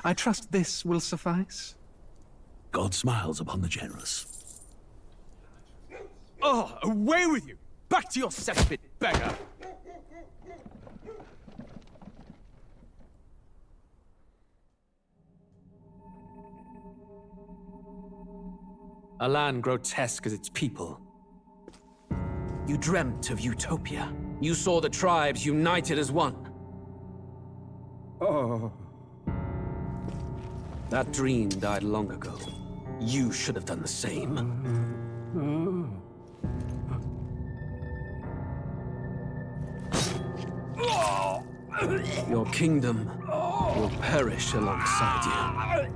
I trust this will suffice? God smiles upon the generous. Oh, away with you! Back to your cesspit, beggar! A land grotesque as its people. You dreamt of utopia. You saw the tribes united as one. Oh. That dream died long ago. You should have done the same. Your kingdom will perish alongside you.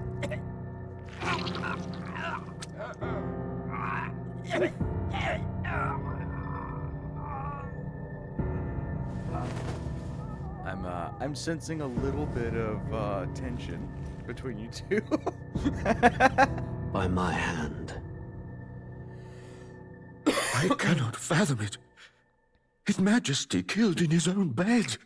I'm sensing a little bit of tension between you two. By my hand. I cannot fathom it. His Majesty killed in his own bed.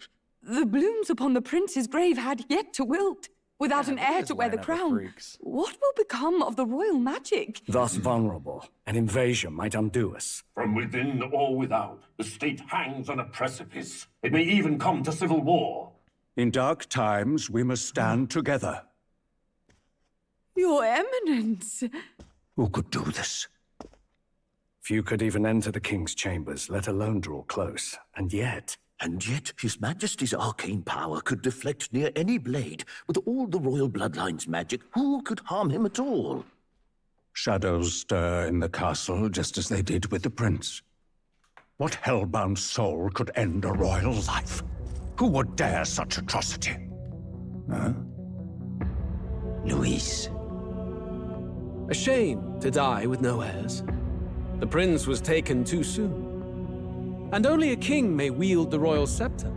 The blooms upon the prince's grave had yet to wilt. Without an heir to wear the crown, what will become of the royal magic? Thus vulnerable, an invasion might undo us. From within or without, the state hangs on a precipice. It may even come to civil war. In dark times, we must stand together. Your Eminence! Who could do this? Few could even enter the king's chambers, let alone draw close. And yet, His Majesty's arcane power could deflect near any blade. With all the royal bloodline's magic, who could harm him at all? shadows stir in the castle just as they did with the prince. What hellbound soul could end a royal life? Who would dare such atrocity? Huh? Luis. A shame to die with no heirs. The prince was taken too soon. And only a king may wield the royal scepter,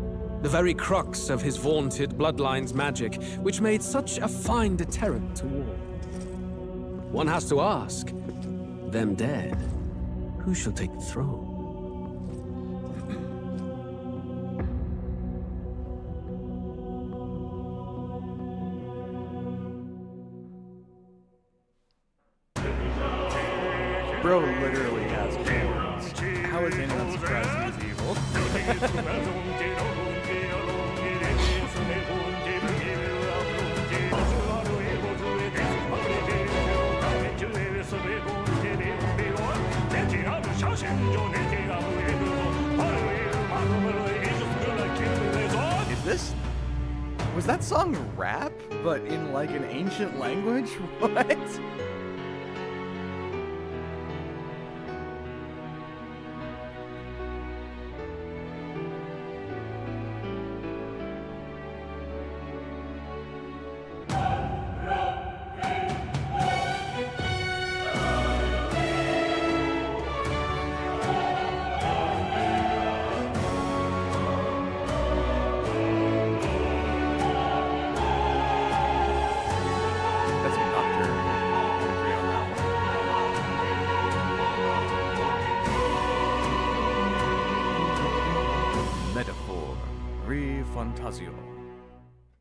the very crux of his vaunted bloodline's magic, which made such a fine deterrent to war. One has to ask, them dead, who shall take the throne? Bro literally has powers. How is anyone surprised he's evil? Is this... Was that song rap, but in like an ancient language? What? ReFantazio.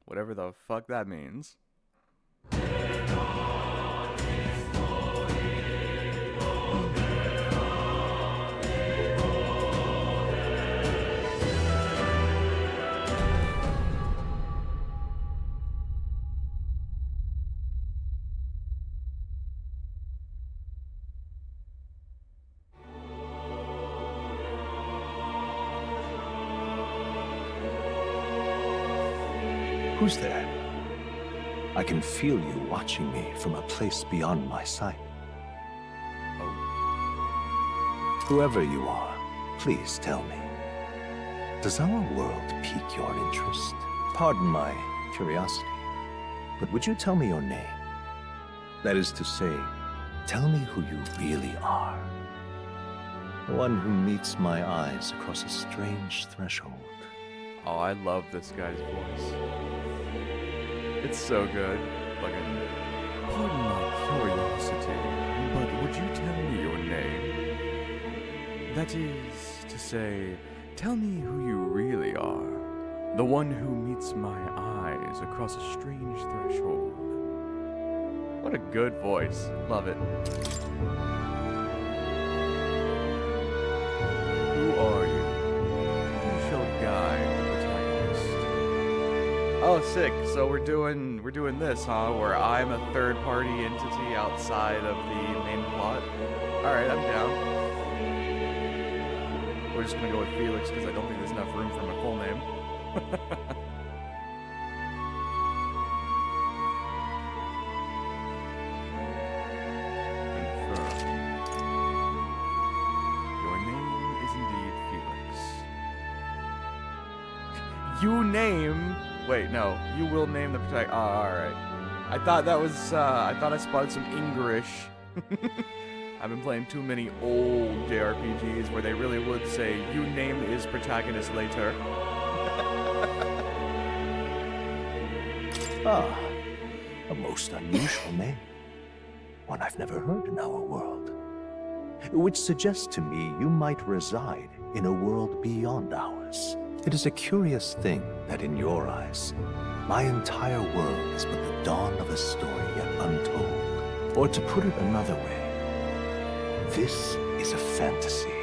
Whatever the fuck that means. Who's there? I can feel you watching me from a place beyond my sight. Whoever you are, please tell me. Does our world pique your interest? Pardon my curiosity, but would you tell me your name? That is to say, tell me who you really are. The one who meets my eyes across a strange threshold. Oh, I love this guy's voice. It's so good. Fucking... Pardon my curiosity, but would you tell me your name? That is to say, tell me who you really are. The one who meets my eyes eyes across a strange threshold. What a good voice. Love it. Who are you? Who shall guide the protagonist? Oh, sick. So we're doing this, huh? Where I'm a third-party entity outside of the main plot. All right, I'm down. We're just gonna go with Felix because I don't think there's enough room for my full name. You name... Wait, no. You will name the protagonist. Oh, alright. I thought that was, I thought I spotted some English. I've been playing too many old JRPGs where they really would say, you name is protagonist later. Ah, a most unusual name. One I've never heard in our world. Which suggests to me you might reside in a world beyond ours. It is a curious thing that in your eyes, my entire world is but the dawn of a story yet untold. Or to put it another way, this is a fantasy.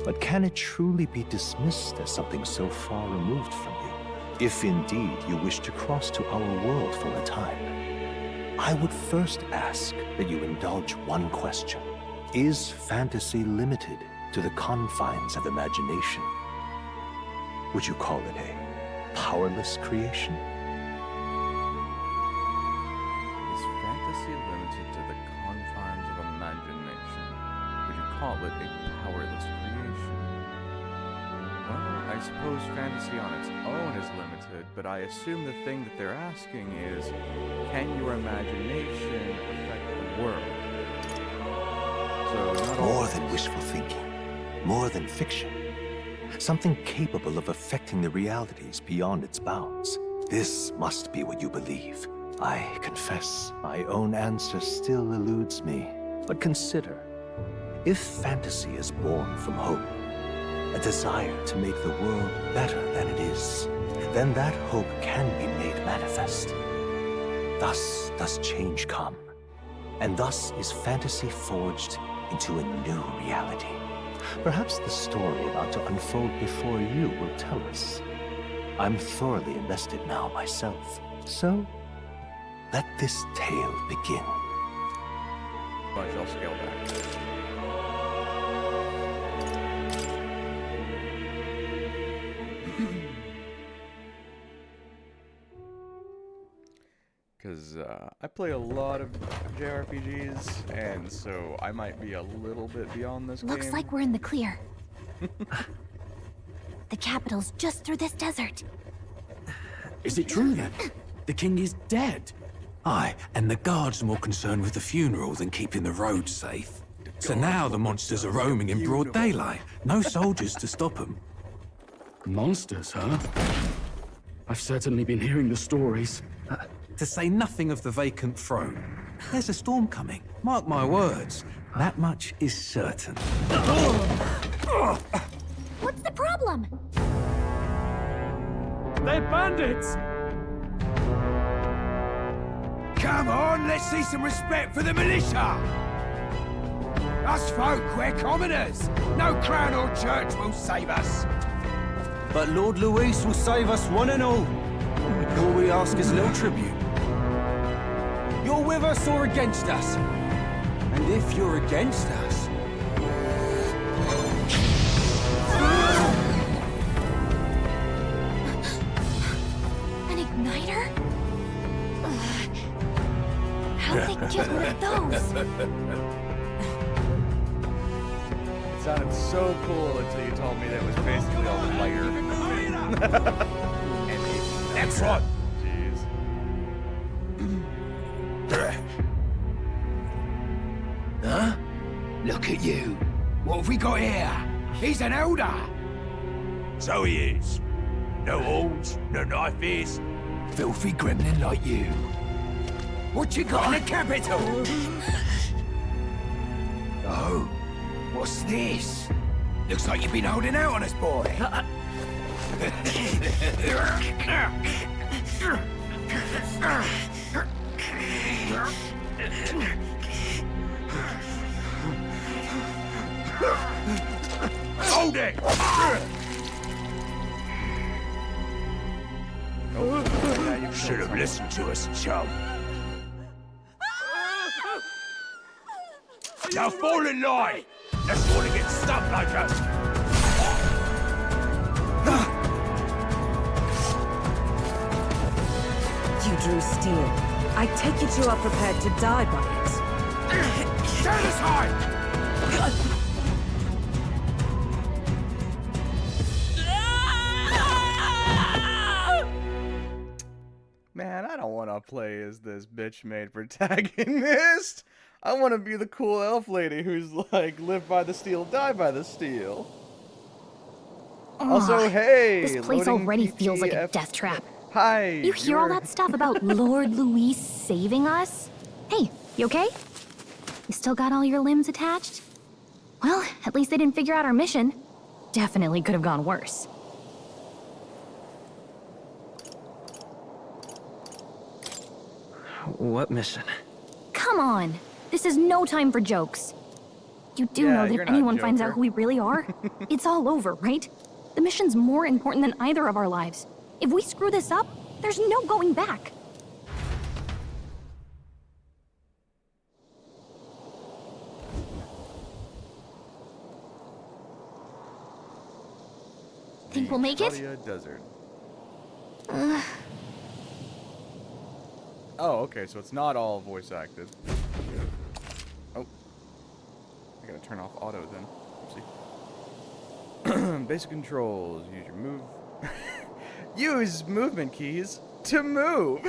But can it truly be dismissed as something so far removed from you? If indeed you wish to cross to our world for a time, I would first ask that you indulge one question. Is fantasy limited to the confines of imagination? Would you call it a powerless creation? Is fantasy limited to the confines of imagination? Would you call it a powerless creation? Well, I suppose fantasy on its own is limited, but I assume the thing that they're asking is, can your imagination affect the world? So, not More than wishful thinking, more than fiction. Something capable of affecting the realities beyond its bounds. This must be what you believe. I confess, my own answer still eludes me. But consider, if fantasy is born from hope, a desire to make the world better than it is, then that hope can be made manifest. Thus does change come, and thus is fantasy forged into a new reality. Perhaps the story about to unfold before you will tell us. I'm thoroughly invested now myself, so let this tale begin. much, I'll scale back. Because I play a lot of JRPGs, and so I might be a little bit beyond this game. Looks like we're in the clear. The capital's just through this desert. Is it true then? The king is dead? Aye, and the guards are more concerned with the funeral than keeping the roads safe. So now the monsters are roaming in broad daylight. No soldiers to stop them. Monsters, huh? I've certainly been hearing the stories. To say nothing of the vacant throne. There's a storm coming. Mark my words. That much is certain. What's the problem? They're bandits! Come on, let's see some respect for the militia! Us folk, we're commoners. No crown or church will save us. But Lord Luis will save us one and all. All we ask is little tribute. You're with us or against us? And if you're against us... An igniter? How'd they get one of those? It sounded so cool until you told me that it was basically all lighter. That's right. Jeez. Huh? Look at you. What have we got here? He's an elder. So he is. No horns, no knife ears. Filthy gremlin like you. What you got in the capital? Oh, what's this? Looks like you've been holding out on us, boy. Hold it! Oh, should have listened to us, chum. Now fall in line! Let's want to get stuck like us! You drew steel. I take it you are prepared to die by it. Stand aside! Man, I don't want to play as this bitch-made protagonist. I want to be the cool elf lady who's like, live by the steel, die by the steel. Also, hey! This place already feels like a death trap. Hi! You hear all that stuff about Lord Louis saving us? Hey, you okay? You still got all your limbs attached? Well, at least they didn't figure out our mission. Definitely could have gone worse. What mission? Come on! This is no time for jokes. You do know that if anyone finds out who we really are, it's all over, right? The mission's more important than either of our lives. If we screw this up, there's no going back. Think we'll make it? Desert. Oh, okay, so it's not all voice acted. Oh. I gotta turn off auto then. Oopsie. Basic controls. Use your move. Use movement keys to move!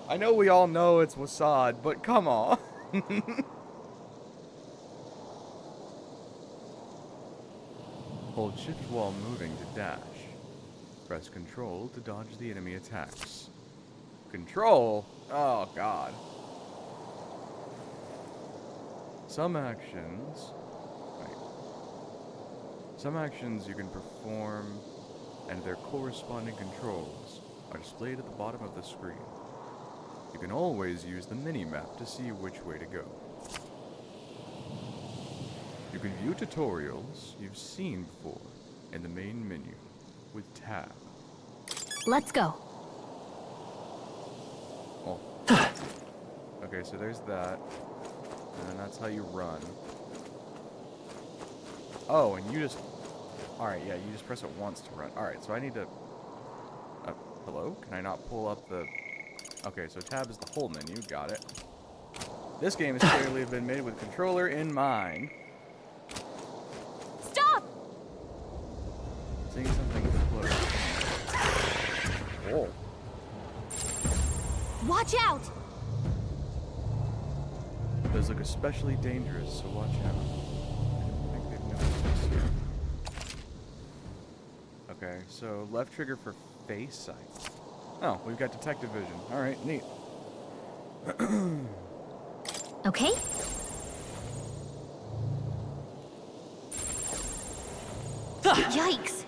I know we all know it's Wasad, but come on. Hold shift while moving to dash. Press control to dodge the enemy attacks. Control? Oh god. Some actions you can perform and their corresponding controls are displayed at the bottom of the screen. You can always use the mini-map to see which way to go. You can view tutorials you've seen before in the main menu with tab. Let's go. Oh. Okay, so there's that. And then that's how you run. Oh, and you just... Alright, yeah, you just press it once to run. Alright, so I need to... hello? Can I not pull up the... Okay, so tab is the whole menu. Got it. This game has clearly been made with controller in mind. Stop! Seeing something close. Whoa. Watch out! Those look especially dangerous, so watch out. I think they've noticed this here. Okay, so left trigger for face sight. Oh, we've got detective vision. Alright, neat. Okay. Yikes.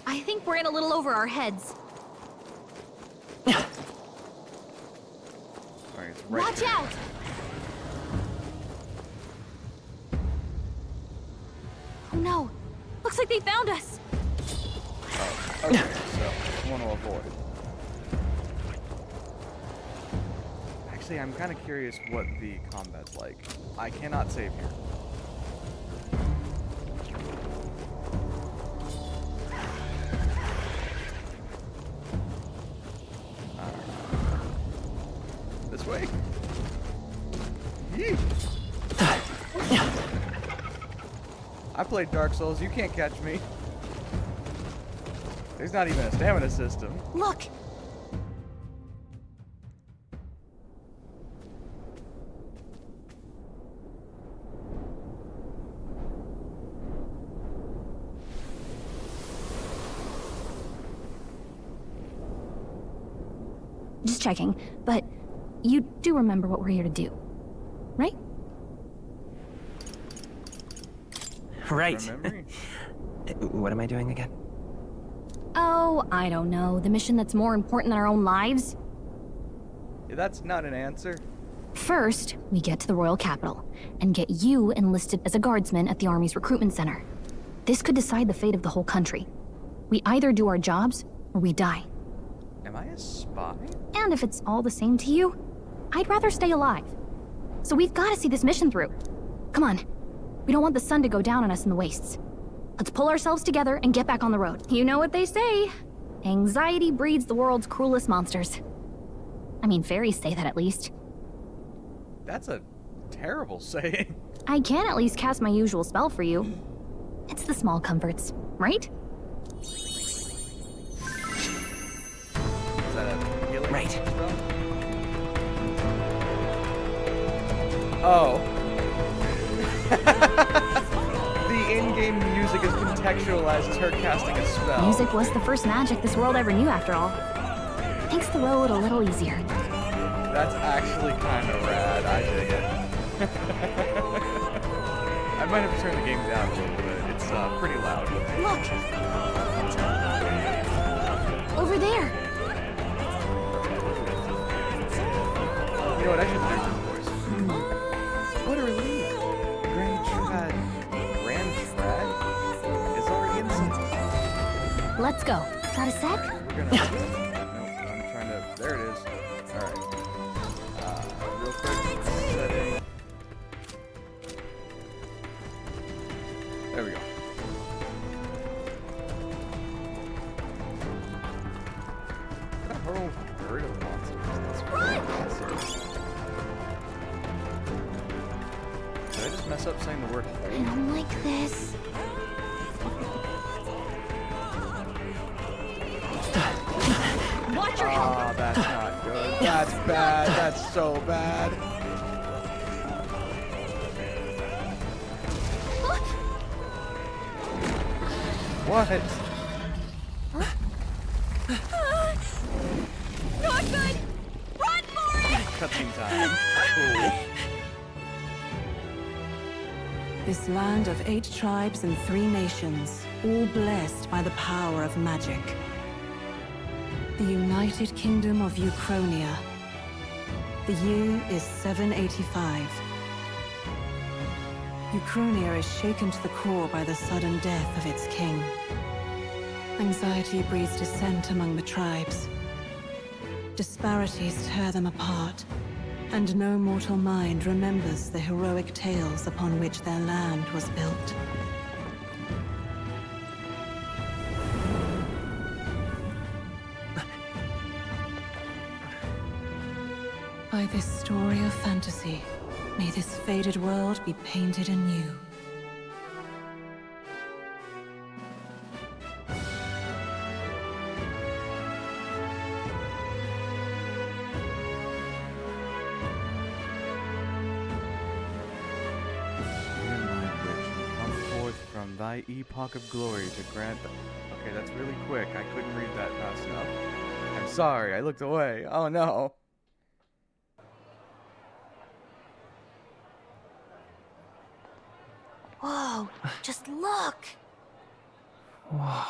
I think we're in a little over our heads. Alright, it's right Watch there. out! Oh no. Looks like they found us. Oh, okay, so I want to avoid. Actually, I'm kind of curious what the combat's like. I cannot save here. This way. Yee. I played Dark Souls. You can't catch me. There's not even a stamina system. Look. Just checking, but you do remember what we're here to do, right? Right. What am I doing again? Oh, I don't know. The mission that's more important than our own lives? Yeah, that's not an answer. First, we get to the royal capital and get you enlisted as a guardsman at the army's recruitment center. This could decide the fate of the whole country. We either do our jobs or we die. Am I a spy? And if it's all the same to you, I'd rather stay alive. So we've got to see this mission through. Come on. We don't want the sun to go down on us in the wastes. Let's pull ourselves together and get back on the road. You know what they say. Anxiety breeds the world's cruelest monsters. I mean, fairies say that at least. That's a terrible saying. I can at least cast my usual spell for you. It's the small comforts, right? Is that a healing Right. spell? Oh. The in-game music is contextualized as her casting a spell. Music was the first magic this world ever knew, after all. Makes the road a little easier. That's actually kind of rad. I dig it. I might have to turn the game down a little bit. It's pretty loud. Look! Over there! You know what? I should do some voice. What a relief! Grand Trad is already inside. Let's go. Got a sec? We're gonna. No, I'm trying to. There it is. All right. Real quick setting. There we go. What a whole herd of monsters. That's massive. Did I just mess up saying the word I hole? don't like this. Watch your health. Ah, that's not good. That's bad. That's so bad. What? Not good! Run for it! Cutscene time. Cool. This land of 8 tribes and 3 nations, all blessed by the power of magic. The United Kingdom of Uchronia. The year is 785. Uchronia is shaken to the core by the sudden death of its king. Anxiety breeds dissent among the tribes. Disparities tear them apart, and no mortal mind remembers the heroic tales upon which their land was built. By this story of fantasy, may this faded world be painted anew. Come forth from thy epoch of glory to grant. Okay, that's really quick. I couldn't read that fast enough. I'm sorry. I looked away. Oh no. Whoa, just look! Whoa.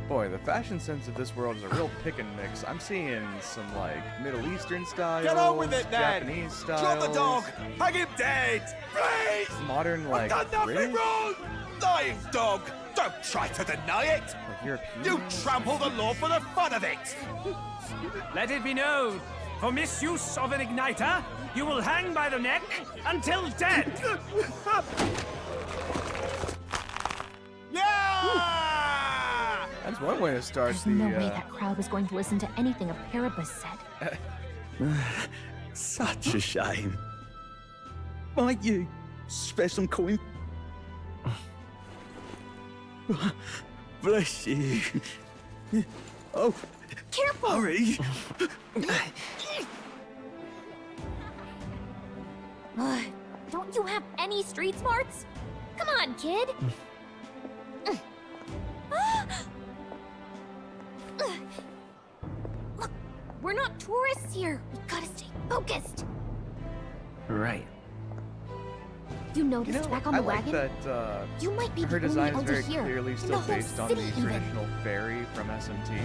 Boy, the fashion sense of this world is a real pick and mix. I'm seeing some, like, Middle Eastern styles, Get on with it, then! Japanese styles. Drop the dog! Hang him dead! Please! Modern, like, I've done nothing British? wrong! Lying dog! Don't try to deny it! Like European? You trample the law for the fun of it! Let it be known, for misuse of an igniter, you will hang by the neck until dead. Yeah! That's one way to start There's the, no way that crowd was going to listen to anything a Paribus said. Such a shame. Might you spare some coin? Bless you. Oh, careful! Hurry. Don't you have any street smarts? Come on, kid! We're not tourists here. We gotta stay focused. Right. You noticed back on the wagon? like that you might be her the design only is very elder here. clearly in the still whole based on the city even. traditional fairy from SMT,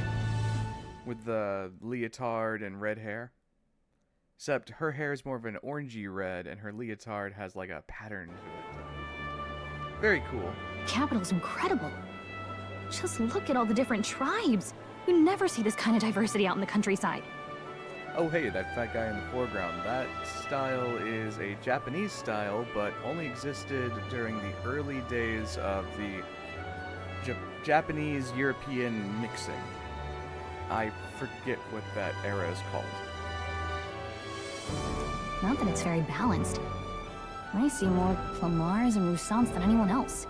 with the leotard and red hair. Except her hair is more of an orangey red, and her leotard has like a pattern to it. Very cool. The capital's incredible. Just look at all the different tribes. You never see this kind of diversity out in the countryside. Oh hey, that fat guy in the foreground. That style is a Japanese style, but only existed during the early days of the Japanese-European mixing. I forget what that era is called. Not that it's very balanced. I see more Plamars and Roussants than anyone else.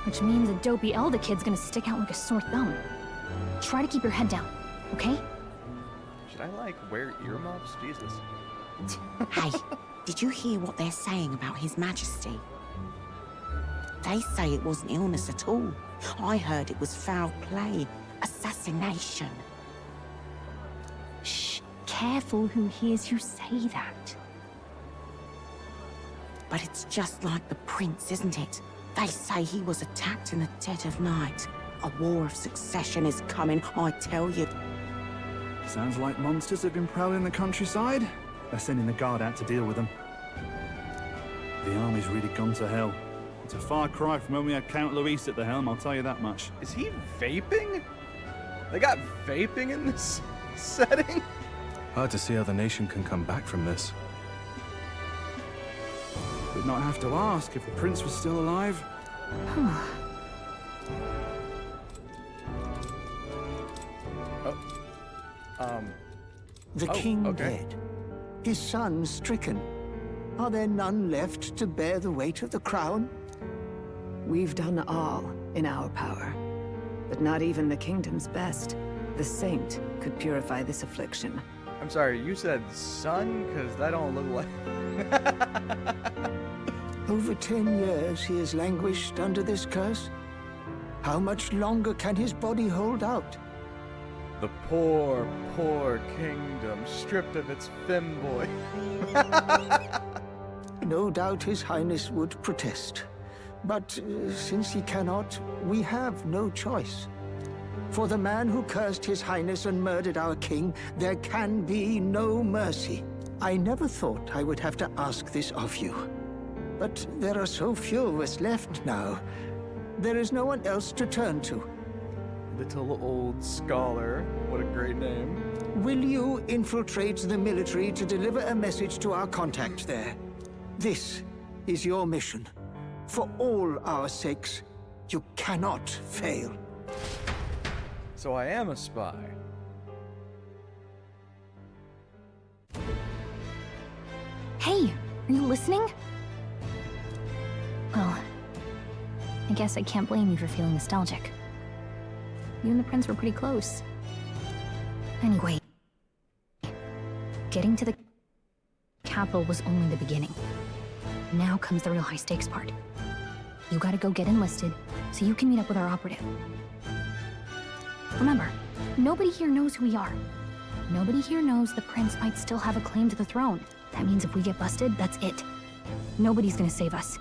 Which means a dopey Elda kid's gonna stick out like a sore thumb. Try to keep your head down, okay? Should I, like, wear earmuffs? Jesus. Hey, did you hear what they're saying about His Majesty? They say it wasn't illness at all. I heard it was foul play, assassination. Shh, careful who hears you say that. But it's just like the prince, isn't it? They say he was attacked in the dead of night. A war of succession is coming, I tell you. Sounds like monsters have been prowling the countryside. They're sending the guard out to deal with them. The army's really gone to hell. It's a far cry from when we had Count Luis at the helm, I'll tell you that much. Is he vaping? They got vaping in this setting? Hard to see how the nation can come back from this. We'd not have to ask if the prince was still alive. The king dead. His son stricken. Are there none left to bear the weight of the crown? We've done all in our power, but not even the kingdom's best. The saint could purify this affliction. I'm sorry, you said son? Because that don't look like... Over 10 years he has languished under this curse. How much longer can his body hold out? The poor, poor kingdom, stripped of its femboy. No doubt His Highness would protest. But since he cannot, we have no choice. For the man who cursed His Highness and murdered our king, there can be no mercy. I never thought I would have to ask this of you. But there are so few of us left now. There is no one else to turn to. Little old scholar. What a great name. Will you infiltrate the military to deliver a message to our contact there? This is your mission. For all our sakes, you cannot fail. So I am a spy. Hey, are you listening? Well, I guess I can't blame you for feeling nostalgic. You and the prince were pretty close. Anyway, getting to the capital was only the beginning. Now comes the real high-stakes part. You gotta go get enlisted, so you can meet up with our operative. Remember, nobody here knows who we are. Nobody here knows the prince might still have a claim to the throne. That means if we get busted, that's it. Nobody's gonna save us.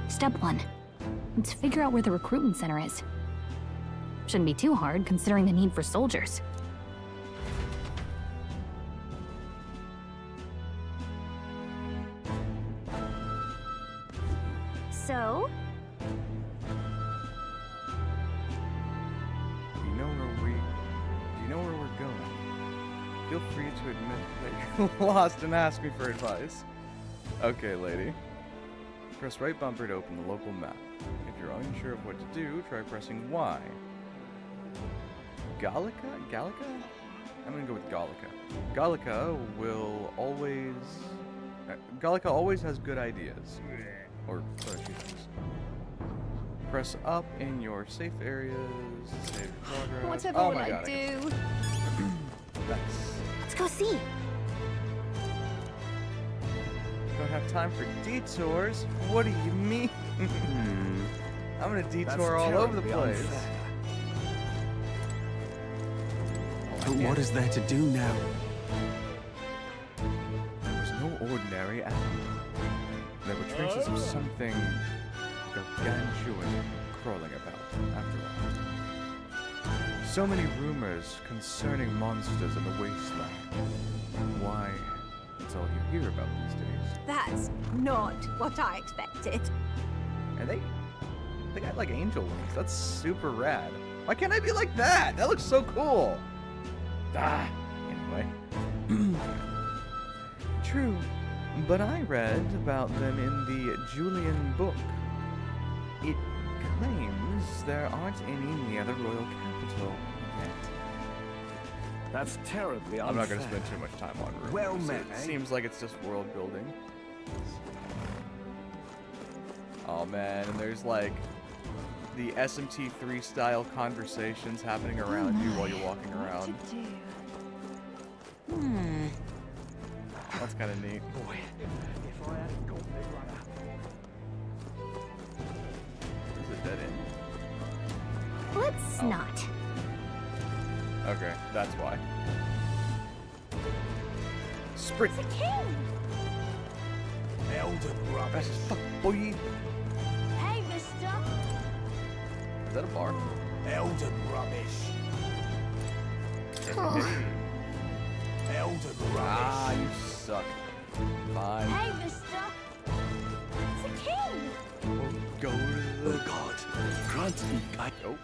Step 1. Let's figure out where the recruitment center is. Shouldn't be too hard, considering the need for soldiers. So? Do you know where we're going? Feel free to admit that you're lost and ask me for advice. Okay, lady. Press right bumper to open the local map. If you're unsure of what to do, try pressing Y. Gallica? I'm gonna go with Gallica. Gallica always has good ideas. Or a few things. Press up in your safe areas. Save progress. Whatever oh will my I God, do? Let's go see. Don't have time for detours. What do you mean? I'm gonna detour all over the place. Oh, But what is there to do now? There was no ordinary animal. There were traces of something gargantuan crawling about, after all. So many rumors concerning monsters in the wasteland. Why, it's all you hear about these days. That's not what I expected. And they got like angel wings. That's super rad. Why can't I be like that? That looks so cool. Anyway. True, but I read about them in the Julian book. It claims there aren't any near the royal capital yet. That's terribly unfair. I'm not going to spend too much time on rumors. Well met, It eh? seems like it's just world building. Oh man, and there's like the SMT3 style conversations happening around you while you're walking around. That's kind of neat. Boy, if I hadn't got the runner. Is it dead end? Let's not. Okay, that's why. Sprint! The king! Elden rubbish. Fuck, boy. Hey, mister! Is that a bar? Elden rubbish. Elden rubbish. Ah, you suck. Fine. Hey, mister! The king! We'll go to the... Oh god, grant me Oh.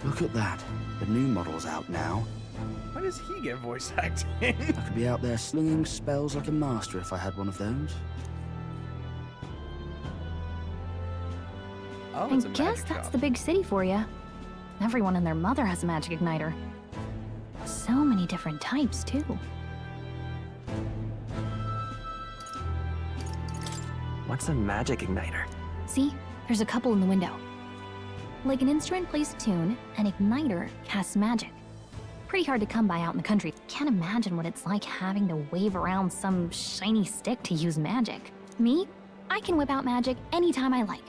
Look at that. The new model's out now. Why does he get voice acting? I could be out there slinging spells like a master if I had one of those. Oh, I it's a guess magic that's shop. the big city for you. Everyone and their mother has a magic igniter. So many different types, too. What's a magic igniter? See? There's a couple in the window. Like an instrument plays a tune, an igniter casts magic. Pretty hard to come by out in the country. Can't imagine what it's like having to wave around some shiny stick to use magic. Me? I can whip out magic anytime I like.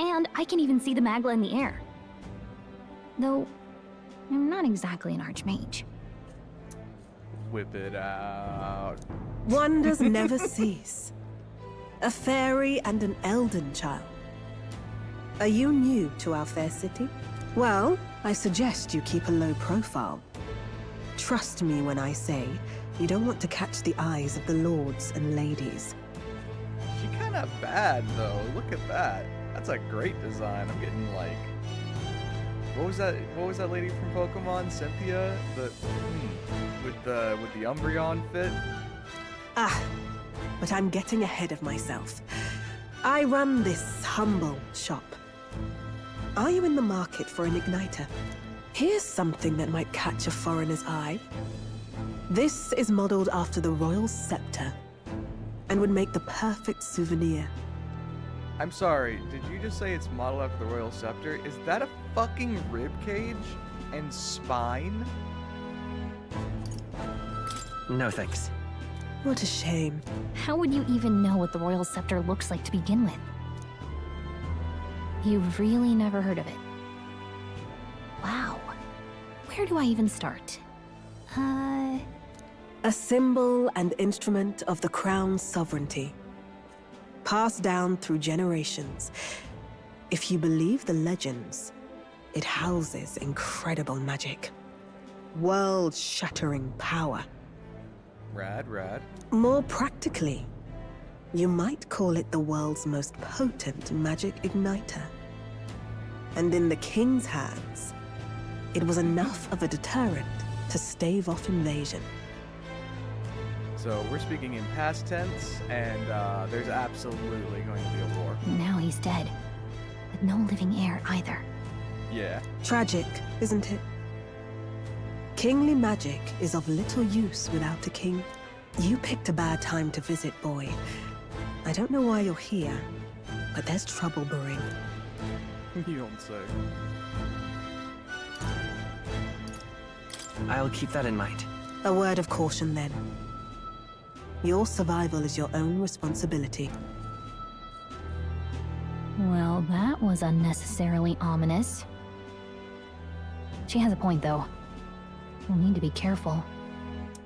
And I can even see the magla in the air. Though, I'm not exactly an archmage. Whip it out. Wonders never cease. A fairy and an elden child. Are you new to our fair city? Well, I suggest you keep a low profile. Trust me when I say you don't want to catch the eyes of the lords and ladies. She kind of bad though. Look at that. That's a great design. I'm getting like, what was that? What was that lady from Pokemon? Cynthia, with the Umbreon fit. But I'm getting ahead of myself. I run this humble shop. Are you in the market for an igniter? Here's something that might catch a foreigner's eye. This is modeled after the royal scepter and would make the perfect souvenir. I'm sorry, did you just say it's modeled after the royal scepter? Is that a fucking rib cage and spine? No thanks. What a shame. How would you even know what the royal scepter looks like to begin with? You've really never heard of it. Wow. Where do I even start? A symbol and instrument of the crown's sovereignty. Passed down through generations. If you believe the legends, it houses incredible magic. World-shattering power. Rad. More practically, you might call it the world's most potent magic igniter. And in the king's hands, it was enough of a deterrent to stave off invasion. So we're speaking in past tense, and there's absolutely going to be a war. Now he's dead. With no living heir either. Yeah. Tragic, isn't it? Kingly magic is of little use without a king. You picked a bad time to visit, boy. I don't know why you're here, but there's trouble brewing. You don't say. I'll keep that in mind. A word of caution, then. Your survival is your own responsibility. Well, that was unnecessarily ominous. She has a point, though. We'll need to be careful.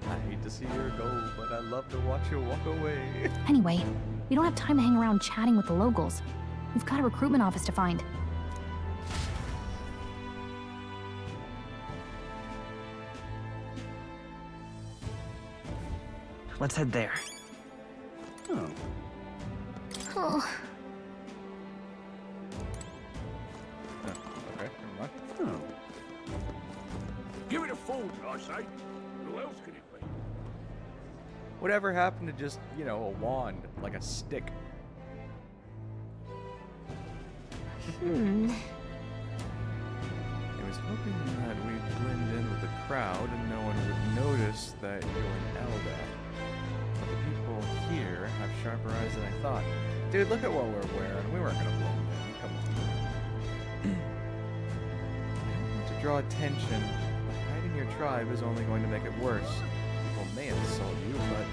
I hate to see her go, but I love to watch her walk away. Anyway, we don't have time to hang around chatting with the locals. We've got a recruitment office to find. Let's head there. Oh. Okay, never mind. Give it a fold, I say. Who else can it be? Whatever happened to just, you know, a wand, like a stick? I was hoping that we'd blend in with the crowd and no one would notice that you're an Elda. But the people here have sharper eyes than I thought. Dude, look at what we're wearing. We weren't gonna blend in. Come on. I don't want to draw attention, but hiding your tribe is only going to make it worse. People may insult you, but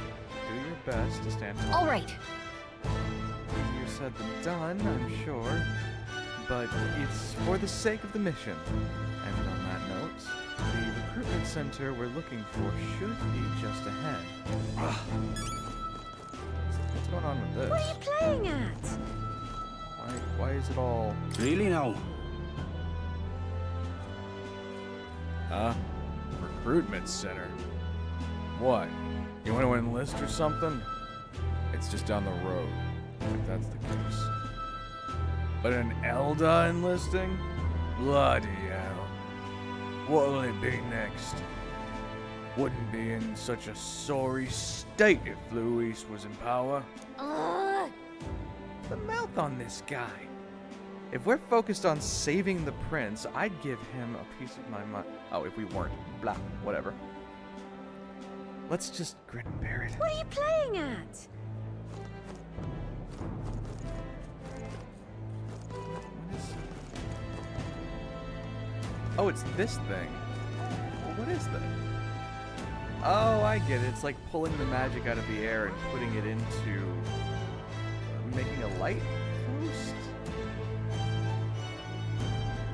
do your best to stand tall. All right. Easier said than done, I'm sure. But it's for the sake of the mission. And on that note, the recruitment center we're looking for should be just ahead. What's going on with this? What are you playing at? Why is it all... Really now? Recruitment center? What? You want to enlist or something? It's just down the road, if that's the case. But an Elda enlisting? Bloody hell. What'll it be next? Wouldn't be in such a sorry state if Luis was in power. The mouth on this guy. If we're focused on saving the prince, I'd give him a piece of my mind. Oh, if we weren't. Blah, whatever. Let's just grin and bear it. What are you playing at? Oh, it's this thing. Well, what is that? Oh, I get it. It's like pulling the magic out of the air and putting it into making a light post.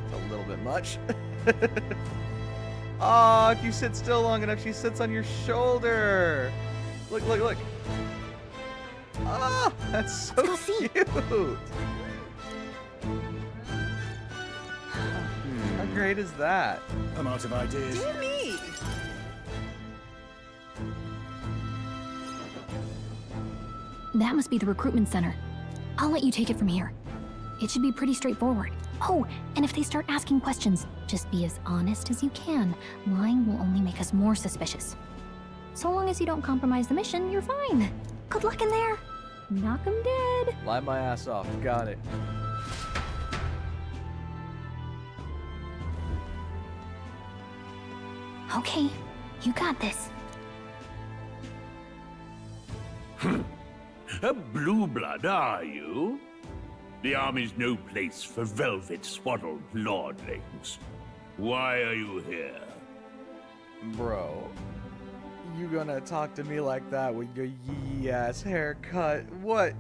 It's a little bit much. Oh, if you sit still long enough, she sits on your shoulder. Look, look, look. Oh, that's so cute. How great is that? I'm out of ideas. Dear me! That must be the recruitment center. I'll let you take it from here. It should be pretty straightforward. Oh, and if they start asking questions, just be as honest as you can. Lying will only make us more suspicious. So long as you don't compromise the mission, you're fine. Good luck in there. Knock 'em dead. Lie my ass off. Got it. Okay, you got this. A blue blood, are you? The army's no place for velvet-swaddled lordlings. Why are you here? Bro, you gonna talk to me like that with your yee-ass haircut? What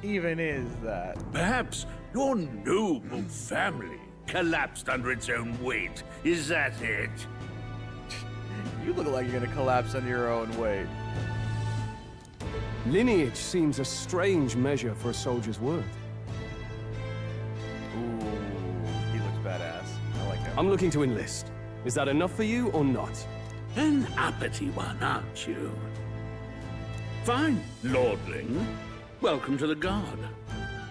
even is that? Perhaps your noble family collapsed under its own weight. Is that it? You look like you're gonna collapse under your own weight. Lineage seems a strange measure for a soldier's worth. Ooh, he looks badass. I like him. I'm looking to enlist. Is that enough for you or not? An uppity one, aren't you? Fine, lordling. Welcome to the Guard,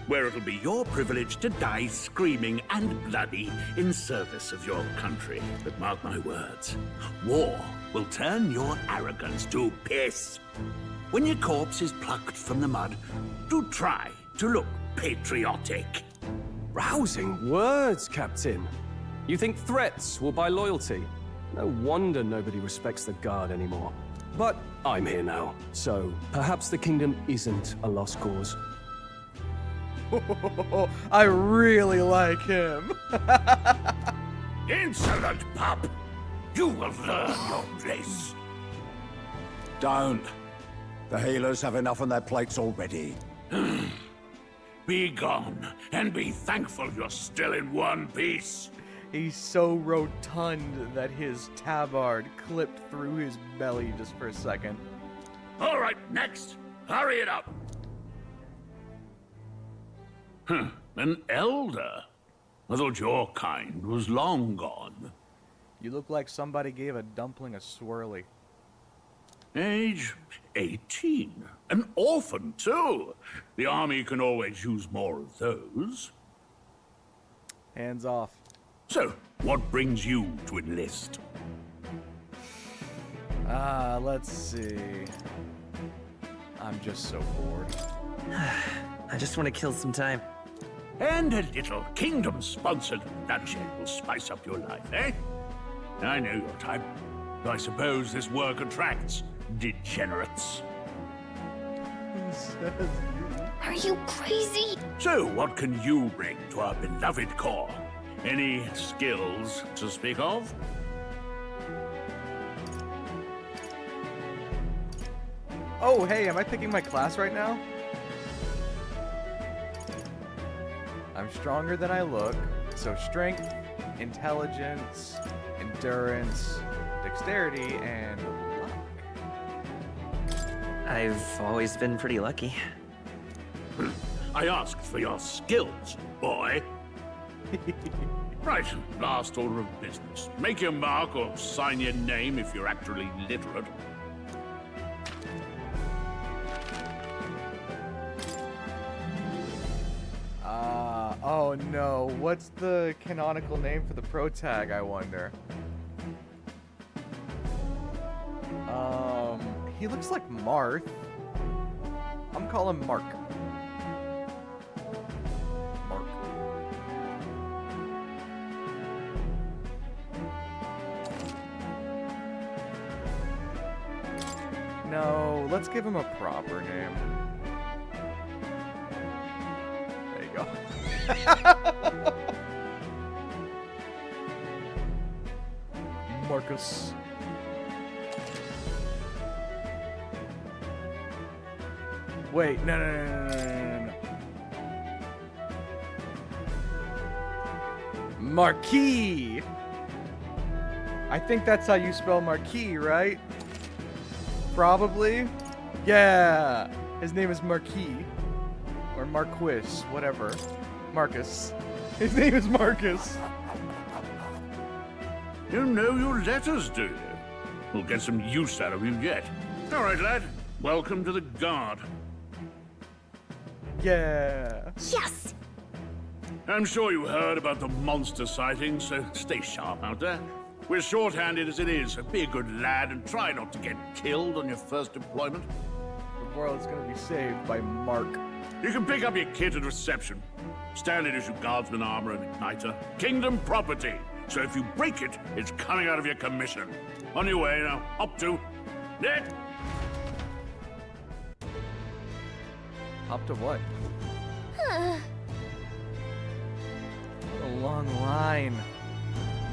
where it'll be your privilege to die screaming and bloody in service of your country. But mark my words, war will turn your arrogance to piss. When your corpse is plucked from the mud, do try to look patriotic. Rousing words, Captain. You think threats will buy loyalty? No wonder nobody respects the Guard anymore. But I'm here now, so perhaps the kingdom isn't a lost cause. I really like him. Insolent pup! You will learn your place. Don't. The healers have enough on their plates already. Be gone, and be thankful you're still in one piece. He's so rotund that his tabard clipped through his belly just for a second. All right, next. Hurry it up. An elder. I thought your kind was long gone. You look like somebody gave a dumpling a swirly. Age 18. An orphan, too. The army can always use more of those. Hands off. So, what brings you to enlist? Let's see. I'm just so bored. I just want to kill some time. And a little kingdom-sponsored bloodshed will spice up your life, eh? I know your type. I suppose this work attracts degenerates. Are you crazy? So, what can you bring to our beloved corps? Any skills to speak of? Oh, hey, am I picking my class right now? I'm stronger than I look, so strength, intelligence, endurance, dexterity, and luck. I've always been pretty lucky. I asked for your skills, boy. Right, last order of business. Make your mark or sign your name if you're actually literate. Oh no, what's the canonical name for the protag, I wonder? He looks like Marth. I'm calling Mark. Mark. No, let's give him a proper name. There you go. Marcus. Wait, no. Marquis! I think that's how you spell Marquis, right? Probably? Yeah! His name is Marquis. Or Marquis, whatever. Marcus. His name is Marcus. You know your letters, do you? We'll get some use out of you yet. All right, lad. Welcome to the Guard. Yeah. Yes! I'm sure you heard about the monster sightings, so stay sharp out there. We're short-handed as it is, so be a good lad and try not to get killed on your first deployment. The world's gonna be saved by Mark. You can pick up your kit at reception. Standard issue guardsman armor and igniter. Kingdom property. So if you break it, it's coming out of your commission. On your way now. Up to... Nick! Up to what? A long line.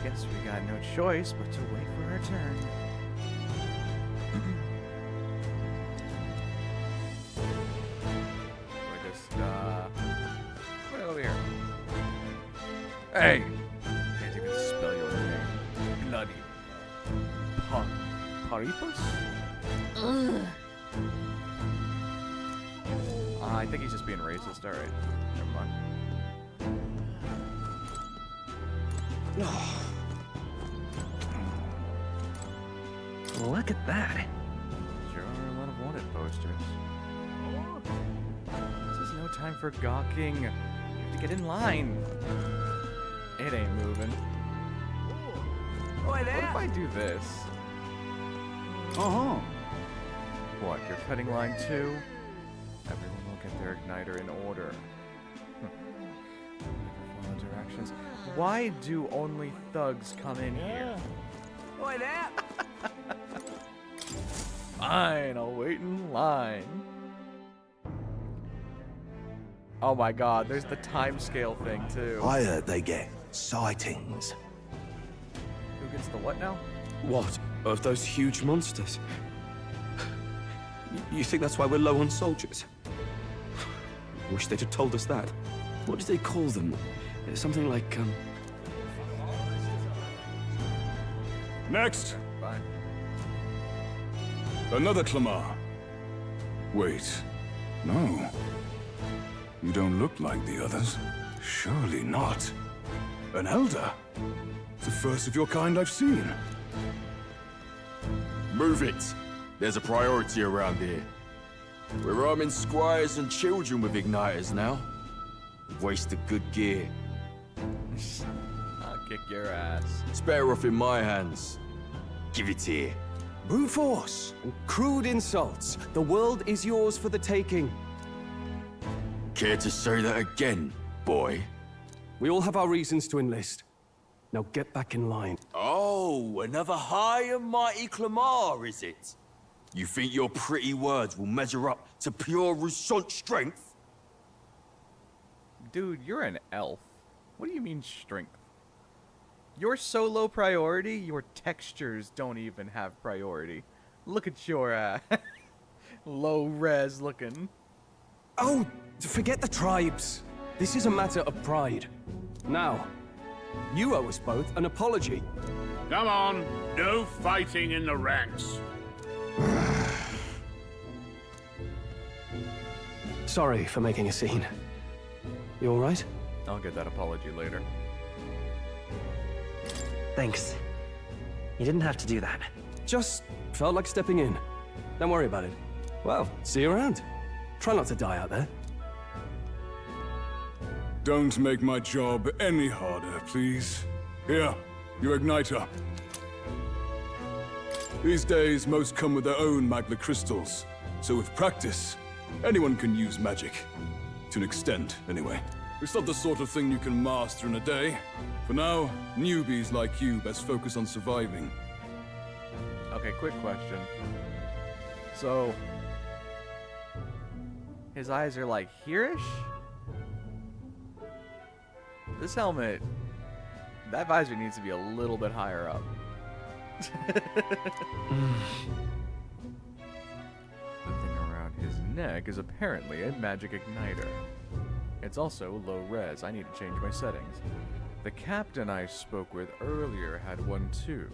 Guess we got no choice but to wait for our turn. We're just, wait over here. Hey! Can't even spell your name. Bloody. Paripus? Ugh. I think he's just being racist. All right. Never mind. Look at that. Sure are a lot of wanted posters. This is no time for gawking. You have to get in line. It ain't moving. What if I do this? Uh-huh. What, you're cutting line 2? Everyone will get their igniter in order. Follow directions. Why do only thugs come in here? Boy, that. Fine, I'll wait in line. Oh my god, there's the time scale thing too. I heard they get sightings. Who gets the what now? What? Of those huge monsters? You think that's why we're low on soldiers? Wish they'd have told us that. What do they call them? Something like, Next. Fine. Another Clamar. Wait. No. You don't look like the others. Surely not. An elder? The first of your kind I've seen. Move it. There's a priority around here. We're arming squires and children with igniters now. We've wasted good gear. I'll kick your ass. It's better off in my hands. Give it here. Brute force and crude insults. The world is yours for the taking. Care to say that again, boy? We all have our reasons to enlist. Now get back in line. Oh, another high and mighty Clamar, is it? You think your pretty words will measure up to pure Roussant strength? Dude, you're an elf. What do you mean strength? You're so low priority, your textures don't even have priority. Look at your low res looking. Oh, forget the tribes. This is a matter of pride. Now, you owe us both an apology. Come on, no fighting in the ranks. Sorry for making a scene. You all right? I'll get that apology later. Thanks. You didn't have to do that. Just felt like stepping in. Don't worry about it. Well, see you around. Try not to die out there. Don't make my job any harder, please. Here, your igniter. These days, most come with their own magna crystals. So with practice, anyone can use magic. To an extent, anyway. It's not the sort of thing you can master in a day. For now, newbies like you best focus on surviving. Okay, quick question. So, his eyes are like here-ish? This helmet, that visor needs to be a little bit higher up. The thing around his neck is apparently a magic igniter. It's also low res. I need to change my settings. The captain I spoke with earlier had one too.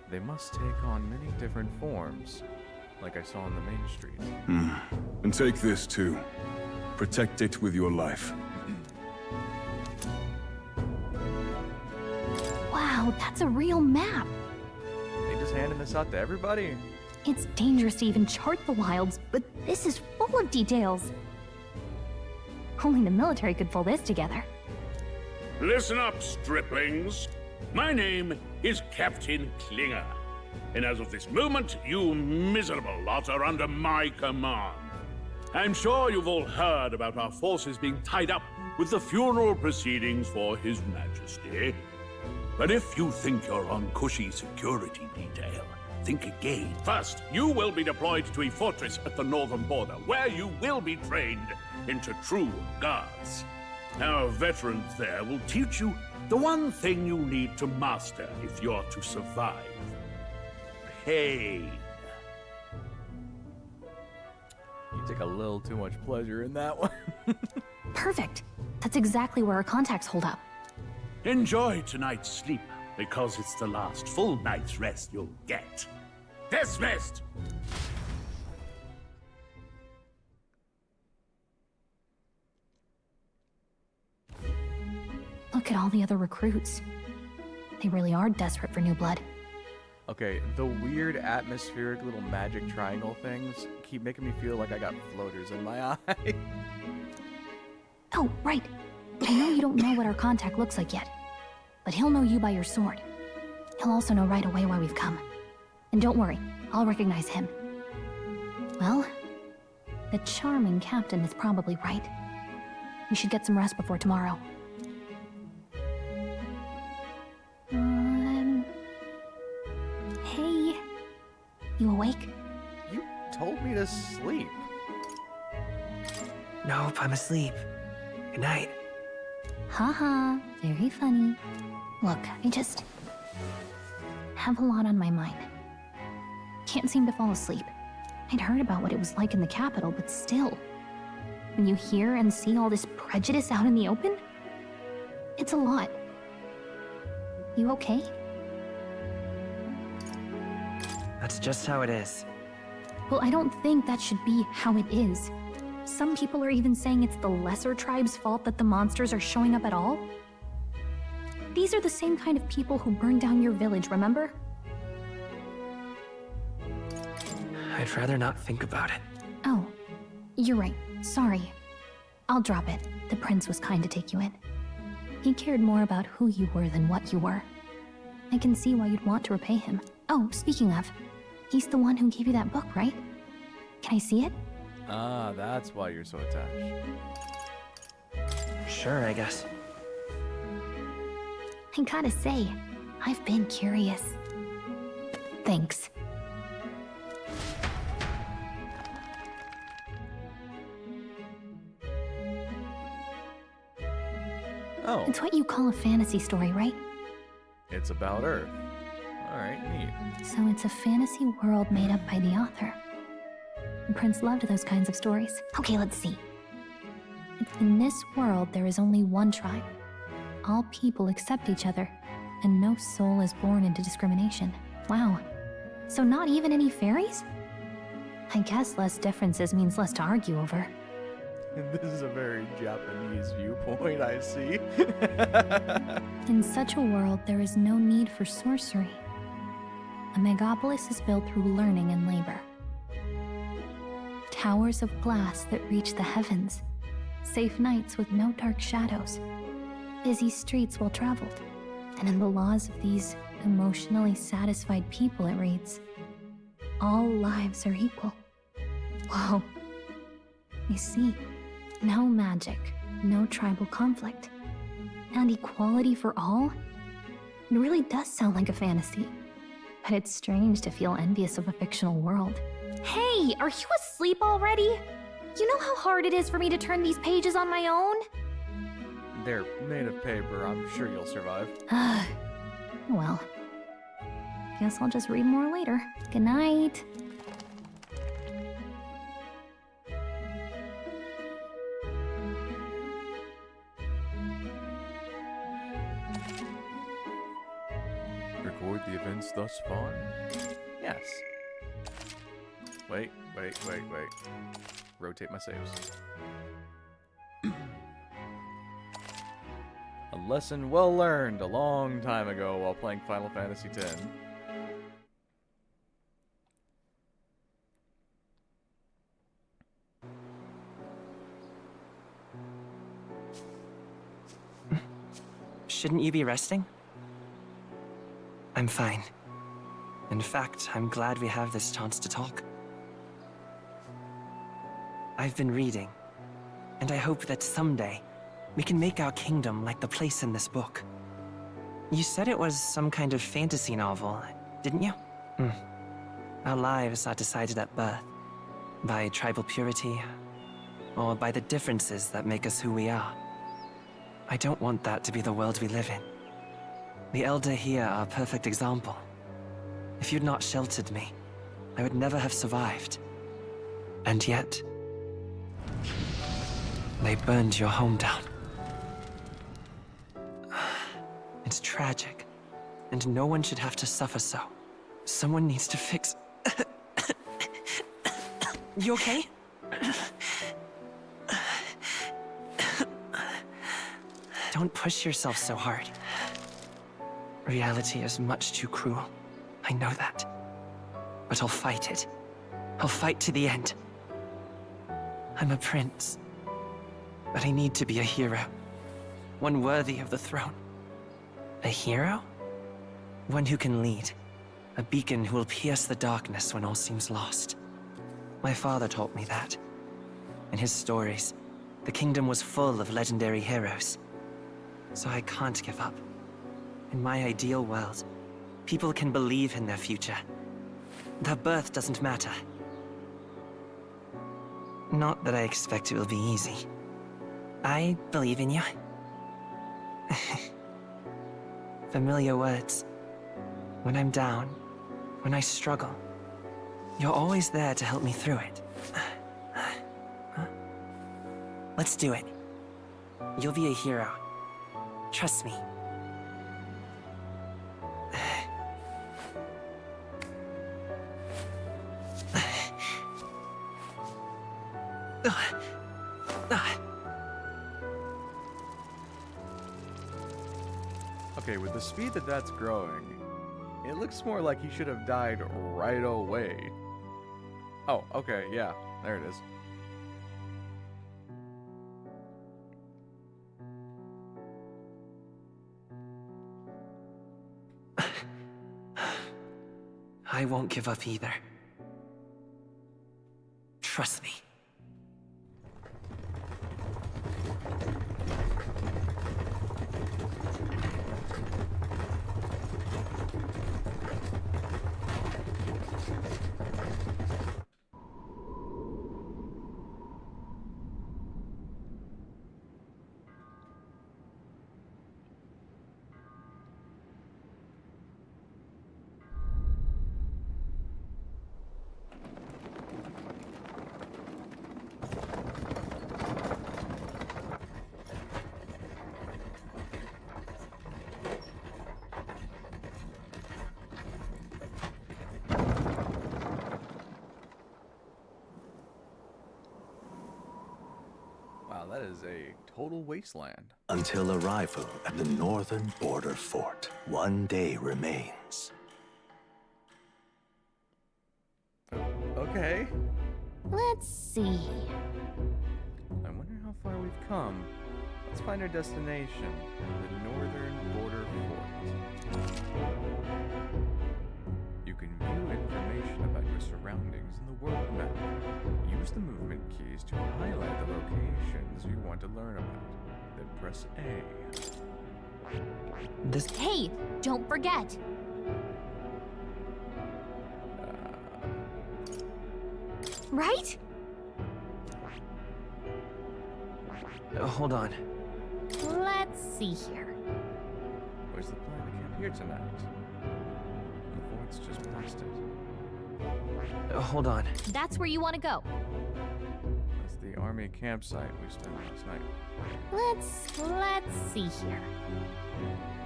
They must take on many different forms, like I saw on the main street. And take this too. Protect it with your life. Wow, that's a real map. They just handing this out to everybody? It's dangerous to even chart the wilds, but this is full of details. Only the military could pull this together. Listen up, striplings. My name is Captain Klinger, and as of this moment, you miserable lot are under my command. I'm sure you've all heard about our forces being tied up with the funeral proceedings for His Majesty. But if you think you're on cushy security detail, think again. First, you will be deployed to a fortress at the northern border, where you will be trained into true guards. Our veterans there will teach you the one thing you need to master if you're to survive. Pain. You take a little too much pleasure in that one. Perfect. That's exactly where our contacts hold up. Enjoy tonight's sleep, because it's the last full night's rest you'll get. Dismissed! Look at all the other recruits. They really are desperate for new blood. Okay, the weird atmospheric little magic triangle things keep making me feel like I got floaters in my eye. Oh, right. I know you don't know what our contact looks like yet, but he'll know you by your sword. He'll also know right away why we've come. And don't worry, I'll recognize him. Well, the charming captain is probably right. We should get some rest before tomorrow. Hey. You awake? You told me to sleep. Nope, I'm asleep. Good night. Haha, very funny. Look, I just have a lot on my mind. Can't seem to fall asleep. I'd heard about what it was like in the capital, but still. When you hear and see all this prejudice out in the open, it's a lot. You okay? That's just how it is. Well, I don't think that should be how it is. Some people are even saying it's the lesser tribe's fault that the monsters are showing up at all. These are the same kind of people who burned down your village, remember? I'd rather not think about it. Oh, you're right. Sorry. I'll drop it. The prince was kind to take you in. He cared more about who you were than what you were. I can see why you'd want to repay him. Oh, speaking of, he's the one who gave you that book, right? Can I see it? Ah, that's why you're so attached. Sure, I guess. I gotta say, I've been curious. Thanks. Oh. It's what you call a fantasy story, right? It's about Earth. Alright, neat. So it's a fantasy world made up by the author. The prince loved those kinds of stories. Okay, let's see. In this world, there is only one tribe. All people accept each other, and no soul is born into discrimination. Wow. So not even any fairies? I guess less differences means less to argue over. This is a very Japanese viewpoint, I see. In such a world, there is no need for sorcery. A megapolis is built through learning and labor. Towers of glass that reach the heavens. Safe nights with no dark shadows. Busy streets well traveled. And in the laws of these emotionally satisfied people, it reads, all lives are equal. Whoa. You see, no magic, no tribal conflict, and equality for all? It really does sound like a fantasy. But it's strange to feel envious of a fictional world. Hey, are you asleep already? You know how hard it is for me to turn these pages on my own? They're made of paper. I'm sure you'll survive. Well, guess I'll just read more later. Good night. Record the events thus far? Yes. Wait. Rotate my saves. A lesson well learned a long time ago while playing Final Fantasy X. Shouldn't you be resting? I'm fine. In fact, I'm glad we have this chance to talk. I've been reading, and I hope that someday we can make our kingdom like the place in this book. You said it was some kind of fantasy novel, didn't you? Our lives are decided at birth, by tribal purity, or by the differences that make us who we are. I don't want that to be the world we live in. The Elder here are a perfect example. If you'd not sheltered me, I would never have survived. And yet, they burned your home down. It's tragic, and no one should have to suffer so. Someone needs to fix... You okay? Don't push yourself so hard. Reality is much too cruel. I know that. But I'll fight it. I'll fight to the end. I'm a prince. But I need to be a hero. One worthy of the throne. A hero? One who can lead. A beacon who will pierce the darkness when all seems lost. My father taught me that. In his stories, the kingdom was full of legendary heroes. So I can't give up. In my ideal world, people can believe in their future. Their birth doesn't matter. Not that I expect it will be easy. I believe in you. Familiar words. When I'm down, when I struggle, you're always there to help me through it. Let's do it. You'll be a hero. Trust me. Okay, with the speed that that's growing, it looks more like he should have died right away. Oh, okay, yeah, there it is. I won't give up either. Trust me. Wow, that is a total wasteland. Until arrival at the northern border fort, one day remains. Okay. Let's see. I wonder how far we've come. Let's find our destination, the northern border fort. You can view information about your surroundings in the world map. Use the movement keys to highlight the locations you want to learn about. Then press A. Hey, don't forget. Right? Hold on. Let's see here. Where's the plan to camp here tonight? The fort's just past it. Hold on. That's where you want to go. That's the army campsite we spent last night. Let's see here.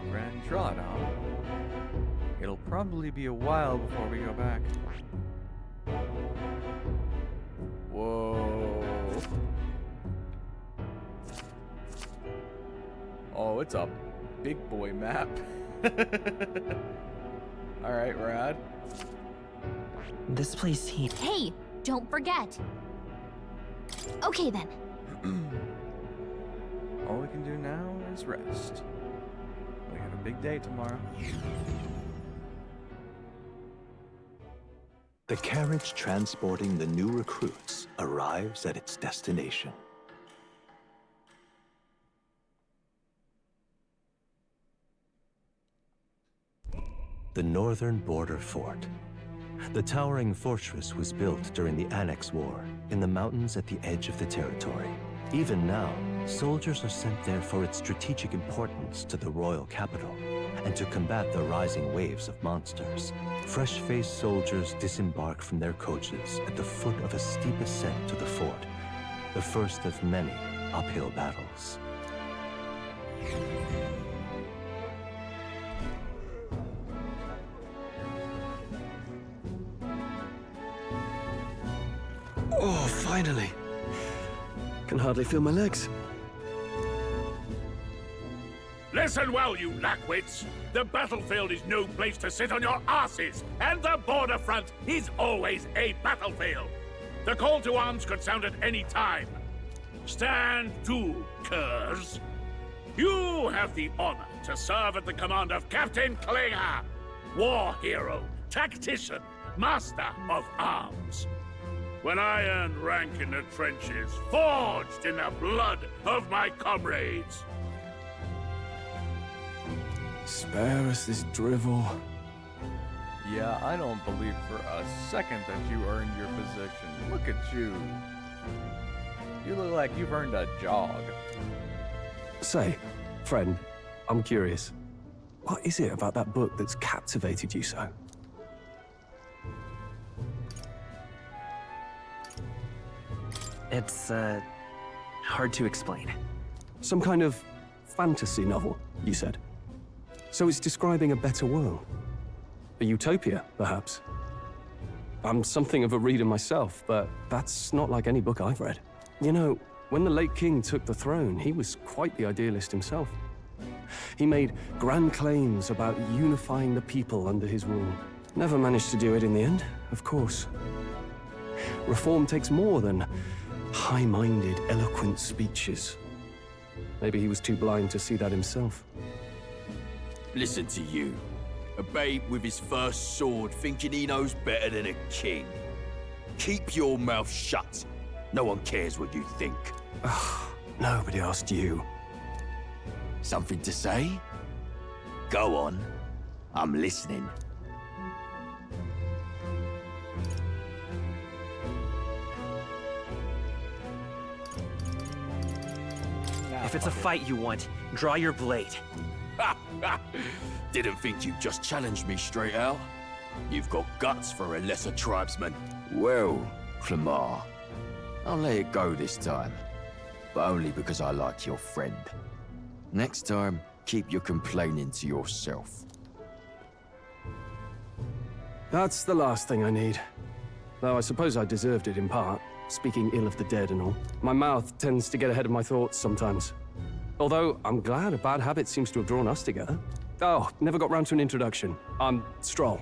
Grand Trot, huh? It'll probably be a while before we go back. Whoa. Oh, it's a big boy map. Alright, rad. This place here. Hey, don't forget. Okay then. All we can do now is rest. We have a big day tomorrow. The carriage transporting the new recruits arrives at its destination. The northern border fort. The towering fortress was built during the Annex War in the mountains at the edge of the territory. Even now, soldiers are sent there for its strategic importance to the royal capital and to combat the rising waves of monsters. Fresh-faced soldiers disembark from their coaches at the foot of a steep ascent to the fort, the first of many uphill battles. Oh, finally. Can hardly feel my legs. Listen well, you lackwits. The battlefield is no place to sit on your asses, and the border front is always a battlefield. The call to arms could sound at any time. Stand to, curs. You have the honor to serve at the command of Captain Klinger, war hero, tactician, master of arms. When I earned rank in the trenches, forged in the blood of my comrades. Spare us this drivel. Yeah, I don't believe for a second that you earned your position. Look at you. You look like you've earned a jog. Say, friend, I'm curious. What is it about that book that's captivated you so? It's, hard to explain. Some kind of fantasy novel, you said. So it's describing a better world. A utopia, perhaps. I'm something of a reader myself, but that's not like any book I've read. You know, when the late king took the throne, he was quite the idealist himself. He made grand claims about unifying the people under his rule. Never managed to do it in the end, of course. Reform takes more than high-minded, eloquent speeches. Maybe he was too blind to see that himself. Listen to you. A babe with his first sword thinking he knows better than a king. Keep your mouth shut. No one cares what you think. Nobody asked you. Something to say? Go on. I'm listening. If it's a fight you want, draw your blade. Didn't think you'd just challenge me straight out. You've got guts for a lesser tribesman. Well, Clemar, I'll let it go this time. But only because I like your friend. Next time, keep your complaining to yourself. That's the last thing I need. Though I suppose I deserved it in part, speaking ill of the dead and all. My mouth tends to get ahead of my thoughts sometimes. Although, I'm glad a bad habit seems to have drawn us together. Oh, never got round to an introduction. I'm Stroll.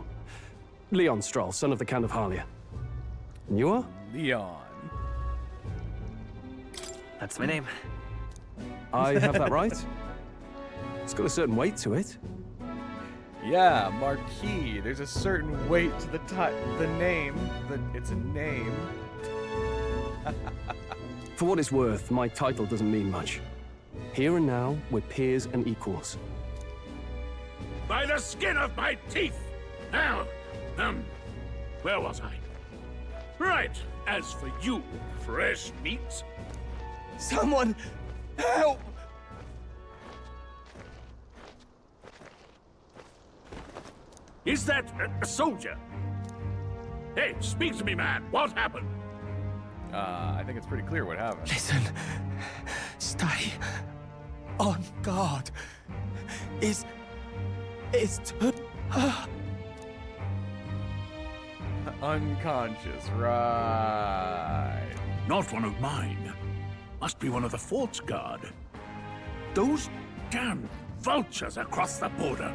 Leon Stroll, son of the Count of Harlia. And you are? Leon. That's my name. I have that right? It's got a certain weight to it. Yeah, Marquis. There's a certain weight to the name. It's a name. For what it's worth, my title doesn't mean much. Here and now, we're peers and equals. By the skin of my teeth! Now, where was I? Right, as for you, fresh meat. Someone help! Is that a soldier? Hey, speak to me, man. What happened? I think it's pretty clear what happened. Listen. Stay on guard. It's unconscious, right. Not one of mine. Must be one of the fort's guard. Those damn vultures across the border.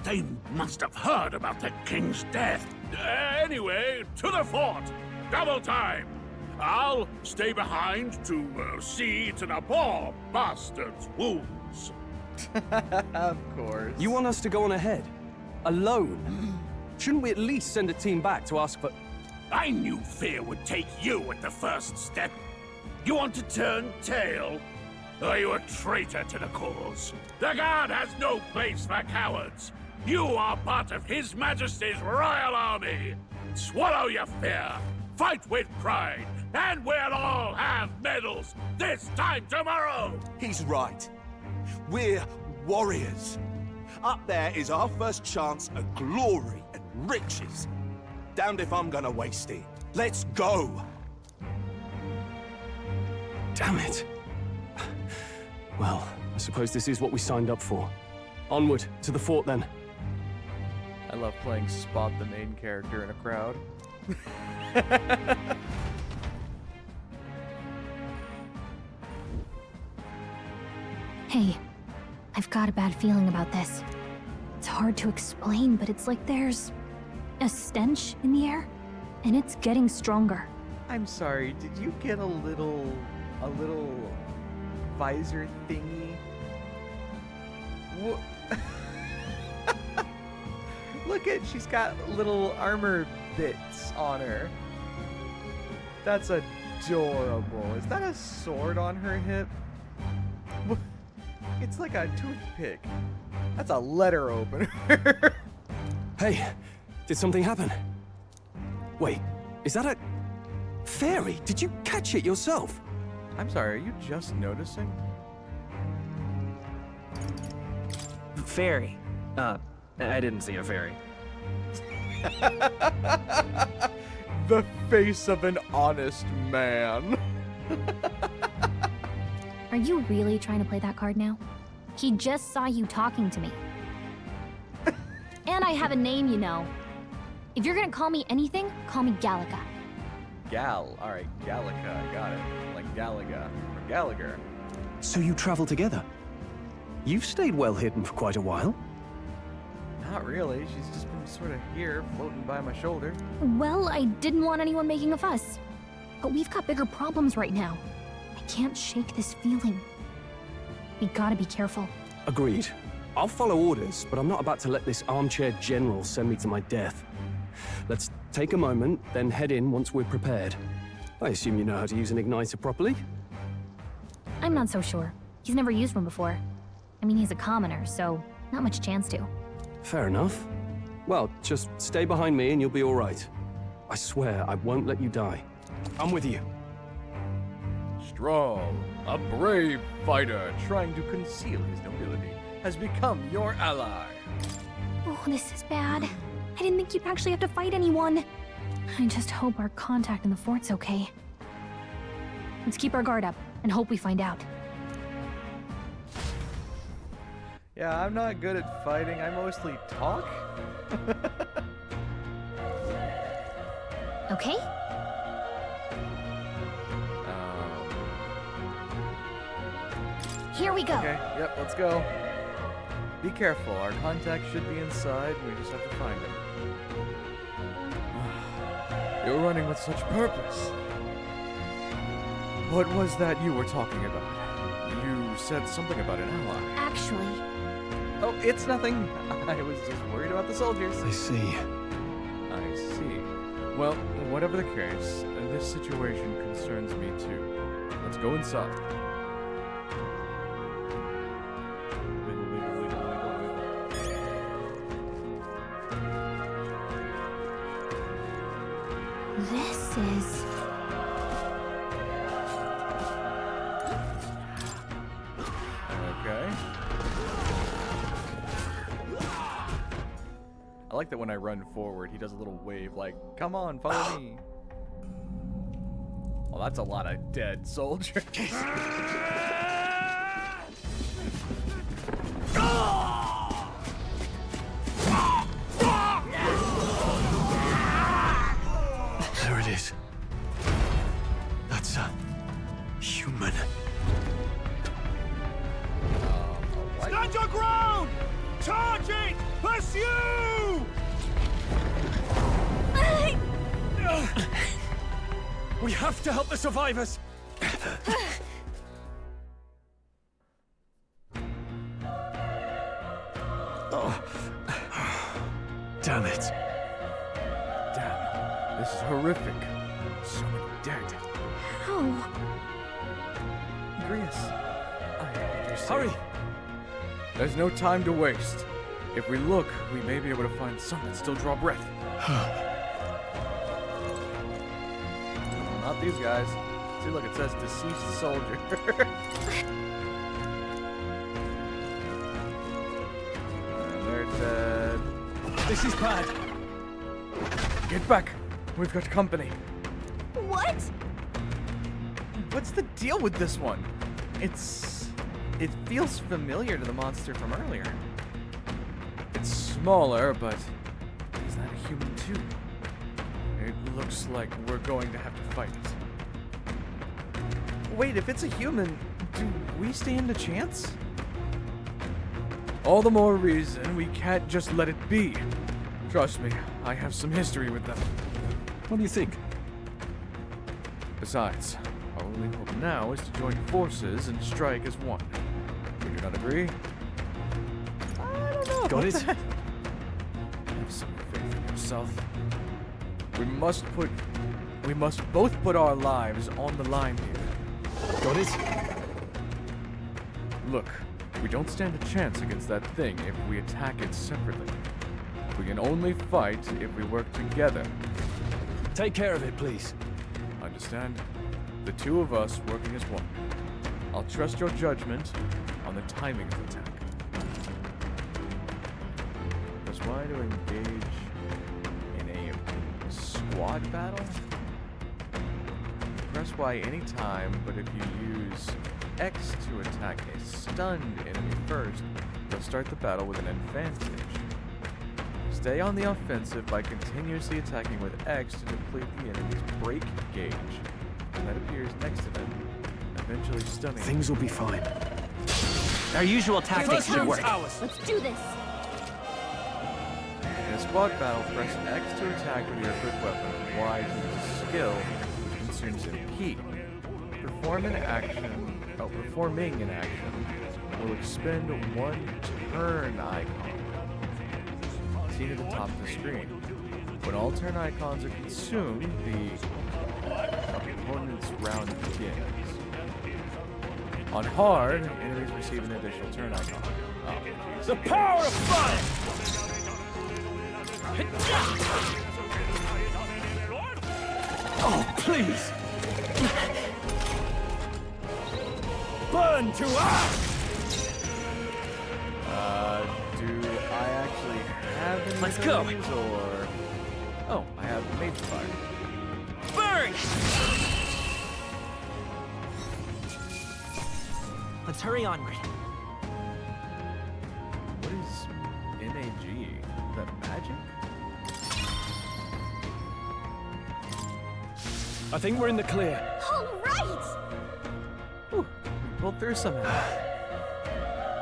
They must have heard about the king's death. Anyway, to the fort. Double time. I'll stay behind to see to the poor bastard's wounds. Of course. You want us to go on ahead? Alone? Shouldn't we at least send a team back to ask for... I knew fear would take you at the first step. You want to turn tail? Are you a traitor to the cause? The Guard has no place for cowards. You are part of His Majesty's Royal Army. Swallow your fear. Fight with pride. And we'll all have medals this time tomorrow. He's right. We're warriors. Up there is our first chance at glory and riches. Damned if I'm gonna waste it. Let's go! Damn it. Well, I suppose this is what we signed up for. Onward, to the fort then. I love playing Spot the main character in a crowd. Hey, I've got a bad feeling about this. It's hard to explain, but it's like there's a stench in the air, and it's getting stronger. I'm sorry, did you get a little visor thingy? Look at, she's got little armor bits on her. That's adorable. Is that a sword on her hip? It's like a toothpick. That's a letter opener. Hey, did something happen? Wait, is that a... fairy? Did you catch it yourself? I'm sorry, are you just noticing? Fairy. I didn't see a fairy. The face of an honest man. Are you really trying to play that card now? He just saw you talking to me. And I have a name, you know. If you're gonna call me anything, call me Gallica. Alright, Gallica, I got it. Like Gallagher. Or Gallagher. So you travel together? You've stayed well hidden for quite a while. Not really. She's just been sort of here, floating by my shoulder. Well, I didn't want anyone making a fuss. But we've got bigger problems right now. I can't shake this feeling. We gotta be careful. Agreed. I'll follow orders, but I'm not about to let this armchair general send me to my death. Let's take a moment, then head in once we're prepared. I assume you know how to use an igniter properly? I'm not so sure. He's never used one before. I mean, he's a commoner, so not much chance to. Fair enough. Well, just stay behind me and you'll be all right. I swear I won't let you die. I'm with you. Strong, a brave fighter trying to conceal his nobility, has become your ally. Oh, this is bad. I didn't think you'd actually have to fight anyone. I just hope our contact in the fort's okay. Let's keep our guard up and hope we find out. Yeah, I'm not good at fighting. I mostly talk. Okay? Here we go. Okay, yep, let's go. Be careful. Our contact should be inside. We just have to find him. You're running with such purpose. What was that you were talking about? You said something about an ally. Actually... Oh, it's nothing. I was just worried about the soldiers. I see. I see. Well, whatever the case, this situation concerns me too. Let's go inside. Wiggle, wiggle, wiggle, wiggle, wiggle. This is... Okay. I like that when I run forward, he does a little wave like, come on, follow me. Well, that's a lot of dead soldiers. There it is. That's a human. Stand your ground! Charging! Pursue! We have to help the survivors! Oh. Damn it. Damn, this is horrific. So many dead. How? Grius, I hope you're safe. Hurry! There's no time to waste. If we look, we may be able to find some that still draw breath. Not these guys. See, look, it says deceased soldier. And they're dead. This is bad. Get back. We've got company. What? What's the deal with this one? It feels familiar to the monster from earlier. It's smaller, but is that a human too? It looks like we're going to have to fight it. Wait, if it's a human, do we stand a chance? All the more reason we can't just let it be. Trust me, I have some history with them. What do you think? Besides, our only hope now is to join forces and strike as one. Do you not agree? I don't know. Got it? Have some faith in yourself. We must both put our lives on the line here. Got it? Look, we don't stand a chance against that thing if we attack it separately. We can only fight if we work together. Take care of it, please. Understand? The two of us working as one. I'll trust your judgment on the timing of the attack. Press Y to engage in a squad battle? Press Y anytime, but if you use X to attack a stunned enemy first, you'll start the battle with an advantage. Stay on the offensive by continuously attacking with X to deplete the enemy's break gauge. When that appears next to them, eventually stunning. Things will be fine. Our usual tactics should work. Let's do this. In a squad battle, press X to attack with your equipped weapon, Y to use a skill, which consumes MP. Performing an action will expend one turn icon, seen at the top of the screen. When all turn icons are consumed, the opponent's round begins. On hard, enemies receive an additional turn icon. Oh, the power of fire! Oh, please! Burn to ash! Do I actually have any Let's of go. these, or... Oh, I have Mage Fire. Burn! Let's hurry onward. What is MAG? Is that magic? I think we're in the clear. All right! Whew, we pulled through somehow.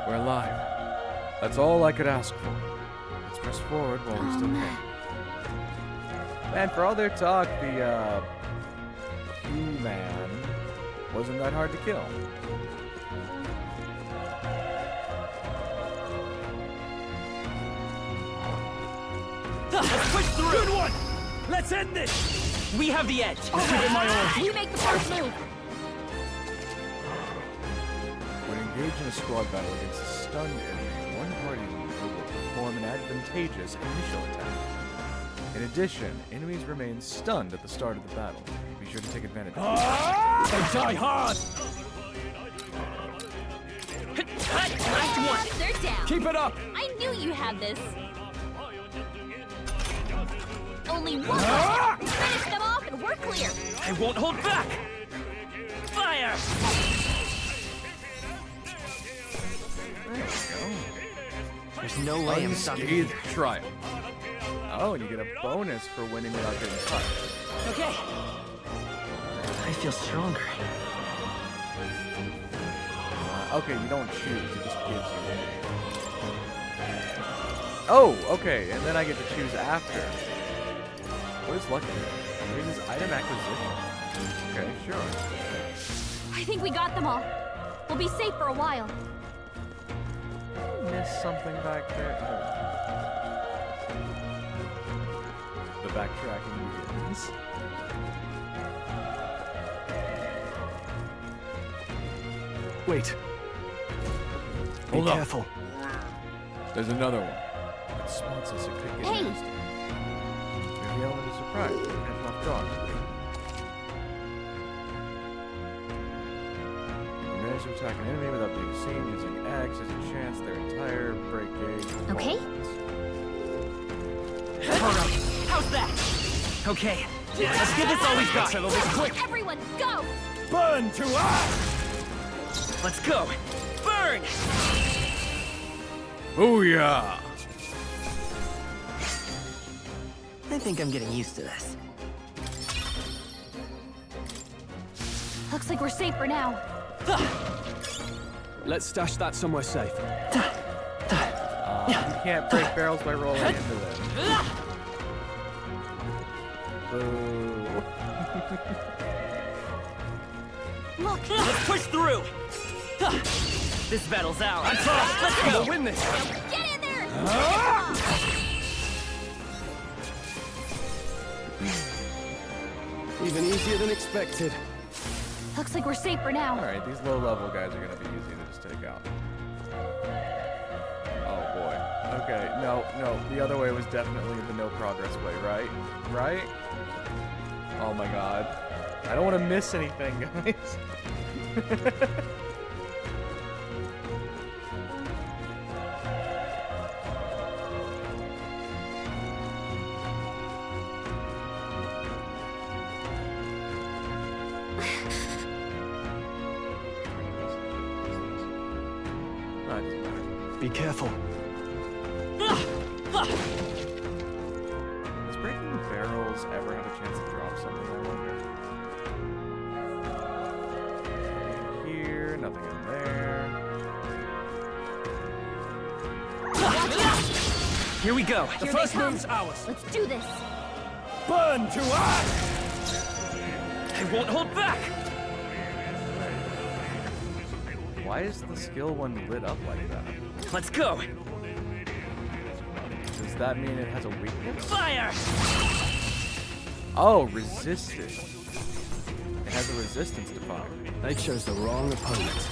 We're alive. That's all I could ask for. Let's press forward while we still can. Man, for all their talk, the, Q-Man wasn't that hard to kill. Let's push through! Good one! Let's end this! We have the edge. I'll give it my all. You make the first move. When engaged in a squad battle against a stunned enemy, one party will perform an advantageous initial attack. In addition, enemies remain stunned at the start of the battle. Be sure to take advantage of it. They die hard! Last one. They're down. Keep it up! I knew you had this. Only one left. Finish them off and we're clear. I won't hold back. Fire! There's no way I'm stopping. Unscathed trial. Oh, and you get a bonus for winning without getting touched. Okay. I feel stronger. Okay, you don't choose, it just gives you. Oh, okay, and then I get to choose after. What is lucky? Raises item acquisition. Okay, sure. I think we got them all. We'll be safe for a while. Missed something back there. Oh. The backtracking begins. Wait. Be Hold up. careful. There's another one. It spots us, it could get Hey. nasty. There's the element of surprise. Catch off guard. You manage to attack an enemy without being seen using X as a chance their entire break gauge. Okay. Alright, how's that? Okay, let's give this all we've got. Settle this quick! Everyone, go! Burn to ash! Let's go. Burn! Booyah! I think I'm getting used to this. Looks like we're safe for now. Let's stash that somewhere safe. You can't break barrels by rolling into them. Boo. Look, let's push through. This battle's ours. Let's go. We'll win this. Get in there! Even easier than expected. Looks like we're safe for now. Alright, these low-level guys are gonna be easy to just take out. Oh boy. Okay, no, the other way was definitely the no progress way, right? Right? Oh my god. I don't want to miss anything, guys. Be careful. Does breaking the barrels ever have a chance to drop something, I wonder? nothing in there. Here we go. The Here first they come. move's ours. Let's do this. Burn to ash! I won't hold back! Why is the skill one lit up like that? Let's go! Does that mean it has a weakness? Fire! Oh, resisted. It has a resistance to fire. They chose the wrong opponent.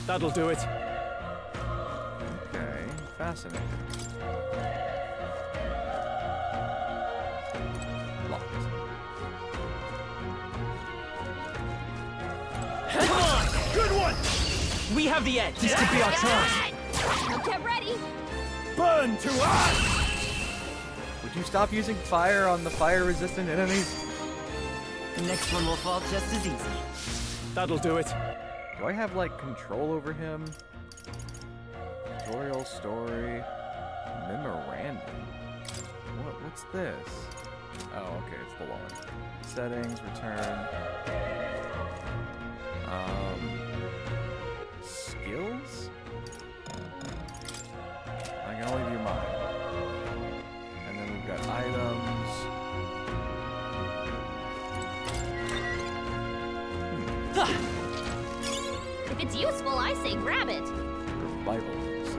That'll do it. Okay, fascinating. Locked. Come on! Good one! We have the edge. This could be our chance. Get ready. Burn to ash! Would you stop using fire on the fire-resistant enemies? The next one will fall just as easy. That'll do it. Do I have, like, control over him? Tutorial story. Memorandum. What's this? Oh, okay, it's the log. Settings, return. Skills? I can only view mine. And then we've got items. If it's useful, I say grab it. Revivals.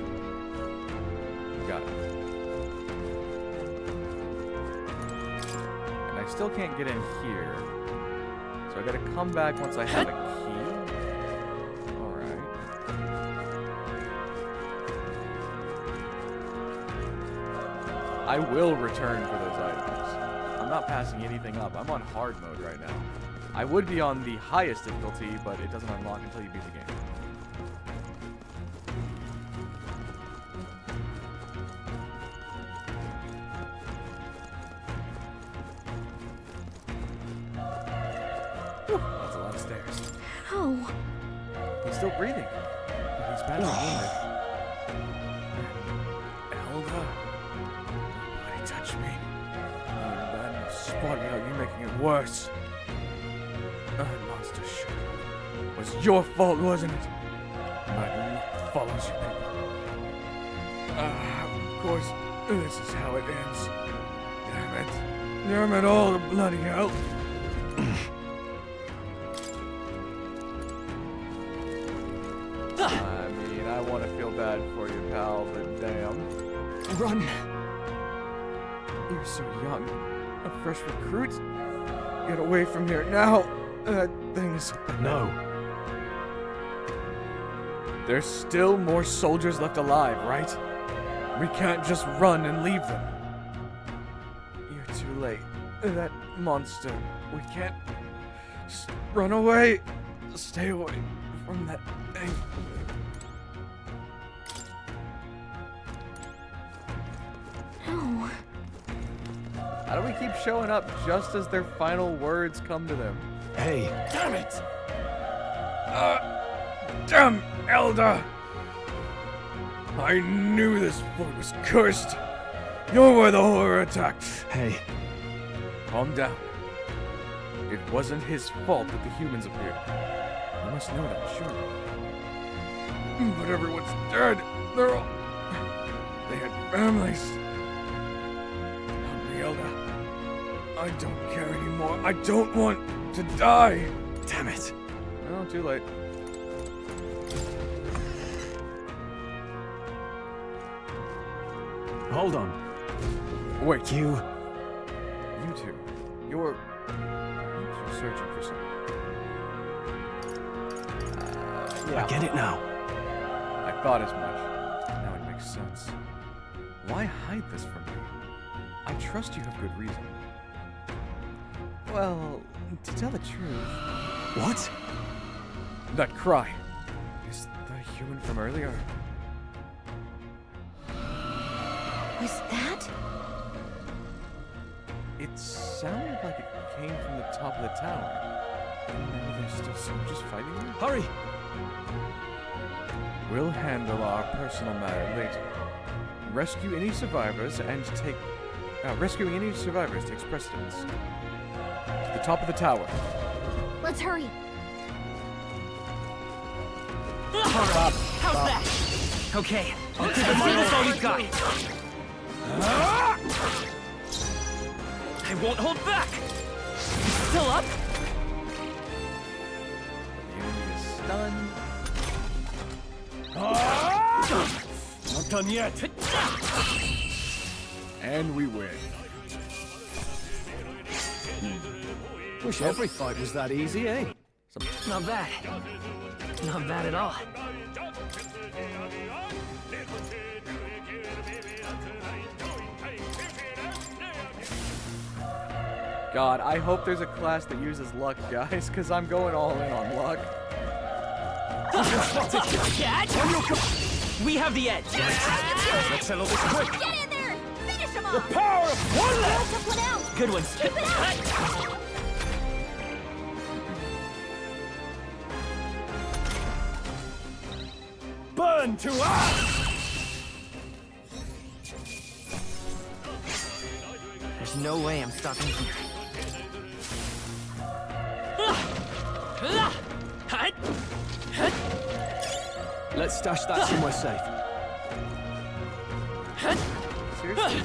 Got it. And I still can't get in here. So I gotta come back once I have a key. Alright. I will return for those items. I'm not passing anything up. I'm on hard mode right now. I would be on the highest difficulty, but it doesn't unlock until you beat the game. Whew, that's a lot of stairs. Oh. He's still breathing. But he's badly wounded. Elda? Nobody touch me. I'm in a bad enough spot without you making it worse. That monster shit was your fault, wasn't it? My luck follows you people. Of course, this is how it ends. Damn it. Damn it all to bloody hell. I mean, I want to feel bad for you, pal, but damn. Run! You're so young. A fresh recruit? Get away from here now! That thing is... No. There's still more soldiers left alive, right? We can't just run and leave them. You're too late. That monster. We can't... Just run away. Stay away from that thing. No. How do we keep showing up just as their final words come to them? Hey. Damn it! Damn Elda! I knew this fort was cursed. You're where the horror attacked. Hey. Calm down. It wasn't his fault that the humans appeared. You must know that, surely. But everyone's dead. They're all... They had families. Help me, Elda. I don't care anymore. I don't want to die. Damn it. Oh, too late. Hold on. Wait. You two. You're searching for something. I get it now. I thought as much. Now it makes sense. Why hide this from me? I trust you have good reason. Well, to tell the truth... What? That cry. Is the human from earlier? Was that? It sounded like it came from the top of the tower. Maybe there's still soldiers fighting there? Hurry! We'll handle our personal matter later. Rescue any survivors and take... rescuing any survivors takes precedence. To the top of the tower. Let's hurry. Alright, how's that? Okay, let's see this all we've got. I won't hold back! Still up? The enemy is stunned. Not done yet. And we win. Wish every fight was that easy, eh? Not bad. Not bad at all. God, I hope there's a class that uses luck, guys, because I'm going all in on luck. We have the edge. Let's settle this quick. Get in there! Finish him off! The power of one left! Took one out! Good one. Keep it up! Burn to us! There's no way I'm stopping here. Let's stash that somewhere safe. Seriously?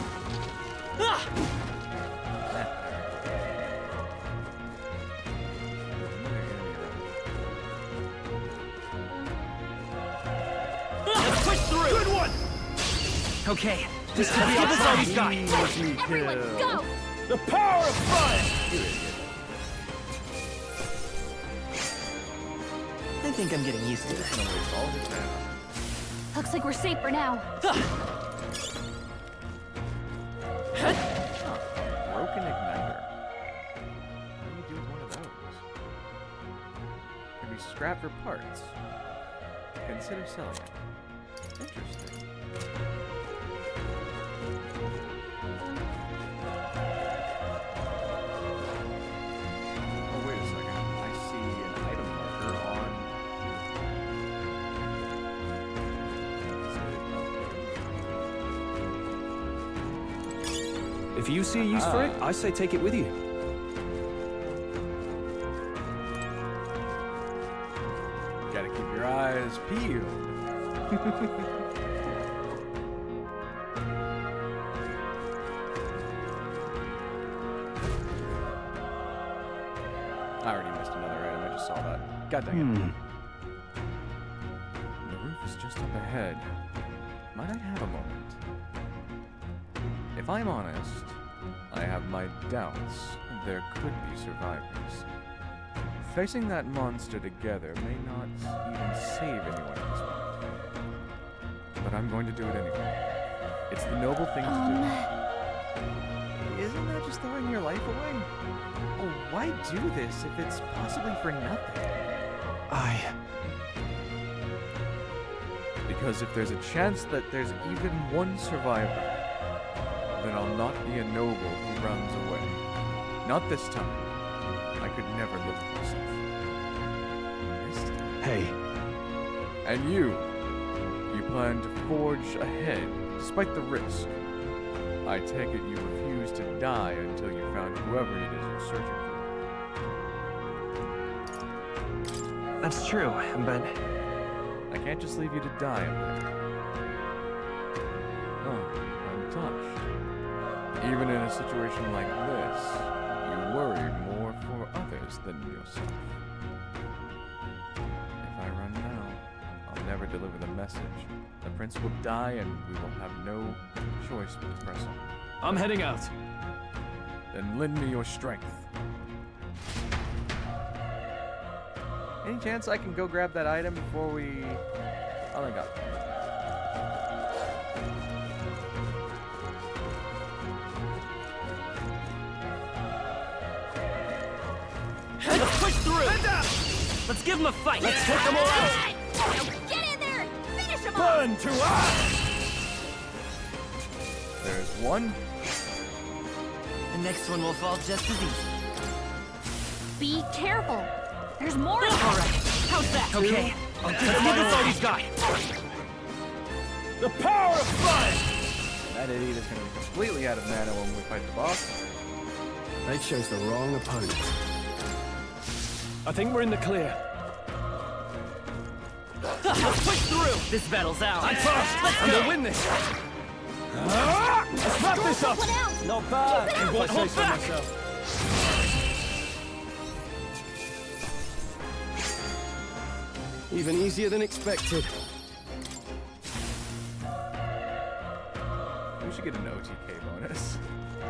Let's push through! Good one! Okay, this could be all we've got. Everyone, go! The power of fire! I think I'm getting used to this. Looks like we're safe for now. Broken igniter. What do you do with one of those? Can be scrapped for parts. Consider selling it. Interesting. Oh, wait a second. I see an item marker on... If you see a use for it, I say take it with you. Gotta keep your eyes peeled. I already missed another item. I just saw that. God dang it. The roof is just up ahead. Might I have a moment? If I'm honest, I have my doubts there could be survivors. Facing that monster together may not even save anyone at this point. But I'm going to do it anyway. It's the noble thing to do. Isn't that just throwing your life away? Oh, why do this if it's possibly for nothing? Because if there's a chance that there's even one survivor, then I'll not be a noble who runs away. Not this time. I could never live with myself. This time. Hey. And you plan to forge ahead, despite the risk. I take it you refuse to die until you found whoever it is you're searching for. That's true, but... I can't just leave you to die up there. Oh, I'm touched. Even in a situation like this, you worry more for others than yourself. If I run now, I'll never deliver the message. The prince will die and we will have no choice but to press on. I'm heading out. Then lend me your strength. Any chance I can go grab that item before we... Oh my god. Let's push through! Let's give them a fight! Let's take them all out! Get in there! Finish him off! Burn to us! There's one. The next one will fall just as easy. Be careful. There's more. All right. How's that? Okay. Let's see this all we've got. The power of fire! That idiot is going to be completely out of mana when we fight the boss. They chose the wrong opponent. I think we're in the clear. Let's push through! This battle's out! I'm first! Let's And go! we'll win this! Let's wrap this up! Not bad! If I say so myself. Even easier than expected. We should get an OTK bonus.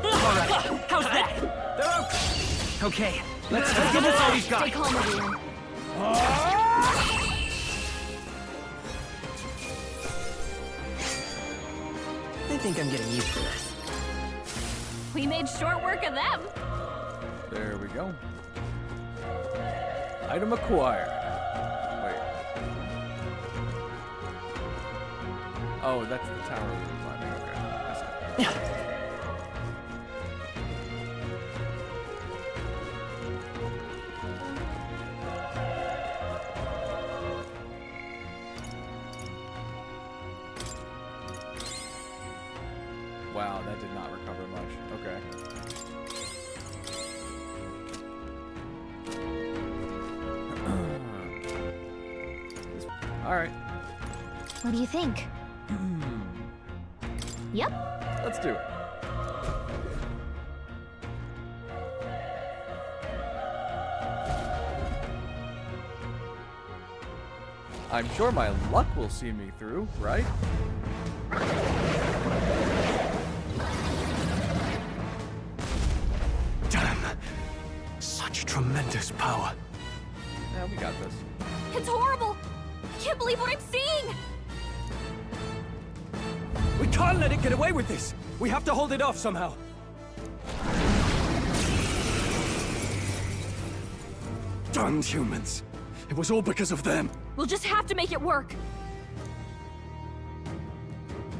Alright, how's that? They're okay, let's give this all we've got. Stay calm, everyone. I think I'm getting used to this. We made short work of them. There we go. Item acquired. Wait. Oh, that's the tower we were climbing. Okay. I see. Wow, that did not recover much. Okay. All right. What do you think? Yep. Let's do it. I'm sure my luck will see me through, right? Damn. Such tremendous power. Yeah, we got this. It's horrible. I can't believe what I'm seeing. We can't let it get away with this! We have to hold it off somehow. Damned humans. It was all because of them. We'll just have to make it work.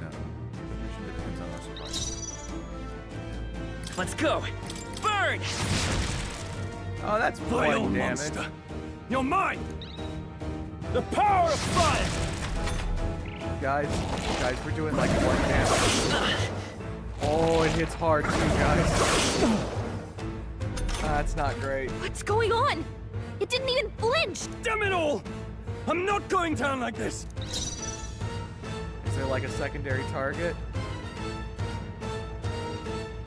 No. It depends on us. Let's go! Burn! Oh, that's Vile one damage. monster. You're mine! The power of fire! Guys, we're doing like 1 damage. Oh, it hits hard too, guys. That's not great. What's going on? It didn't even flinch. Damn it all! I'm not going down like this! Is there like a secondary target?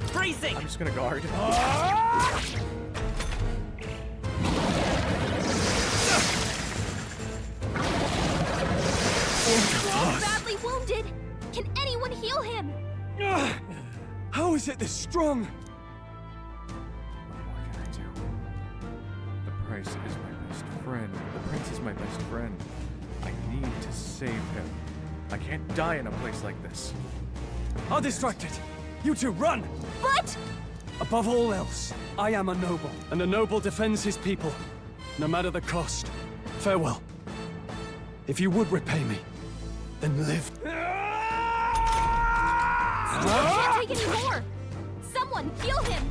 Freezing! I'm just gonna guard. He's badly wounded. Can anyone heal him? How is it this strong? What can I do? The price is my best friend. The prince is my best friend. I need to save him. I can't die in a place like this. I'll distract it. You two run! But... Above all else, I am a noble, and a noble defends his people, no matter the cost. Farewell. If you would repay me, then live. I can't take any more. Someone heal him.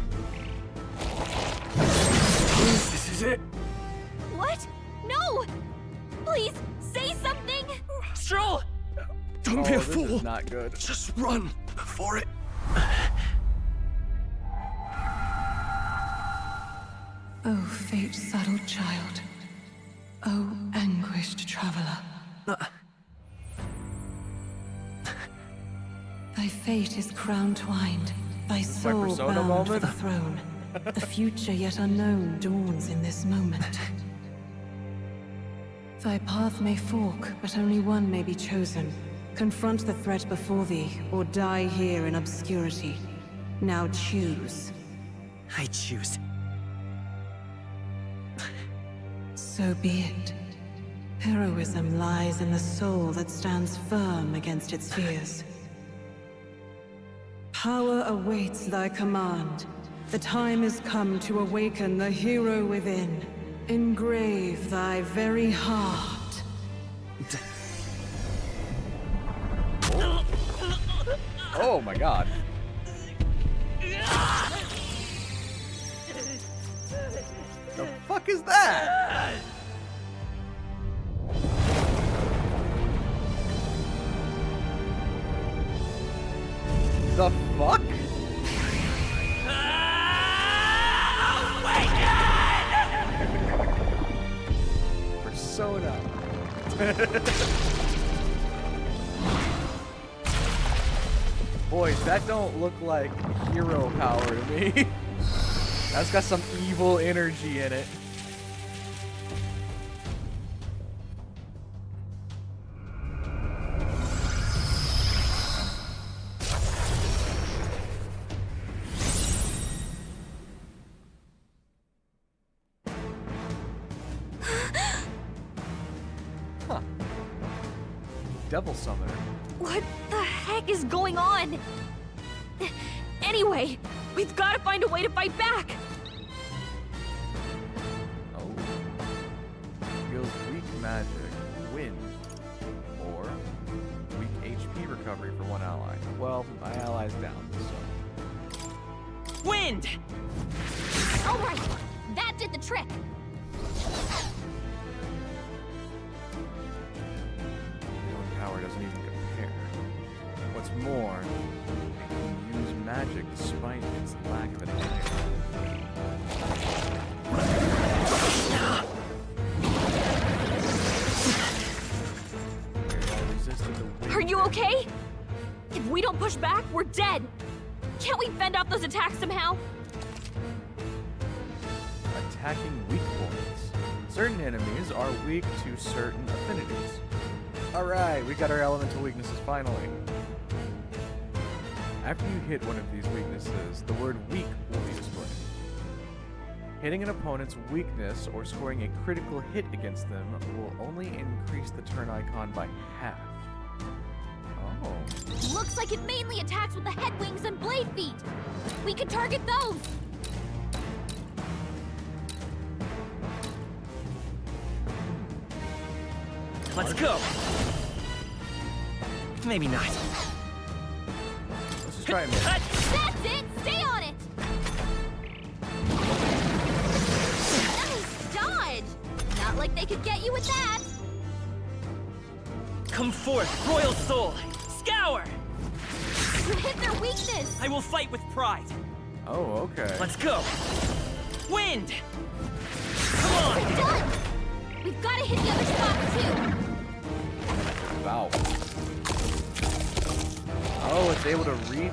This is it. What? No! Please, say something! Stroll! Don't be a this fool. Is not good. Just run before it. Oh, fate-saddled child. Oh, anguished traveler. Thy fate is crown-twined, thy soul Persona bound for moment? the throne. The future yet unknown dawns in this moment. Thy path may fork, but only one may be chosen. Confront the threat before thee, or die here in obscurity. Now choose. I choose. So be it. Heroism lies in the soul that stands firm against its fears. Power awaits thy command. The time is come to awaken the hero within. Engrave thy very heart. Oh my god. The fuck is that? The fuck? Persona. Boys, that don't look like hero power to me. That's got some evil energy in it. Huh. Devil Summoner. What the heck is going on? Anyway, we've got to find a way to fight back. Oh. Deals weak magic, wind, or weak HP recovery for one ally. Well, my ally's down, so. Wind! All right, that did the trick. Your own power doesn't even compare. What's more, it can use magic despite its lack of advantage. Are you okay? If we don't push back, we're dead. Can't we fend off those attacks somehow? Attacking weak points. Certain enemies are weak to certain affinities. Alright, we got our elemental weaknesses finally. After you hit one of these weaknesses, the word weak will be displayed. Hitting an opponent's weakness or scoring a critical hit against them will only increase the turn icon by half. Oh. Looks like it mainly attacks with the head wings and blade feet. We could target those. Let's go. Maybe not. Let's just try it. That's it! Stay on it! Nice dodge! Not like they could get you with that! Come forth, Royal Soul! Scour! You hit their weakness! I will fight with pride. Oh, okay. Let's go. Wind! Come on! We're done! We've got to hit the other spots too! Wow. Oh, it's able to regen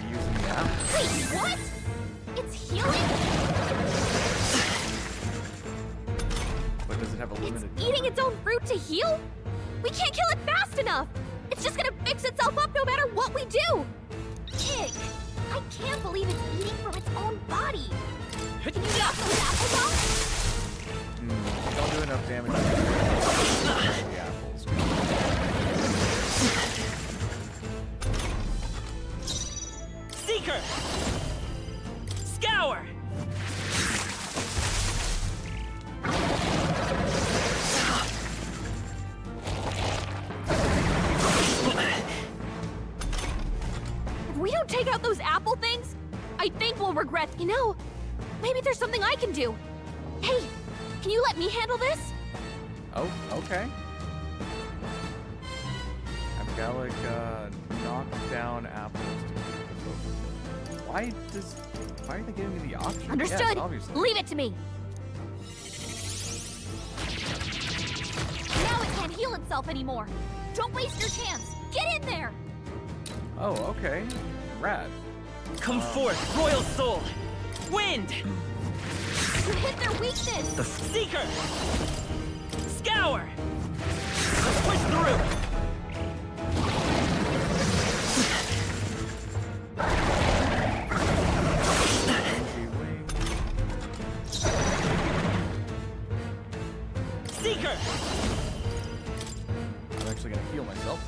using the apple. Wait, what? It's healing? But does it have a limited It's eating its own fruit to heal? We can't kill it fast enough! It's just gonna fix itself up no matter what we do! Ick! I can't believe it's eating from its own body! Can you knock those apples off? Don't do enough damage to the apples. Seeker! Scour! If we don't take out those apple things, I think we'll regret. You know, maybe there's something I can do. Hey, can you let me handle this? Oh, okay. I've got like knock down apples. Why are they giving me the option? Understood. Yes, obviously. Leave it to me. Now it can't heal itself anymore. Don't waste your chance. Get in there. Oh, okay. Rad. Come forth, Royal Soul! Wind! You hit their weakness. The Seeker! Scour! Let's push through! Seeker! I'm actually gonna heal myself.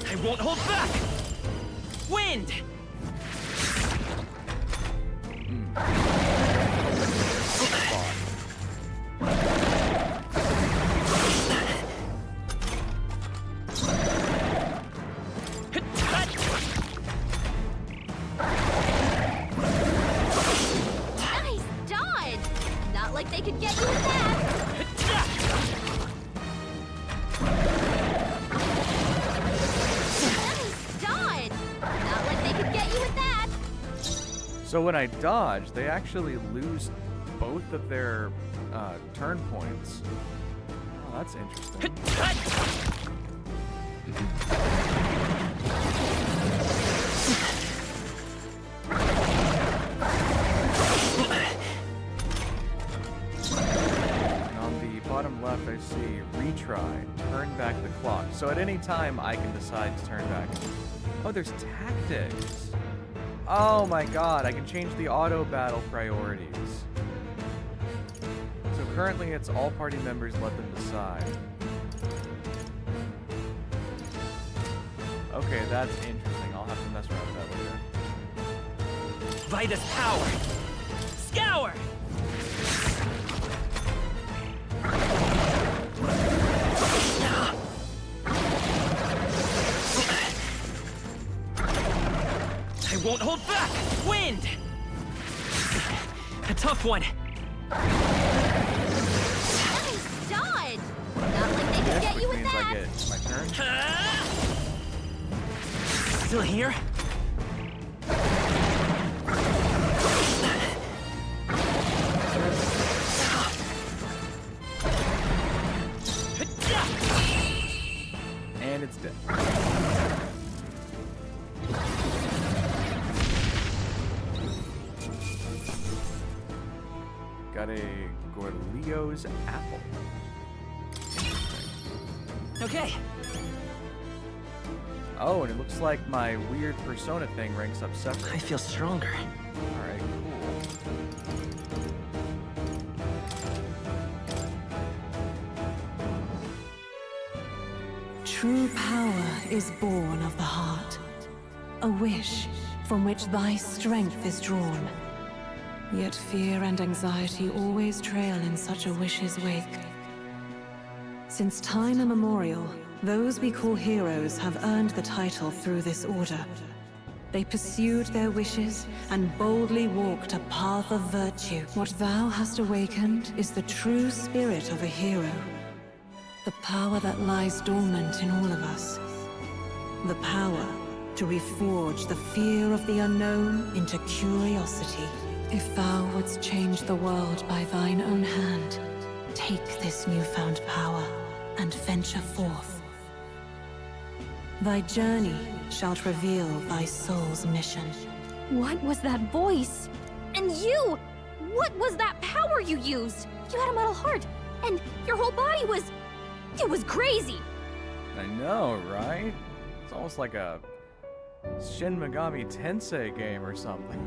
I won't hold back! Wind! Nice dodge. Not like they could get you with that. Nice dodge. So when I dodge, they actually lose both of their turn points. Oh, that's interesting. And on the bottom left, I see retry, turn back the clock. So at any time, I can decide to turn back. Oh, there's tactics. Oh my god, I can change the auto battle priorities. So currently it's all party members, let them decide. Okay, that's interesting. I'll have to mess around with that later. Vitus power! Scour! I won't hold back! Wind! A tough one. Nice dodge! Not like they could get you with that! I get my turn. Still here? And it's dead. Got a Gorlio's apple. Okay. Oh, and it looks like my weird persona thing ranks up separate. I feel stronger. Alright, cool. True power is born of the heart, a wish from which thy strength is drawn. Yet fear and anxiety always trail in such a wish's wake. Since time immemorial, those we call heroes have earned the title through this order. They pursued their wishes and boldly walked a path of virtue. What thou hast awakened is the true spirit of a hero. The power that lies dormant in all of us. The power to reforge the fear of the unknown into curiosity. If thou wouldst change the world by thine own hand, take this newfound power and venture forth. Thy journey shalt reveal thy soul's mission. What was that voice? And you! What was that power you used? You had a metal heart, and your whole body was... It was crazy! I know, right? It's almost like a Shin Megami Tensei game or something.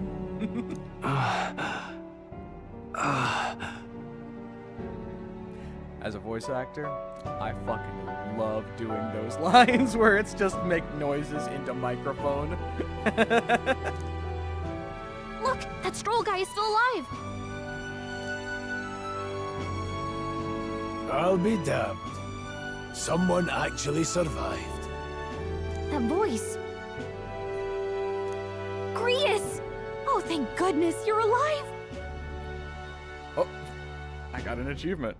As a voice actor, I fucking love doing those lines where it's just make noises into microphone. Look, that Stroll guy is still alive! I'll be damned. Someone actually survived. That voice... Grius! Oh, thank goodness, you're alive! Oh, I got an achievement.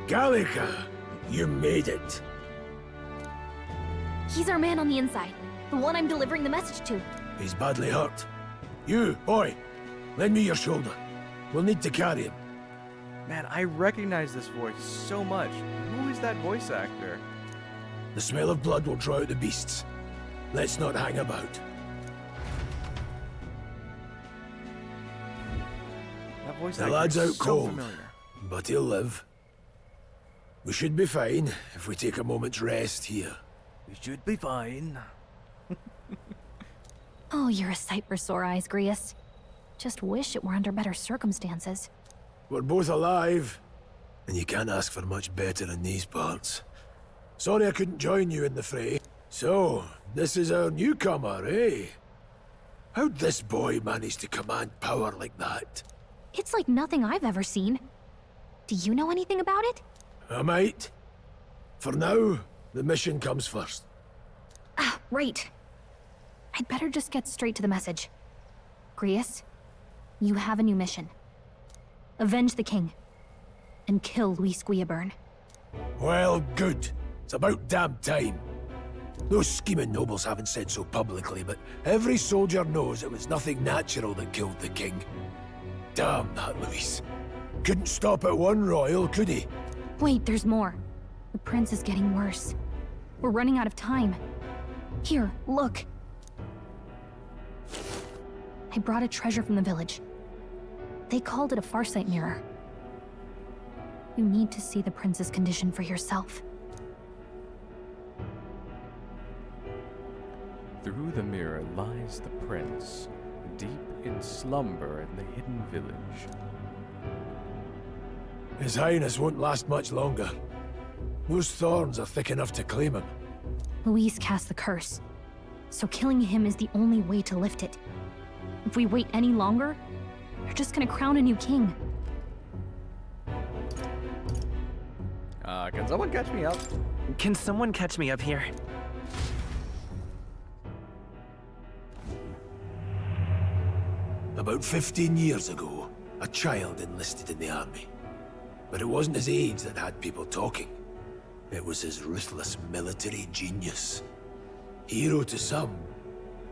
Gallica, you made it. He's our man on the inside, the one I'm delivering the message to. He's badly hurt. You, boy, lend me your shoulder. We'll need to carry him. Man, I recognize this voice so much. Who is that voice actor? The smell of blood will draw out the beasts. Let's not hang about. That voice The actor lad's is out so cold, familiar. but he'll live. We should be fine if we take a moment's rest here. We should be fine. Oh, you're a sight for sore eyes, Grius. Just wish it were under better circumstances. We're both alive, and you can't ask for much better in these parts. Sorry I couldn't join you in the fray. So, this is our newcomer, eh? How'd this boy manage to command power like that? It's like nothing I've ever seen. Do you know anything about it? I might. For now, the mission comes first. Ah, right. I'd better just get straight to the message. Grius, you have a new mission. Avenge the king. And kill Luis Guillaburn. Well, good. It's about damn time. Those scheming nobles haven't said so publicly, but every soldier knows it was nothing natural that killed the king. Damn that Luis. Couldn't stop at one royal, could he? Wait, there's more. The prince is getting worse. We're running out of time. Here, look. I brought a treasure from the village. They called it a farsight mirror. You need to see the prince's condition for yourself. Through the mirror lies the prince, deep in slumber in the hidden village. His Highness won't last much longer. Those thorns are thick enough to claim him. Luis cast the curse, so killing him is the only way to lift it. If we wait any longer, they're just gonna crown a new king. Can someone catch me up? Can someone catch me up here? About 15 years ago, a child enlisted in the army. But it wasn't his age that had people talking. It was his ruthless military genius. Hero to some,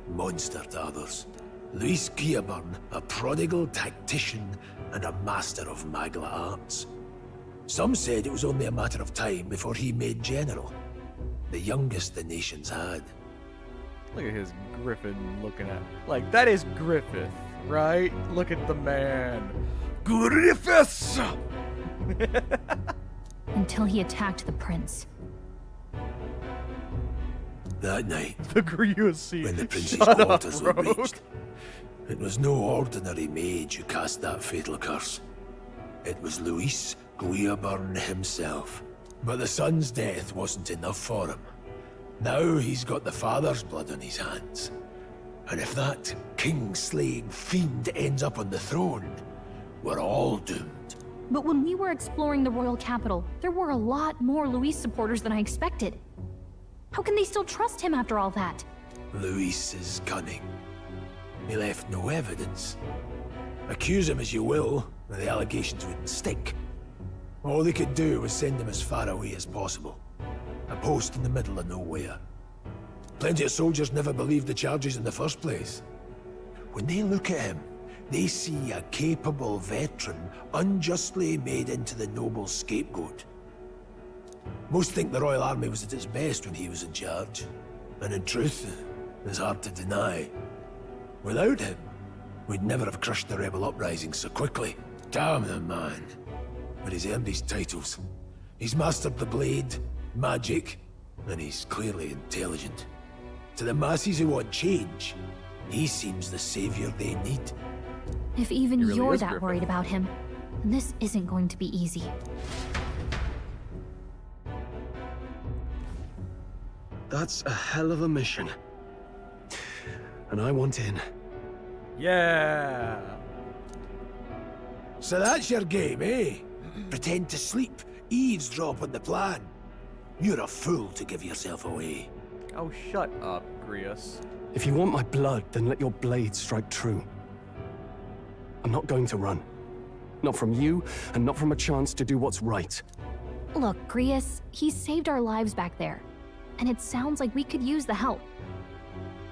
monster to others. Luis Griaburn, a prodigal tactician and a master of Magla arts. Some said it was only a matter of time before he made general. The youngest the nations had. Look at his Griffin looking at... Like, that is Griffith, right? Look at the man. Griffiths! Until he attacked the prince. That night, the Griussi. When the prince's quarters were reached, it was no ordinary mage who cast that fatal curse. It was Luis Griaburn himself. But the son's death wasn't enough for him. Now he's got the father's blood on his hands. And if that king-slaying fiend ends up on the throne, we're all doomed. But when we were exploring the royal capital, there were a lot more Luis supporters than I expected. How can they still trust him after all that? Luis is cunning. He left no evidence. Accuse him as you will, the allegations wouldn't stick. All they could do was send him as far away as possible. A post in the middle of nowhere. Plenty of soldiers never believed the charges in the first place. When they look at him, they see a capable veteran unjustly made into the noble scapegoat. Most think the Royal Army was at its best when he was in charge. And in truth, it's hard to deny. Without him, we'd never have crushed the rebel uprising so quickly. Damn the man. But he's earned his titles. He's mastered the blade, magic, and he's clearly intelligent. To the masses who want change, he seems the savior they need. If even really you're is that Griffin. worried about him, then this isn't going to be easy. That's a hell of a mission. And I want in. Yeah. So that's your game, eh? Pretend to sleep, eavesdrop on the plan. You're a fool to give yourself away. Oh, shut up, Grius. If you want my blood, then let your blade strike true. I'm not going to run. Not from you, and not from a chance to do what's right. Look, Grius, he saved our lives back there. And it sounds like we could use the help.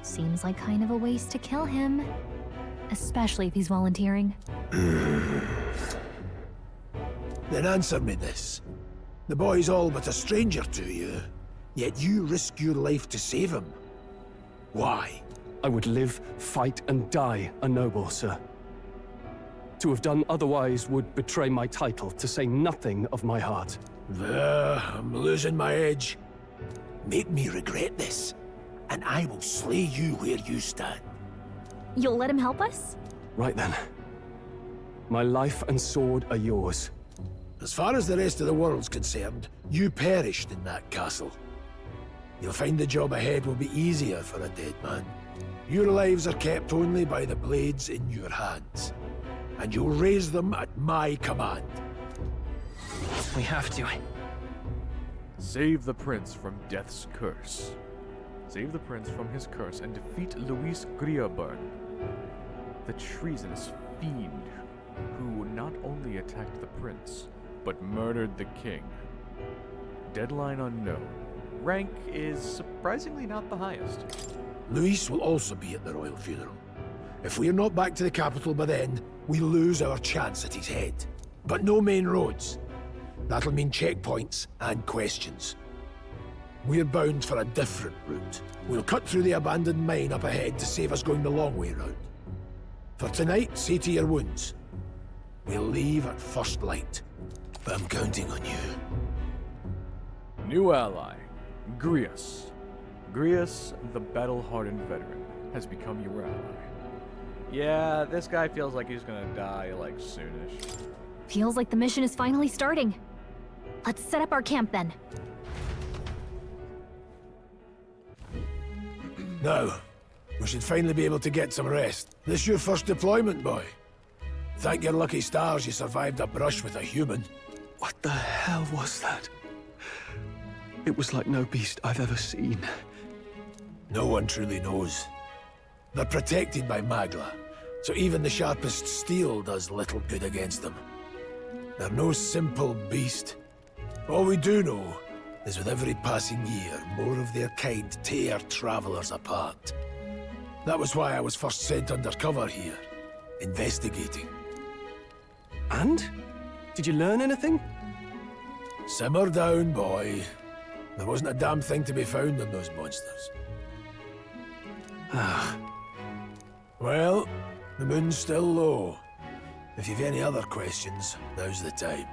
Seems like kind of a waste to kill him. Especially if he's volunteering. Then answer me this. The boy's all but a stranger to you, yet you risk your life to save him. Why? I would live, fight, and die a noble, sir. To have done otherwise would betray my title, to say nothing of my heart. I'm losing my edge. Make me regret this, and I will slay you where you stand. You'll let him help us? Right then. My life and sword are yours. As far as the rest of the world's concerned, you perished in that castle. You'll find the job ahead will be easier for a dead man. Your lives are kept only by the blades in your hands, and you'll raise them at my command. We have to. Save the prince from death's curse. Save the prince from his curse and defeat Luis Griaburn, the treasonous fiend who not only attacked the prince, but murdered the king. Deadline unknown. rank is surprisingly not the highest. Luis will also be at the royal funeral. If we're not back to the capital by then, we lose our chance at his head. But no main roads. That'll mean checkpoints and questions. We're bound for a different route. We'll cut through the abandoned mine up ahead to save us going the long way round. For tonight, see to your wounds. We'll leave at first light. I'm counting on you. New ally, Grius. Grius, the battle-hardened veteran, has become your ally. Yeah, this guy feels like he's gonna die, like, soonish. Feels like the mission is finally starting. Let's set up our camp then. Now, we should finally be able to get some rest. This your first deployment, boy? Thank your lucky stars you survived a brush with a human. What the hell was that? It was like no beast I've ever seen. No one truly knows. They're protected by Magla, so even the sharpest steel does little good against them. They're no simple beast. All we do know is with every passing year, more of their kind tear travelers apart. That was why I was first sent undercover here, investigating. And? Did you learn anything? Simmer down, boy. There wasn't a damn thing to be found on those monsters. Well, the moon's still low. If you've any other questions, now's the time.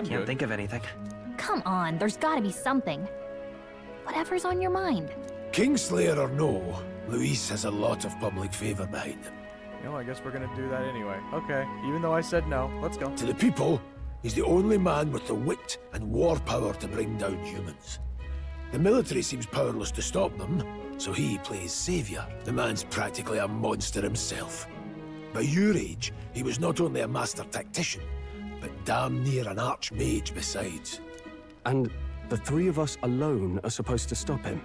Can't think of anything. Come on, there's gotta be something. Whatever's on your mind. Kingslayer or no, Luis has a lot of public favor behind him. You know, I guess we're gonna do that anyway. Okay, even though I said no, let's go. To the people, he's the only man with the wit and war power to bring down humans. The military seems powerless to stop them, so he plays savior. The man's practically a monster himself. By your age, he was not only a master tactician, but damn near an archmage besides. And the three of us alone are supposed to stop him?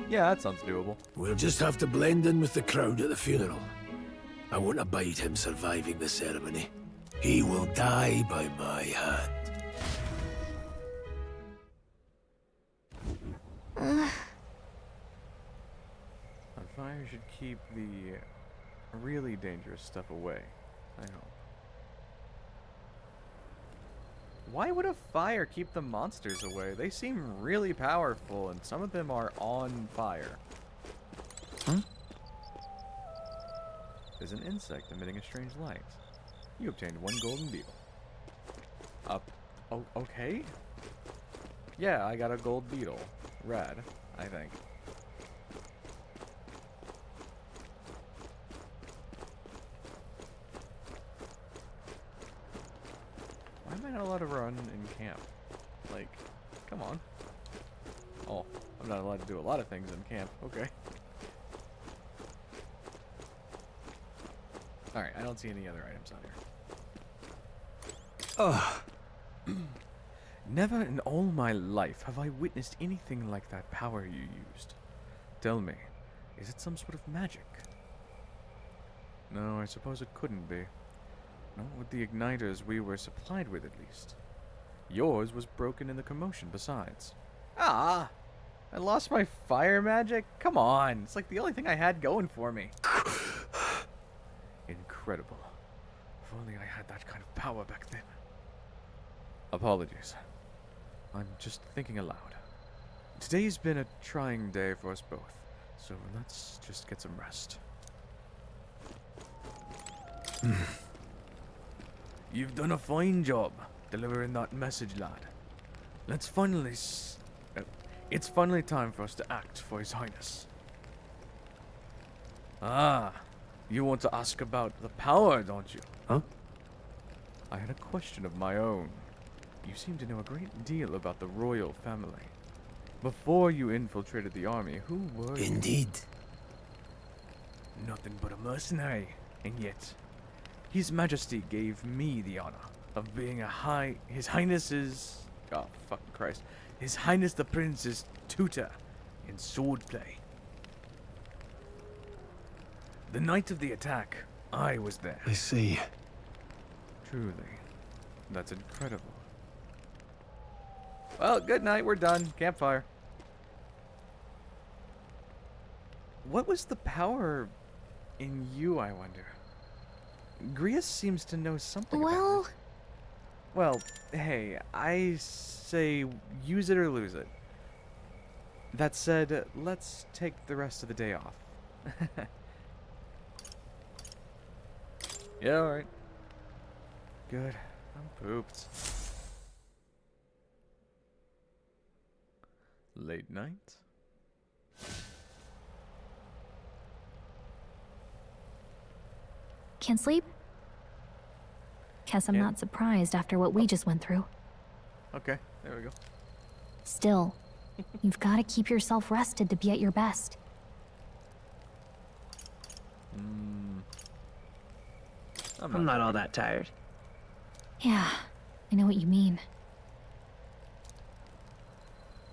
Yeah, that sounds doable. We'll just have to blend in with the crowd at the funeral. I won't abide him surviving the ceremony. He will die by my hand. A fire should keep the really dangerous stuff away. I hope. Why would a fire keep the monsters away? They seem really powerful, and some of them are on fire. There's an insect emitting a strange light. You obtained 1 golden beetle. Oh, okay. Yeah, I got a gold beetle. Rad, I think. Why am I not allowed to run in camp? Like, come on. Oh, I'm not allowed to do a lot of things in camp. Okay. Alright, I don't see any other items on here. Never in all my life have I witnessed anything like that power you used. Tell me, is it some sort of magic? No, I suppose it couldn't be. Not with the igniters we were supplied with, at least. Yours was broken in the commotion, besides. Ah! I lost my fire magic? Come on! It's like the only thing I had going for me. Incredible. If only I had that kind of power back then. Apologies. I'm just thinking aloud. Today's been a trying day for us both, so let's just get some rest. You've done a fine job delivering that message, lad. Let's finally it's finally time for us to act for His Highness. Ah, you want to ask about the power, don't you? Huh? I had a question of my own. You seem to know a great deal about the royal family. Before you infiltrated the army, who were you? Indeed. Nothing but a mercenary, and yet His Majesty gave me the honor of being His Highness's... Oh, fucking Christ. His Highness the Prince's tutor in swordplay. The night of the attack, I was there. I see. Truly. That's incredible. Well, good night. We're done. Campfire. What was the power in you, I wonder? Grius seems to know something about it. Well, hey, I say use it or lose it. That said, let's take the rest of the day off. Yeah, alright. Good. I'm pooped. Late night? Can't sleep? Guess I'm not surprised after what we just went through. Okay, there we go. Still, you've got to keep yourself rested to be at your best. I'm not all that tired. Yeah, I know what you mean.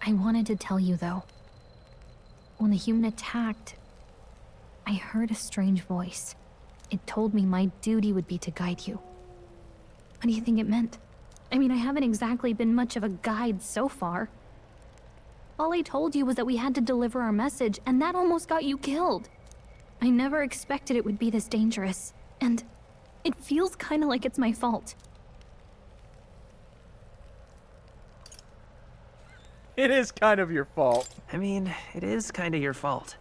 I wanted to tell you, though. When the human attacked, I heard a strange voice. It told me my duty would be to guide you. What do you think it meant? I mean, I haven't exactly been much of a guide so far. All I told you was that we had to deliver our message, and that almost got you killed. I never expected it would be this dangerous, and it feels kind of like it's my fault. It is kind of your fault. I mean, it is kind of your fault.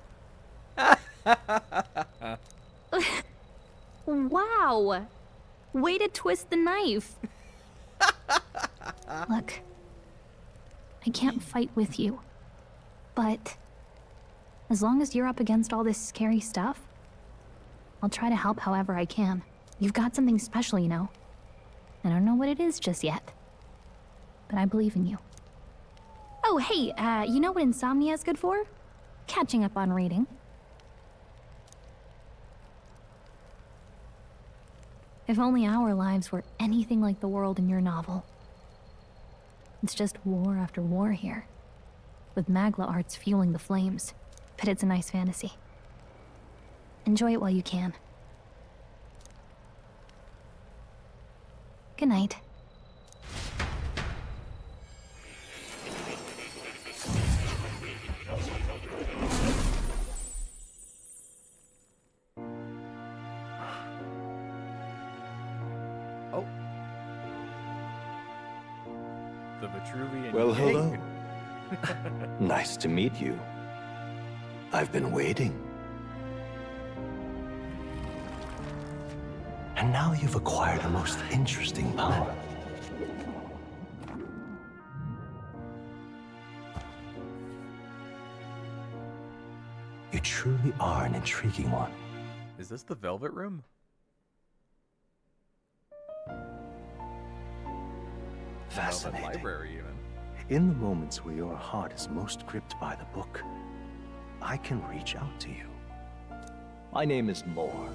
Wow! Way to twist the knife. Look, I can't fight with you, but as long as you're up against all this scary stuff, I'll try to help however I can. You've got something special, you know. I don't know what it is just yet, but I believe in you. Oh, hey, you know what insomnia is good for? Catching up on reading. If only our lives were anything like the world in your novel. It's just war after war here, with Magla arts fueling the flames, but it's a nice fantasy. Enjoy it while you can. Good night. Oh. The Vitruvian Well, King. hello. Nice to meet you. I've been waiting. And now you've acquired a most interesting power. You truly are an intriguing one. Is this the Velvet Room? Fascinating. Velvet Library, even. In the moments where your heart is most gripped by the book, I can reach out to you. My name is Moore,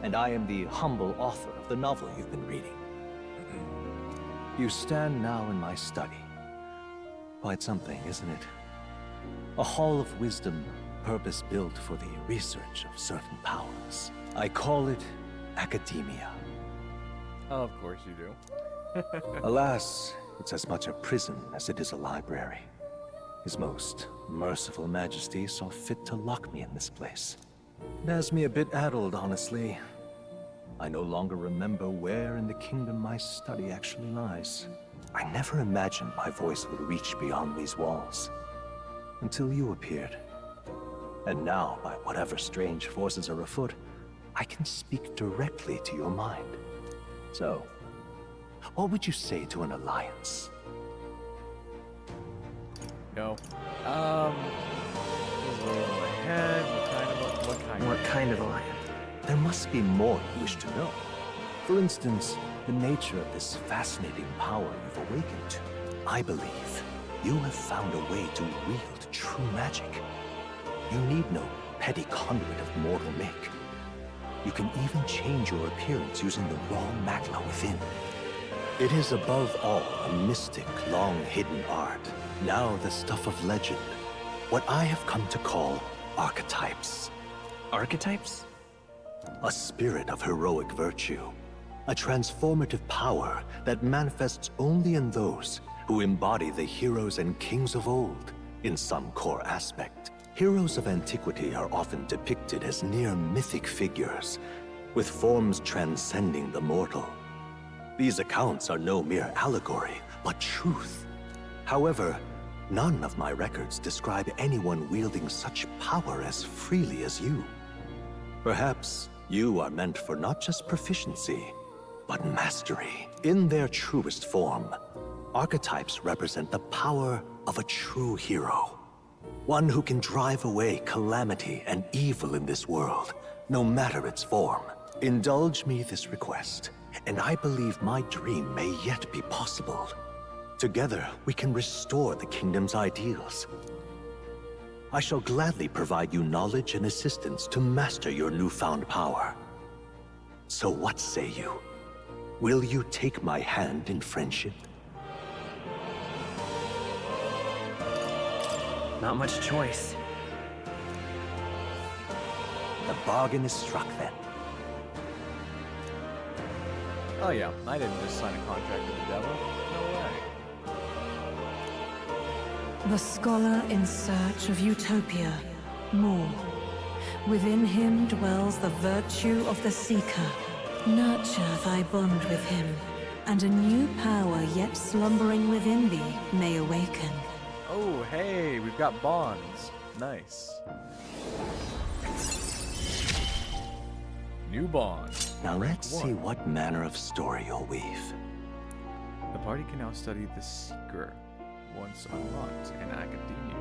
and I am the humble author of the novel you've been reading. You stand now in my study. Quite something, isn't it? A hall of wisdom, purpose-built for the research of certain powers. I call it academia. Oh, of course you do. Alas, it's as much a prison as it is a library. His most merciful majesty saw fit to lock me in this place. It has me a bit addled, honestly. I no longer remember where in the kingdom my study actually lies. I never imagined my voice would reach beyond these walls. Until you appeared. And now, by whatever strange forces are afoot, I can speak directly to your mind. So, what would you say to an alliance? No. Just a little in my head. What kind of alliance? There must be more you wish to know. For instance, the nature of this fascinating power you've awakened to. I believe you have found a way to wield true magic. You need no petty conduit of mortal make. You can even change your appearance using the raw magla within. It is above all a mystic, long-hidden art, now the stuff of legend. What I have come to call archetypes. Archetypes? A spirit of heroic virtue. A transformative power that manifests only in those who embody the heroes and kings of old in some core aspect. Heroes of antiquity are often depicted as near mythic figures, with forms transcending the mortal. These accounts are no mere allegory, but truth. However, none of my records describe anyone wielding such power as freely as you. Perhaps you are meant for not just proficiency, but mastery. In their truest form, archetypes represent the power of a true hero. One who can drive away calamity and evil in this world, no matter its form. Indulge me this request, and I believe my dream may yet be possible. Together, we can restore the kingdom's ideals. I shall gladly provide you knowledge and assistance to master your newfound power. So what say you? Will you take my hand in friendship? Not much choice. The bargain is struck then. Oh yeah, I didn't just sign a contract with the devil. No way. The scholar in search of utopia, more. Within him dwells the virtue of the seeker. Nurture thy bond with him, and a new power yet slumbering within thee may awaken. Oh, hey, we've got bonds. Nice. New bond. Now let's see what manner of story you'll weave. The party can now study the Seeker, once unlocked in academia.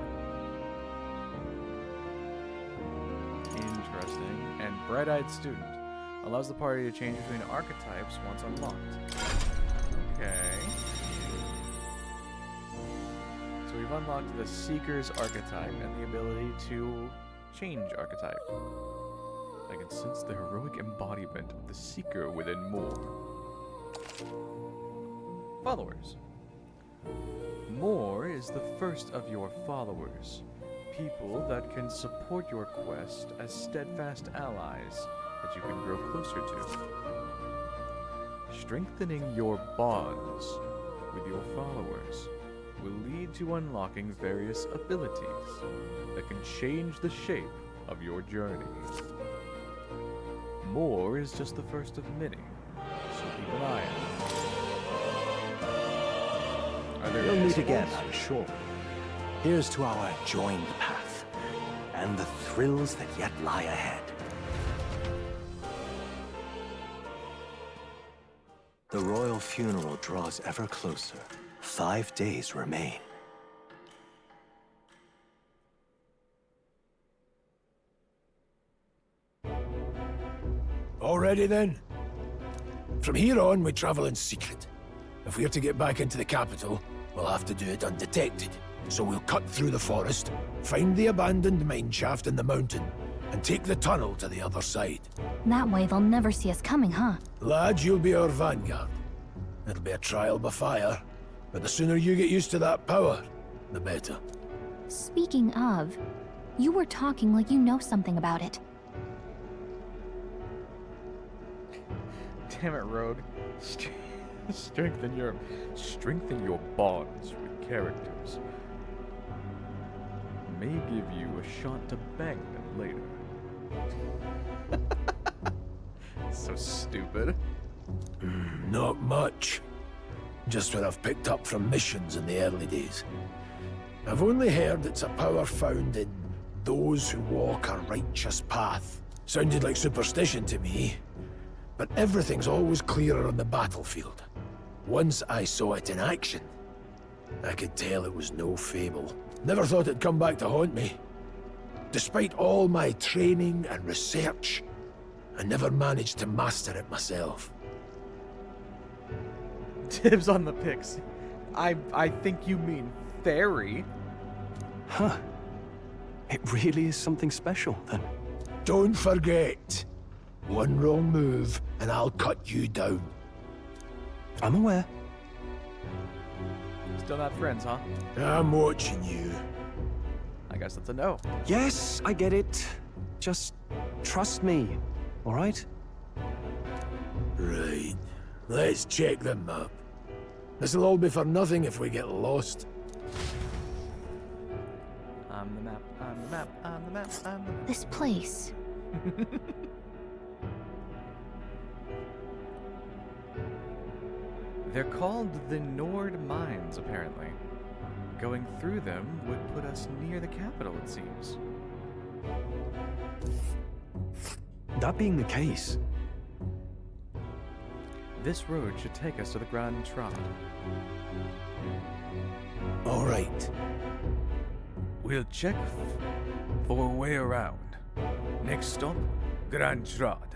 Interesting. And bright-eyed student. Allows the party to change between archetypes once unlocked. Okay. So we've unlocked the Seeker's archetype and the ability to change archetype. I can sense the heroic embodiment of the Seeker within more. Followers. More is the first of your followers. People that can support your quest as steadfast allies that you can grow closer to. Strengthening your bonds with your followers will lead to unlocking various abilities that can change the shape of your journey. More is just the first of many, so keep an eye out. We'll meet again, I'm sure. Here's to our joined path, and the thrills that yet lie ahead. The royal funeral draws ever closer. 5 days remain. Already then? From here on, we travel in secret. If we're to get back into the capital, we'll have to do it undetected. So we'll cut through the forest, find the abandoned mine shaft in the mountain, and take the tunnel to the other side. That way they'll never see us coming, huh? Lad, you'll be our vanguard. It'll be a trial by fire, but the sooner you get used to that power, the better. Speaking of, you were talking like you know something about it. Damn it, Rogue. Strengthen your bonds with characters. May give you a shot to bang them later. So stupid. Not much. Just what I've picked up from missions in the early days. I've only heard it's a power found in those who walk a righteous path. Sounded like superstition to me, but everything's always clearer on the battlefield. Once I saw it in action, I could tell it was no fable. Never thought it'd come back to haunt me. Despite all my training and research, I never managed to master it myself. Dibs on the pics. I think you mean fairy. Huh. It really is something special, then. Don't forget. One wrong move, and I'll cut you down. I'm aware. Still not friends, huh? I'm watching you. I guess that's a no. Yes, I get it. Just trust me, all right? Right. Let's check the map. This'll all be for nothing if we get lost. I'm the map, I'm the map, I'm the map, I'm the map. This place. They're called the Nord Mines, apparently. Going through them would put us near the capital, it seems. That being the case, this road should take us to the Grand Trad. All right. We'll check for a way around. Next stop, Grand Trad.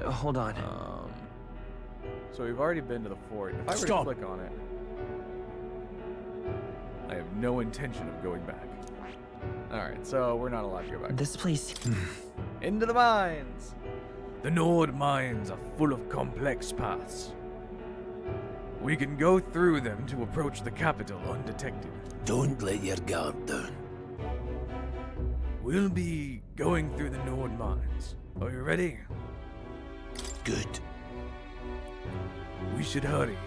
Hold on. So we've already been to the fort. If I were to click on it, I have no intention of going back. Alright, so we're not allowed to go back. This place. Into the mines! The Nord Mines are full of complex paths. We can go through them to approach the capital undetected. Don't let your guard down. We'll be going through the Nord Mines. Are you ready? Good. We should hurry.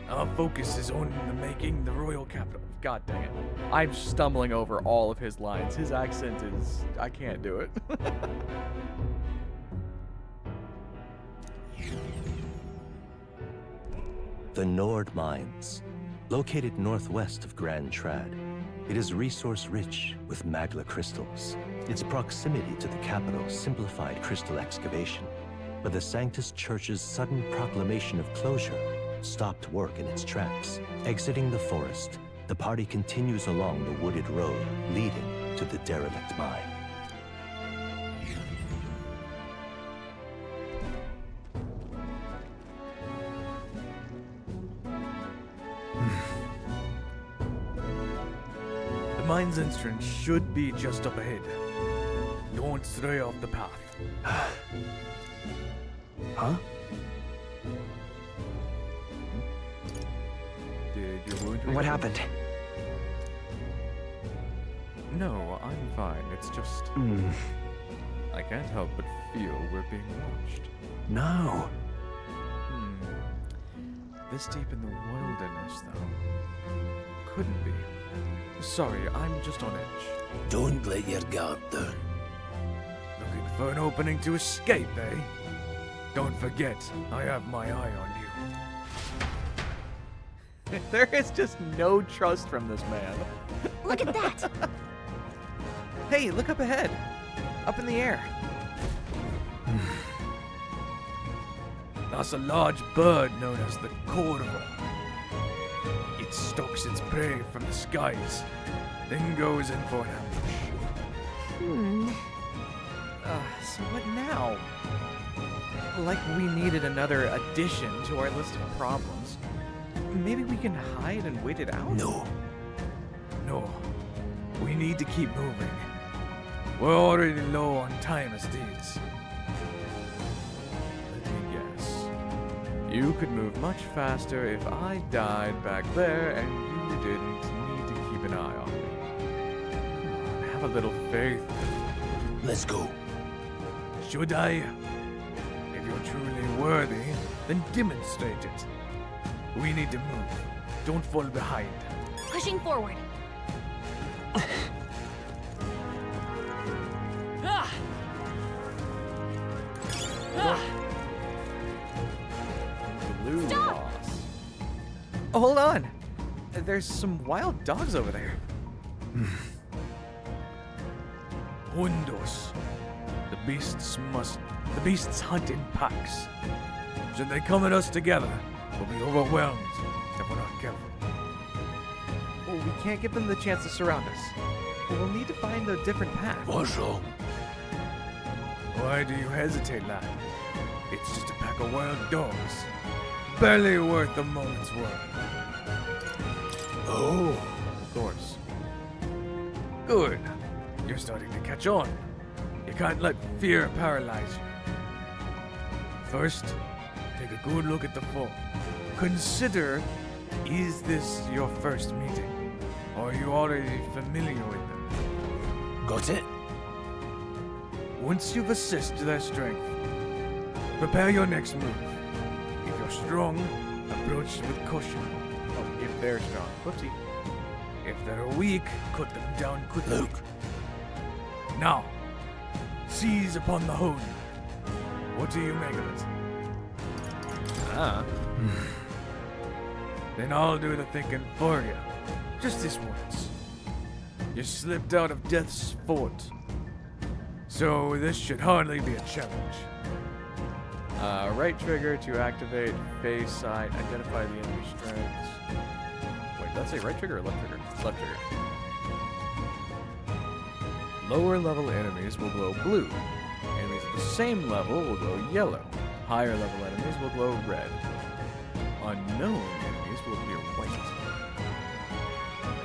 Our focus is on making the royal capital. God dang it. I'm stumbling over all of his lines. His accent is... I can't do it. The Nord Mines, located northwest of Grand Trad. It is resource-rich with magla crystals. Its proximity to the capital simplified crystal excavation, but the Sanctus Church's sudden proclamation of closure stopped work in its tracks. Exiting the forest, the party continues along the wooded road leading to the derelict mine. The mine's entrance should be just up ahead. Don't stray off the path. Huh? Did your wound What happened? No, I'm fine. It's just... I can't help but feel we're being watched. No. This deep in the wilderness, though. Couldn't be. Sorry, I'm just on edge. Don't let your guard down. Looking for an opening to escape, eh? Don't forget, I have my eye on you. There is just no trust from this man. Look at that! Hey, look up ahead. Up in the air. That's a large bird known as the corvo. It stalks its prey from the skies, then goes in for an ambush. So what now? Like we needed another addition to our list of problems. Maybe we can hide and wait it out? No. No. We need to keep moving. We're already low on time as it is. Let me guess. You could move much faster if I died back there and you didn't need to keep an eye on me. Come on, have a little faith. Let's go. Should I? If you're truly worthy, then demonstrate it. We need to move. Don't fall behind. Pushing forward. Blue loss. Oh, hold on. There's some wild dogs over there. Hundos. The beasts hunt in packs. Should they come at us together, we'll be overwhelmed if we're not careful. Well, we can't give them the chance to surround us. We'll need to find a different path. What's wrong? Why do you hesitate, lad? It's just a pack of wild dogs. Barely worth a moment's work. Oh, of course. Good. You're starting to catch on. You can't let fear paralyze you. First, take a good look at the foe. Consider, is this your first meeting? Or are you already familiar with them? Got it? Once you've assessed their strength, Prepare your next move. If you're strong, approach with caution. Oh, if they're strong. Whoopsie. If they're weak, cut them down quickly. Luke. Now, seize upon the hone. What do you make of it? Ah. Then I'll do the thinking for you. Just this once. You slipped out of Death's fort. So this should hardly be a challenge. Right trigger to activate phase sight, identify the enemy strengths. Wait, did that say right trigger or left trigger? Left trigger. Lower level enemies will glow blue. Enemies at the same level will glow yellow. Higher level enemies will glow red. Unknown enemies will appear white.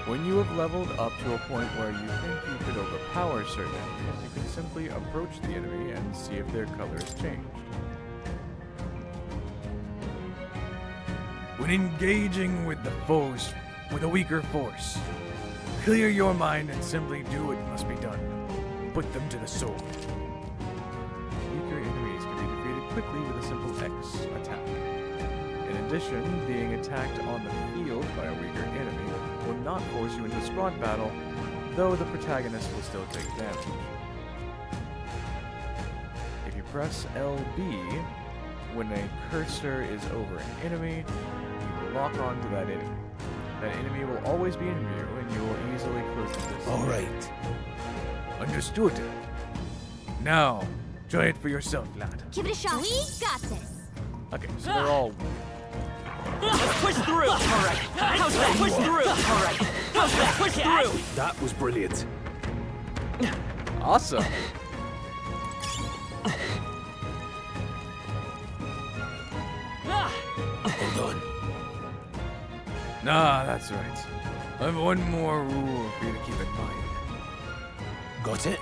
When you have leveled up to a point where you think you could overpower certain enemies, you can simply approach the enemy and see if their color has changed. When engaging with the foes with a weaker force, clear your mind and simply do what must be done. Put them to the sword. Weaker enemies can be defeated quickly with a simple X attack. In addition, being attacked on the field by a weaker enemy will not force you into squad battle, though the protagonist will still take damage. If you press LB, when a cursor is over an enemy, you will lock on to that enemy. That enemy will always be in view, and you will easily close the distance. All right. Understood. Now, try it for yourself, lad. Give it a shot. We got this. Okay, so they're all... Let's push through! Alright. How's that? Push through! Alright. How's that? Push through! That was brilliant. Awesome. Hold on. Nah, that's right. I have one more rule for you to keep in mind. Got it?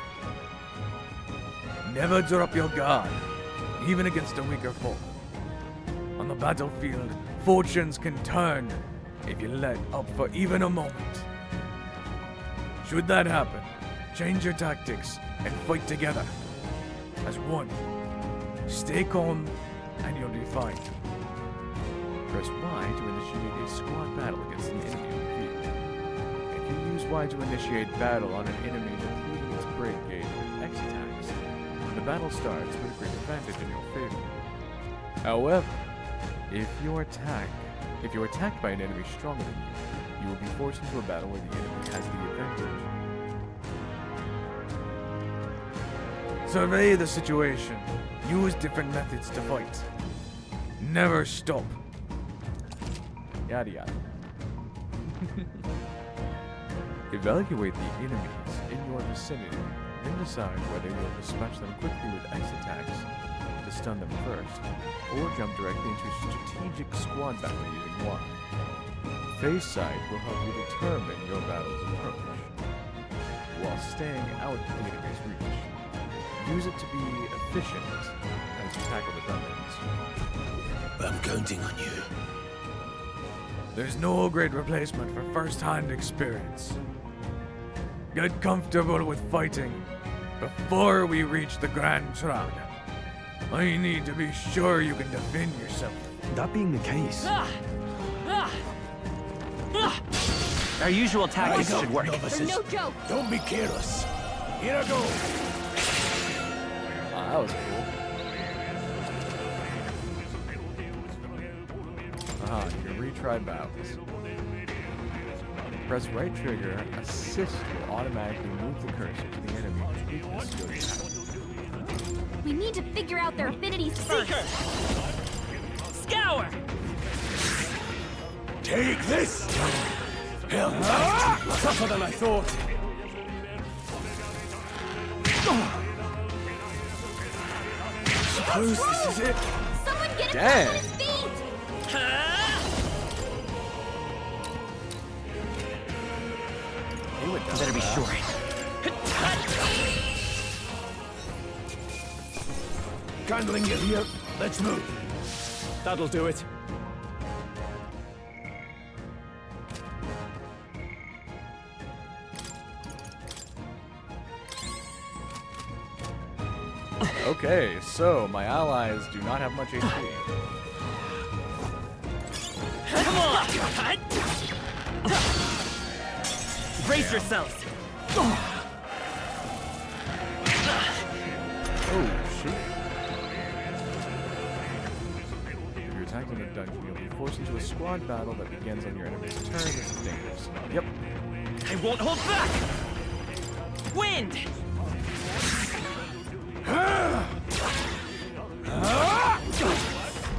Never drop your guard, even against a weaker foe. On the battlefield, fortunes can turn if you let up for even a moment. Should that happen, change your tactics and fight together. As one. Stay calm and you'll be fine. Press Y to initiate a squad battle against an enemy on the field. If you use Y to initiate battle on an enemy depleting its break gauge with X attacks, the battle starts with a great advantage in your favor. However, if you're attacked by an enemy stronger than you will be forced into a battle where the enemy has the advantage. Survey the situation. Use different methods to fight. Never stop. Yada yada. Evaluate the enemies in your vicinity, then decide whether you'll dispatch them quickly with X attacks to stun them first, or jump directly into strategic squad battle using Y. Phase sight will help you determine your battle's approach, while staying out of the enemy's reach. Use it to be efficient as you tackle the dungeons. I'm counting on you. There's no great replacement for first-hand experience. Get comfortable with fighting before we reach the Grand Trad. I need to be sure you can defend yourself. That being the case... Our usual tactics should work. They're no joke. Don't be careless. Here I go. That was cool. You can retry battles. Press right trigger, assist will automatically move the cursor to the enemy's weakness to attack. We need to figure out their affinities first. Scour! Take this! Hell, Tougher than I thought. Suppose this is it. Someone get him Dang. on his feet! You better be sure. Candling you here. Let's move. That'll do it. Okay. Okay, so my allies do not have much HP. Come on! Brace yourselves! Oh, shit. If you're attacked in a dungeon, you'll be forced into a squad battle that begins on your enemy's turn. This is dangerous. Yep. I won't hold back! Wind!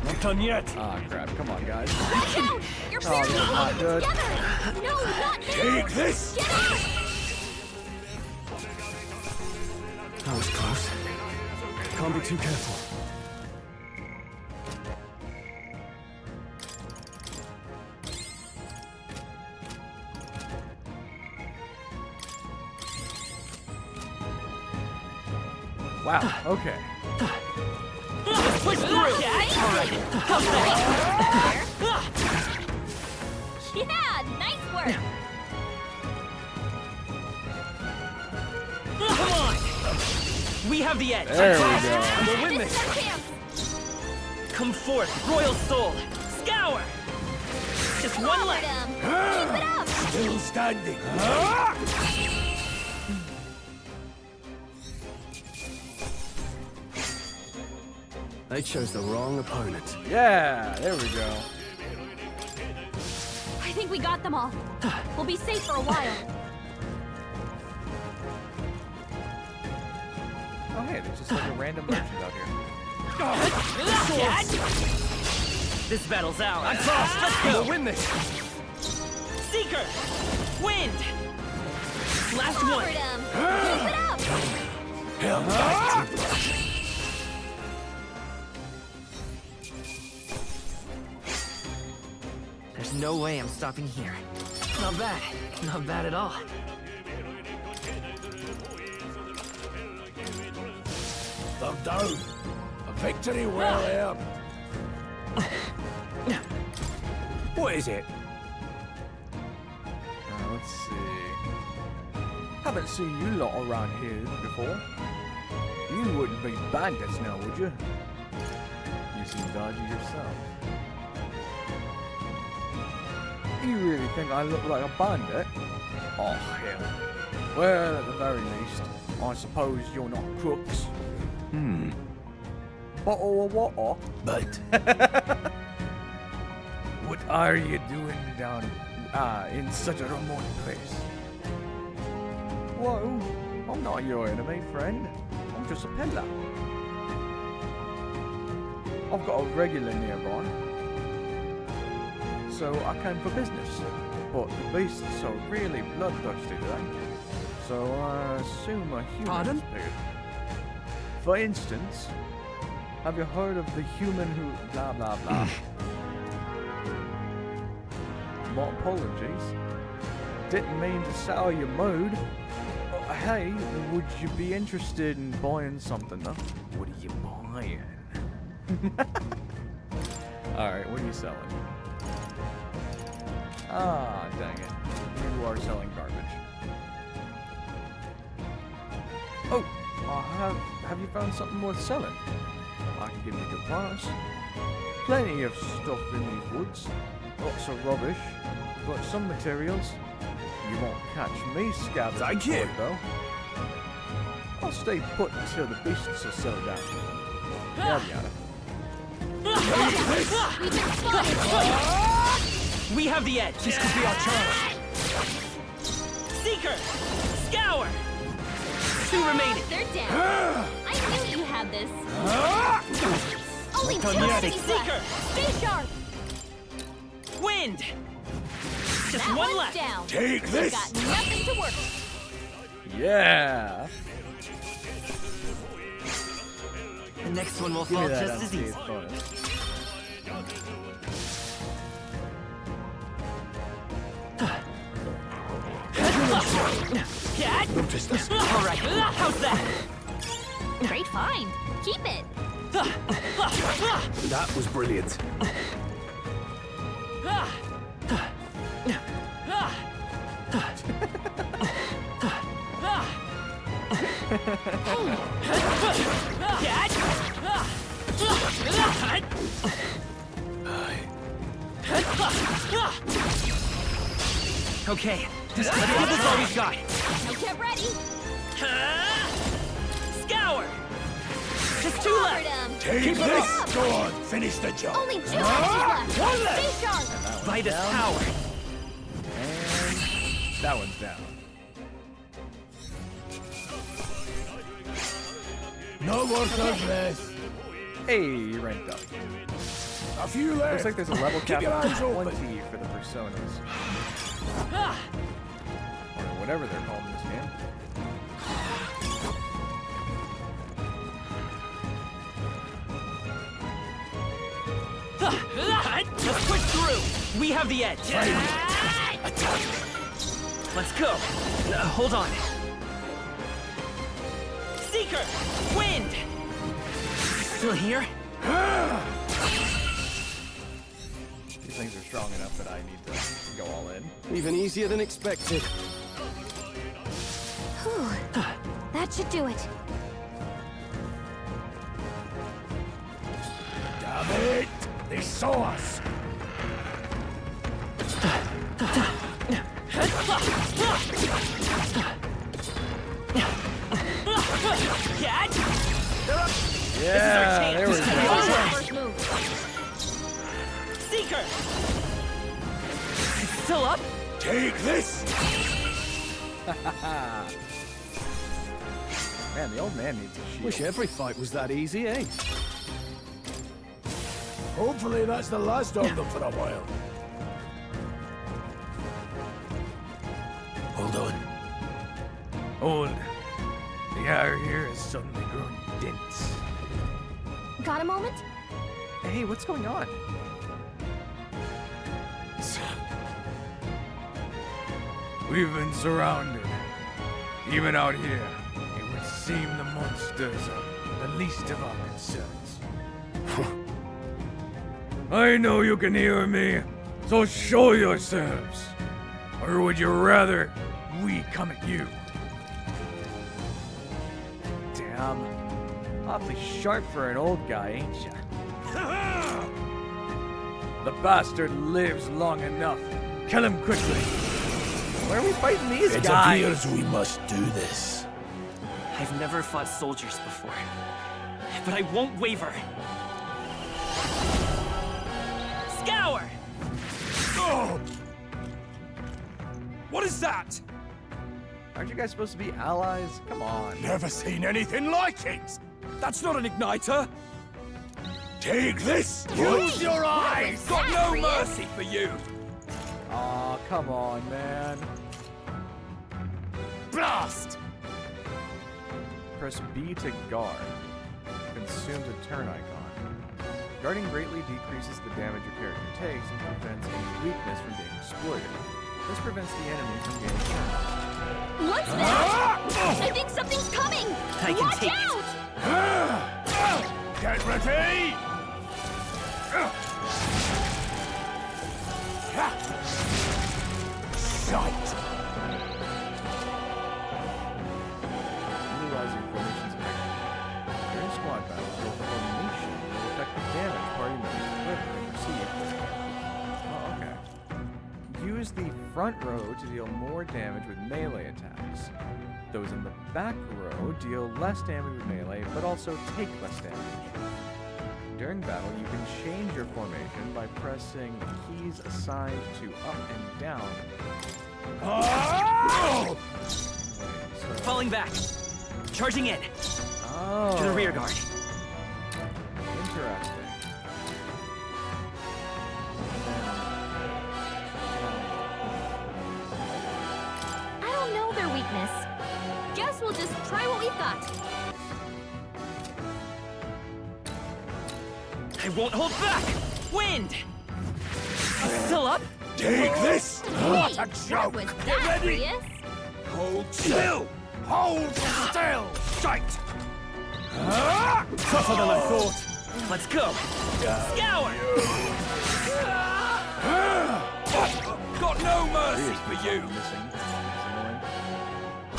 Not done yet. Ah, crap. Come on, guys. Watch out! You're Oh, this is not good. together! No, not now! Take this! Get out! That was close. Can't be too careful. Wow, okay. Push through! Alright. Yeah, nice work! Come on! We have the edge! There we go. We'll win this! Come forth, Royal Soul! Scour! Just one left! Keep it up! Still standing. They chose the wrong opponent. Yeah, there we go. I think we got them all. We'll be safe for a while. Oh, hey, there's just like a random merchant out here. This battle's ours. I'm lost. Let's go. We'll win this. Seeker, wind. Last one. Keep it up! Hell, There's no way I'm stopping here. Not bad. Not bad at all. they're down. A victory well earned. What is it? Let's see. Haven't seen you lot around here before. You wouldn't be bandits now, would you? You seem dodgy yourself. You really think I look like a bandit? Oh, hell. Well, at the very least, I suppose you're not crooks. Bottle of water? But what are you doing down in such a remote place? Whoa, I'm not your enemy, friend. I'm just a peddler. I've got a regular nearby. So I came for business. But the beasts are really bloodthirsty today. So I assume a human Pardon? appeared. For instance, have you heard of the human who blah blah blah? My apologies. Didn't mean to sour your mood. Hey, would you be interested in buying something though? What are you buying? Alright, what are you selling? Ah, dang it. You are selling garbage. Oh, have you found something worth selling? I can give you a good price. Plenty of stuff in these woods. Lots of rubbish. But some materials. You won't catch me scavenging for it, though. I'll stay put until the beasts are settled down. Yada yada. We have the edge. This could be our chance. Seeker, Scour. 2 remaining. They're down. I knew you had this. Only 2 enemies Seeker, left. Stay sharp. Wind. Just That one one's left. down. Take We've this. got nothing to work with. Yeah. The next one will Give me fall that just as easy. unscathed bonus. Notice this. All right, how's that? Great find. Keep it. That was brilliant. Okay, let's give this all we've got. Now get ready. Scour! Just two left. Take Keep it this! up. Go on, finish the job. Only 2 matches left. One left. Stay sharp. By this power. And that one's down. No more progress. Hey, you ranked up. A few left. Looks like there's a level Keep cap your of eyes 20 open. for the personas. Or whatever they're called in this game. Let's push through. We have the edge. Let's go. Hold on. Seeker! Wind! Still here? These things are strong enough that I need to go all in. Even easier than expected. Whew. That should do it. Damn it! They saw us. Yeah, there we go. First move. Seeker! Still up? Take this! Man, the old man needs a shield. Wish every fight was that easy, eh? Hopefully that's the last of them for a while. Hold on. Old. The air here has suddenly grown dense. Got a moment? Hey, what's going on? We've been surrounded. Even out here, it would seem the monsters are the least of our concerns. I know you can hear me, so show yourselves. Or would you rather we come at you? Damn. Awfully sharp for an old guy, ain't ya? The bastard lives long enough. Kill him quickly. Where are we fighting these It guys? appears we must do this. I've never fought soldiers before, but I won't waver. Scour! Oh! What is that? Aren't you guys supposed to be allies? Come on. Never seen anything like it! That's not an igniter! Take this! Use your eyes! Got no mercy for you! Aw, come on, man. Blast! Press B to guard. Consumes a turn icon. Guarding greatly decreases the damage your character takes and prevents any weakness from being exploited. This prevents the enemy from gaining turns. What's that? I think something's coming. I can Watch take out! Get ready! Shite! Utilizing formations effectively. During squad battles, your formation will affect the damage party members deliver and receive. Oh, okay. Use the front row to deal more damage with melee attacks. Those in the back row deal less damage with melee, but also take less damage. During battle, you can change your formation by pressing the keys assigned to up and down. Oh! Falling back. Charging in. Oh. To the rear guard. Interesting. I don't know their weakness. Guess we'll just try what we've got. I won't hold back! Wind! Still up? Take this! What a joke! What was that, Prius? Hold still! Hold still! Shite! Tougher than I thought. Let's go! Scour! Got no mercy for you! Missing.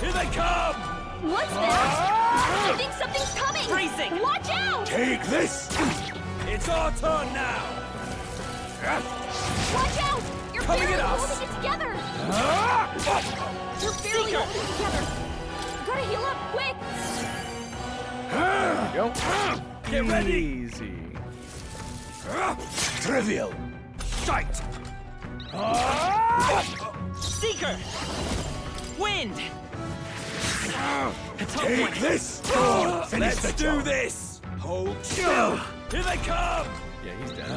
Here they come! What's that? I think something's coming! Freezing! Watch out! Take this! It's our turn now! Watch out! You're Coming barely at us. holding it together! You're barely holding it together! Gotta heal up, quick! There we go. Get ready! Easy. Trivial. Sight! Seeker! Wind! Take this! Finish Let's the do job. this! Hold still. Here they come! Yeah, he's dead.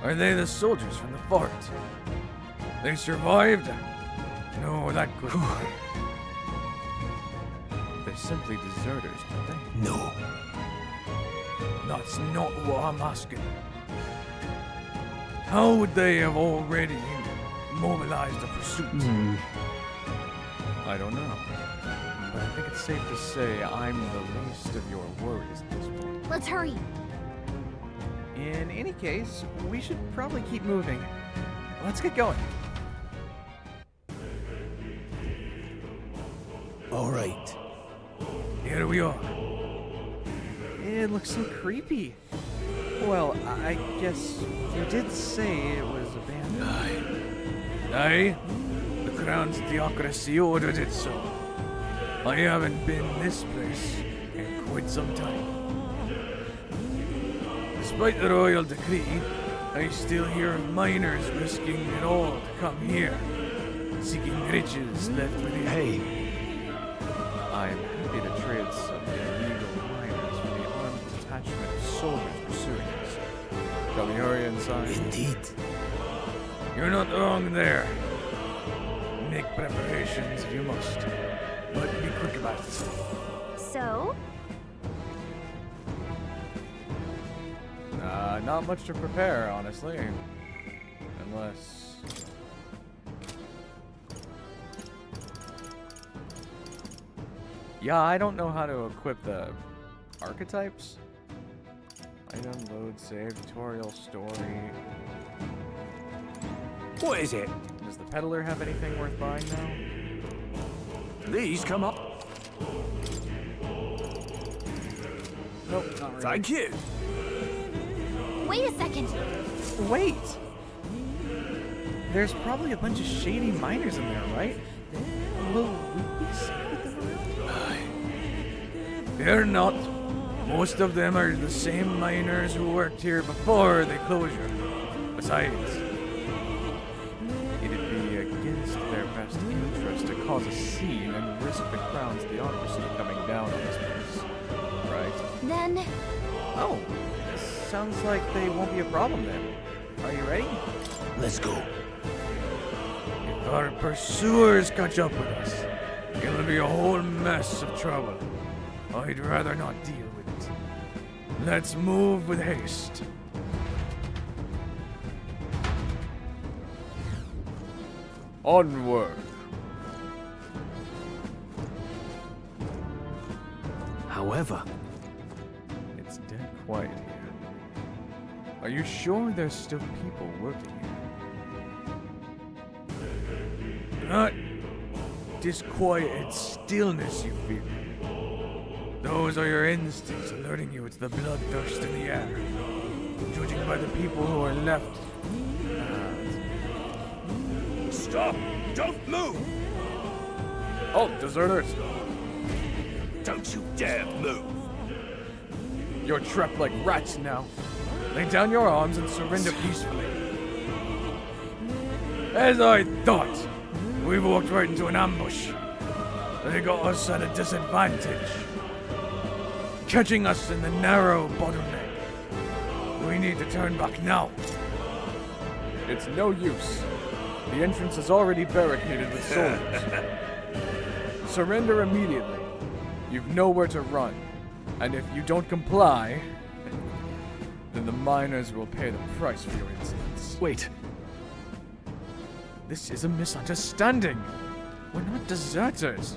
Are they the soldiers from the fort? They survived? No, that couldn't be. They're simply deserters, aren't they? No. That's not what I'm asking. How would they have already mobilized the pursuit? I don't know. But I think it's safe to say I'm the least of your worries at this point. Let's hurry. In any case, we should probably keep moving. Let's get going. All right. Here we are. It looks so creepy. Well, I guess you did say it was abandoned. Aye. The Crown's theocracy ordered it so. I haven't been this place in quite some time. Despite the royal decree, I still hear of miners risking it all to come here, seeking riches left within. Hey. I'm happy to trade some illegal miners for the armed detachment of soldiers pursuing us. Shall we hurry inside? Indeed. You're not wrong there. Make preparations if you must, but be quick about it. So? Not much to prepare, honestly. Unless... Yeah, I don't know how to equip the archetypes. Item, load, save, tutorial, story. What is it? Does the peddler have anything worth buying now? These come up. Nope, not really. Thank you. Wait a second. Wait! There's probably a bunch of shady miners in there, right? Will we be safe with them around? They're not. Most of them are the same miners who worked here before the closure. Besides, it'd be against their best interest to cause a scene and risk the Crown's theocracy coming down on this place, right? Then... Oh, sounds like they won't be a problem then. Are you ready? Let's go. if our pursuers catch up with us, it'll be a whole mess of trouble. I'd rather not deal with it. Let's move with haste. Onward. However, it's dead quiet here. Are you sure there's still people working here? Not disquieted stillness you feel. Those are your instincts alerting you to the bloodthirst in the air. Judging by the people who are left. Stop! Don't move! Oh, deserters! Don't you dare move! You're trapped like rats now. Lay down your arms and surrender peacefully. As I thought, we walked right into an ambush. They got us at a disadvantage, catching us in the narrow bottleneck. We need to turn back now. It's no use. The entrance is already barricaded with soldiers. Surrender immediately. You've nowhere to run. And if you don't comply, then the miners will pay the price for your insolence. Wait. This is a misunderstanding. We're not deserters.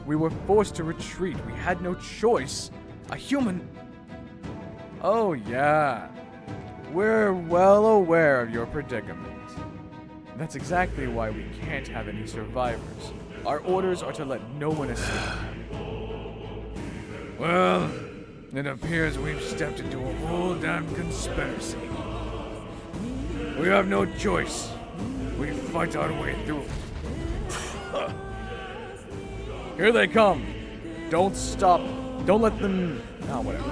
We were forced to retreat. We had no choice. A human? Oh, yeah. We're well aware of your predicament. That's exactly why we can't have any survivors. Our orders are to let no one escape. Well, it appears we've stepped into a whole damn conspiracy. We have no choice. We fight our way through it. Here they come. Don't stop. Don't let them... Oh, whatever.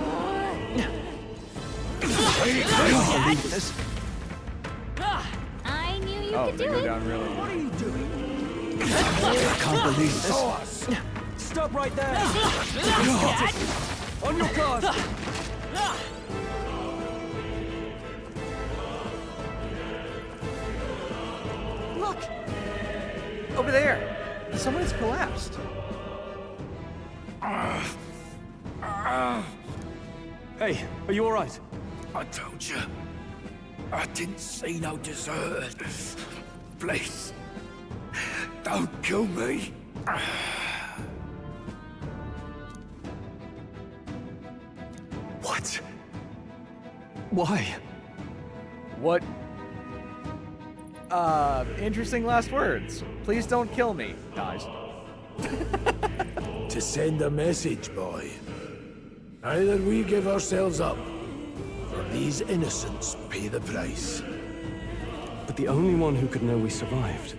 I knew you Oh, could they do go it. down really. What are you doing? I can't believe this. Stop right there! Got it. On your guard! Look! Over there! Someone's collapsed. Hey, are you alright? I told you. I didn't see no deserted. Please. Don't kill me. What? Why? What? Interesting last words. Please don't kill me, guys. To send a message, boy. Either we give ourselves up, or these innocents pay the price. But the only one who could know we survived,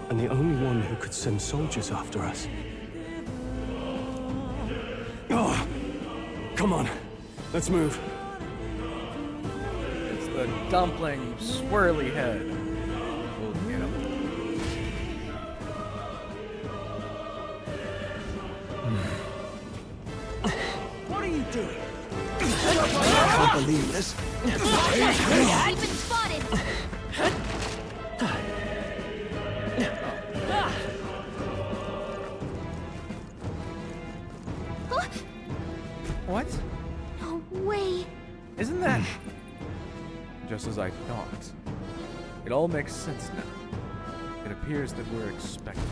and the only one who could send soldiers after us. Oh, come on, let's move. It's the dumpling, swirly head. We'll get him. What are you doing? I can't believe this. I've been spotted. What? No way. Isn't that... Just as I thought. It all makes sense now. It appears that we're expected.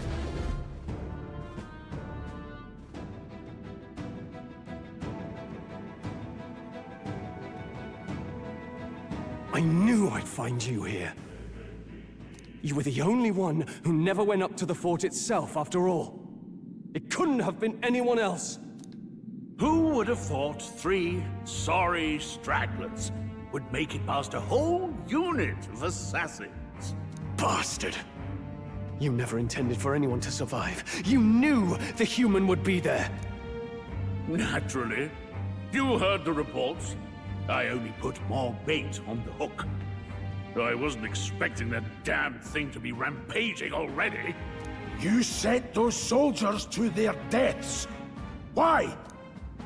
I knew I'd find you here. You were the only one who never went up to the fort itself, after all. It couldn't have been anyone else. Who would have thought 3 sorry stragglers would make it past a whole unit of assassins? Bastard. You never intended for anyone to survive. You knew the human would be there. Naturally. You heard the reports. I only put more bait on the hook. I wasn't expecting that damn thing to be rampaging already. You sent those soldiers to their deaths. Why?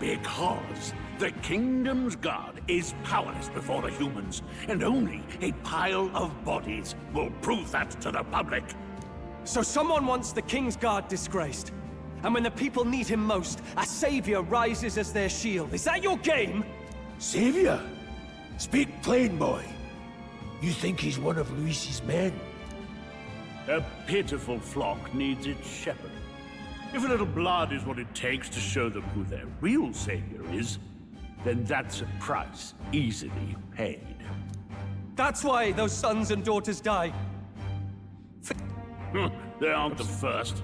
Because the Kingdom's Guard is powerless before the humans, and only a pile of bodies will prove that to the public. So someone wants the King's Guard disgraced. And when the people need him most, a savior rises as their shield. Is that your game? Savior? Speak plain, boy. You think he's one of Luis's men? A pitiful flock needs its shepherd. If a little blood is what it takes to show them who their real savior is, then that's a price easily paid. That's why those sons and daughters die. They aren't the first.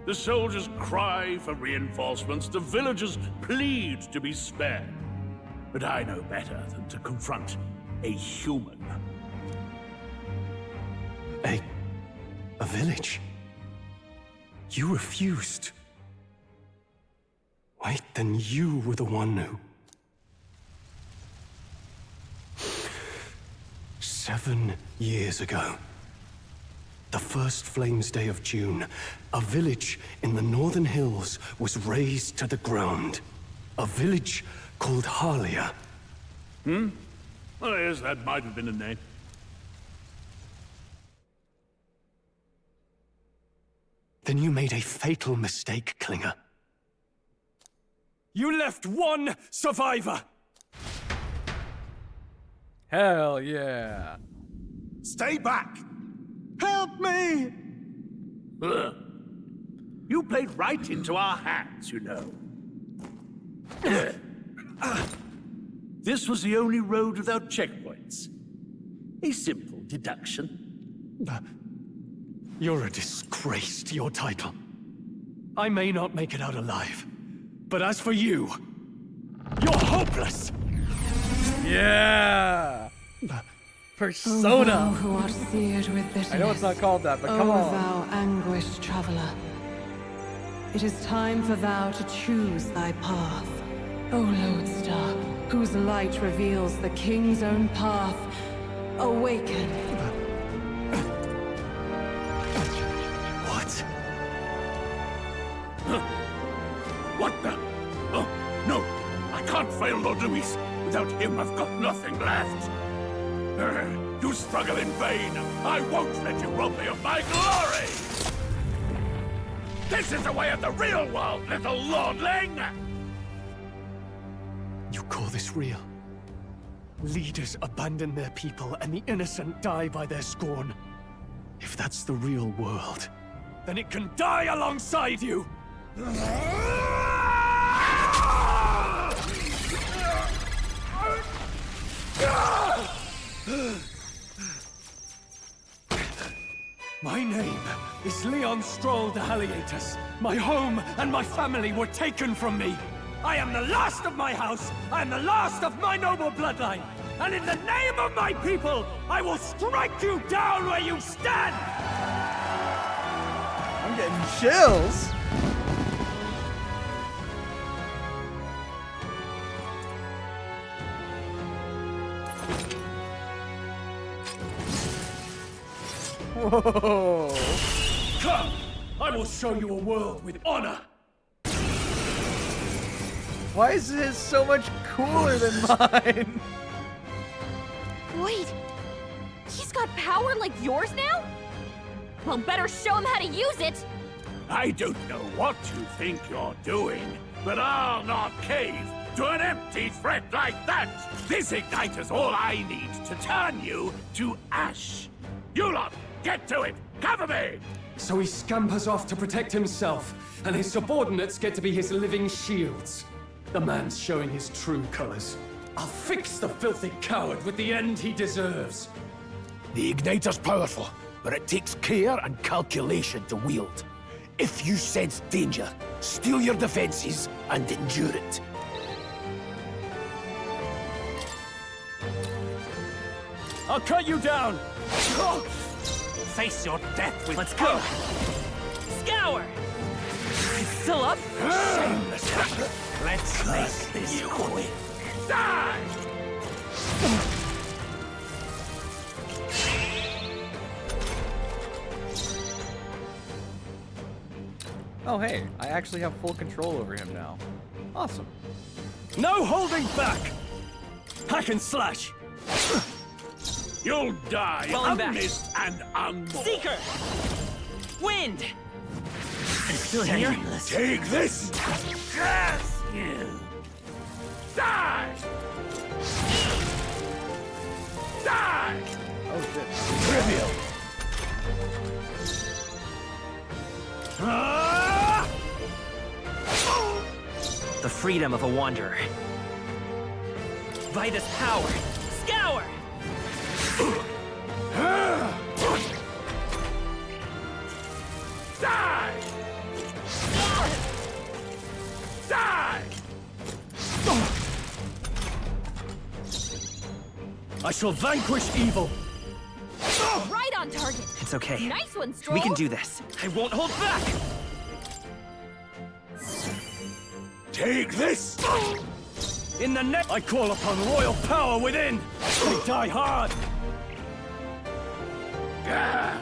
The soldiers cry for reinforcements, the villagers plead to be spared. But I know better than to confront a human. A village? You refused. Wait, then you were the one who... 7 years ago, the first Flames Day of June, a village in the northern hills was razed to the ground. A village called Harlia. Oh yes, that might have been a name. Then you made a fatal mistake, Klinger. You left one survivor! Hell yeah. Stay back! Help me! You played right into our hands, you know. This was the only road without checkpoints. A simple deduction. You're a disgrace to your title. I may not make it out alive, but as for you, you're hopeless! Yeah! Persona! O thou who art seared with bitterness. I know it's not called that, but come O on. thou anguished traveler. It is time for thou to choose thy path. O lodestar, whose light reveals the king's own path, awaken. What? What the? Oh, no! I can't fail Lord Luis. Without him, I've got nothing left. You struggle in vain. I won't let you rob me of my glory! This is the way of the real world, little lordling! You call this real? Leaders abandon their people and the innocent die by their scorn. If that's the real world, then it can die alongside you! My name is Leon Stroll de Haliatus. My home and my family were taken from me. I am the last of my house. I am the last of my noble bloodline. And in the name of my people, I will strike you down where you stand! I'm getting chills. Whoa. Come! I will show you a world with honor! Why is his so much cooler than mine? Wait, he's got power like yours now? Well, better show him how to use it! I don't know what you think you're doing, but I'll not cave to an empty threat like that! This igniter's all I need to turn you to ash. You lot, get to it! Cover me! So he scampers off to protect himself, and his subordinates get to be his living shields. The man's showing his true colors. I'll fix the filthy coward with the end he deserves. The igniter's powerful, but it takes care and calculation to wield. If you sense danger, steel your defenses and endure it. I'll cut you down! Face your death with... Let's go! Scour! It's still up? Shameless. Let's make this quick. Die! Oh hey, I actually have full control over him now. Awesome. No holding back! Hack and slash! You'll die Falling back. unmissed and unborn. Seeker! Wind! I'm still here? Take this! Curse you! Die! Die! Oh shit. Trivial. The freedom of a wanderer. By this power, scour! Die! Die! I shall vanquish evil! Right on target! It's okay. Nice one, Stroll! We can do this. I won't hold back! Take this! In the neck, I call upon royal power within! We die hard! Die!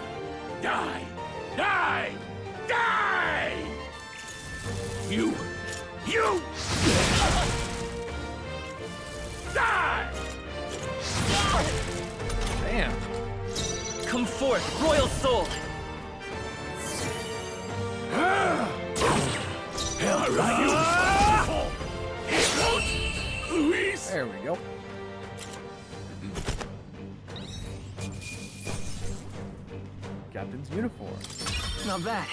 Die! Die! Die! You! Die! Damn. Come forth, royal soul! Luis! There we go. Captain's uniform. Not bad.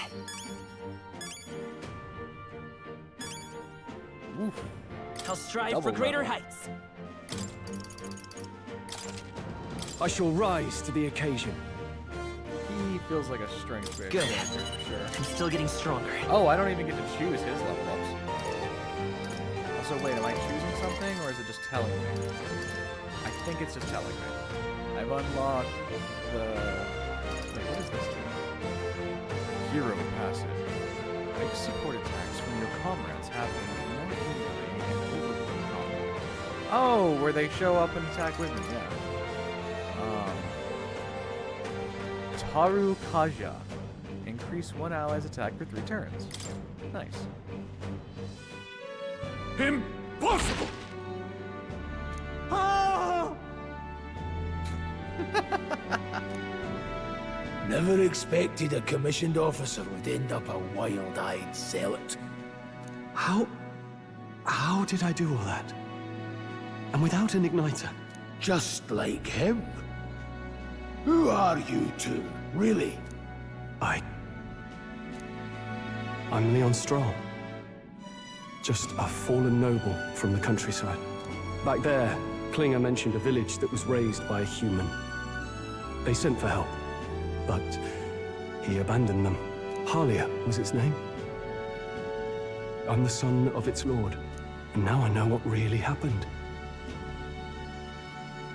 Oof. I'll strive Double for greater level. heights. I shall rise to the occasion. He feels like a strength-based Good. character for sure. I'm still getting stronger. Oh, I don't even get to choose his level ups. Also, wait, am I choosing something or is it just telling me? I think it's just telling me. I've unlocked the... Wait, what is this do? Hero passive. Make support attacks from your comrades happen more easily and overcome combat. Oh, where they show up and attack with me, yeah. Taru Kaja. Increase one ally's attack for 3 turns. Nice. Impossible! Oh! Never expected a commissioned officer would end up a wild-eyed zealot. How did I do all that? And without an igniter? Just like him. Who are you two, really? I'm Leon Strahl. Just a fallen noble from the countryside. Back there, Klinger mentioned a village that was raised by a human. They sent for help, but he abandoned them. Halia was its name. I'm the son of its lord, and now I know what really happened.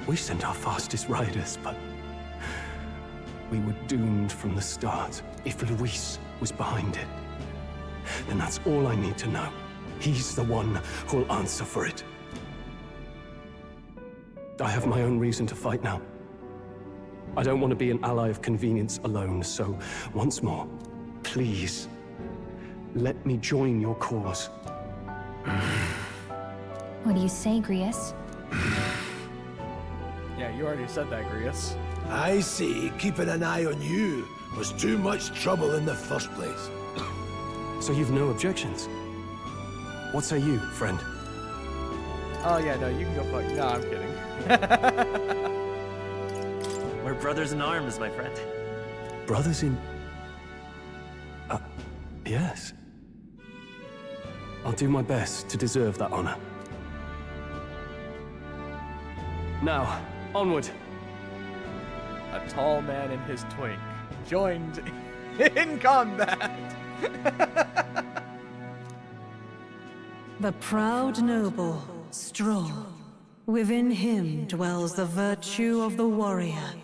We sent our fastest riders, but we were doomed from the start. If Luis was behind it, then that's all I need to know. He's the one who'll answer for it. I have my own reason to fight now. I don't want to be an ally of convenience alone, so once more, please, let me join your cause. What do you say, Grius? Yeah, you already said that, Grius. I see keeping an eye on you was too much trouble in the first place. So you've no objections? What say you, friend? Oh yeah, no, you can go fuck. No, I'm kidding. We're brothers in arms, my friend. Brothers in... yes. I'll do my best to deserve that honor. Now, onward. A tall man in his twink joined in combat. The proud noble, Strahl. Within him dwells the virtue of the warrior.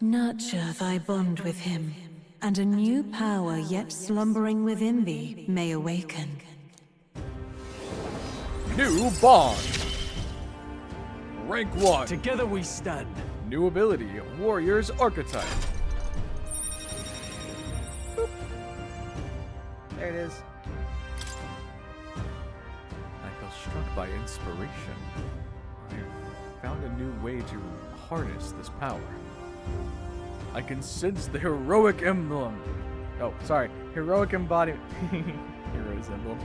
Nurture thy bond with him, and a new power yet slumbering within thee may awaken. New bond. Rank 1. Together we stand. New ability, Warrior's Archetype. Boop. There it is. I feel struck by inspiration. I found a new way to harness this power. I can sense the heroic emblem. Oh, sorry. Heroic embodiment. Hero's emblem.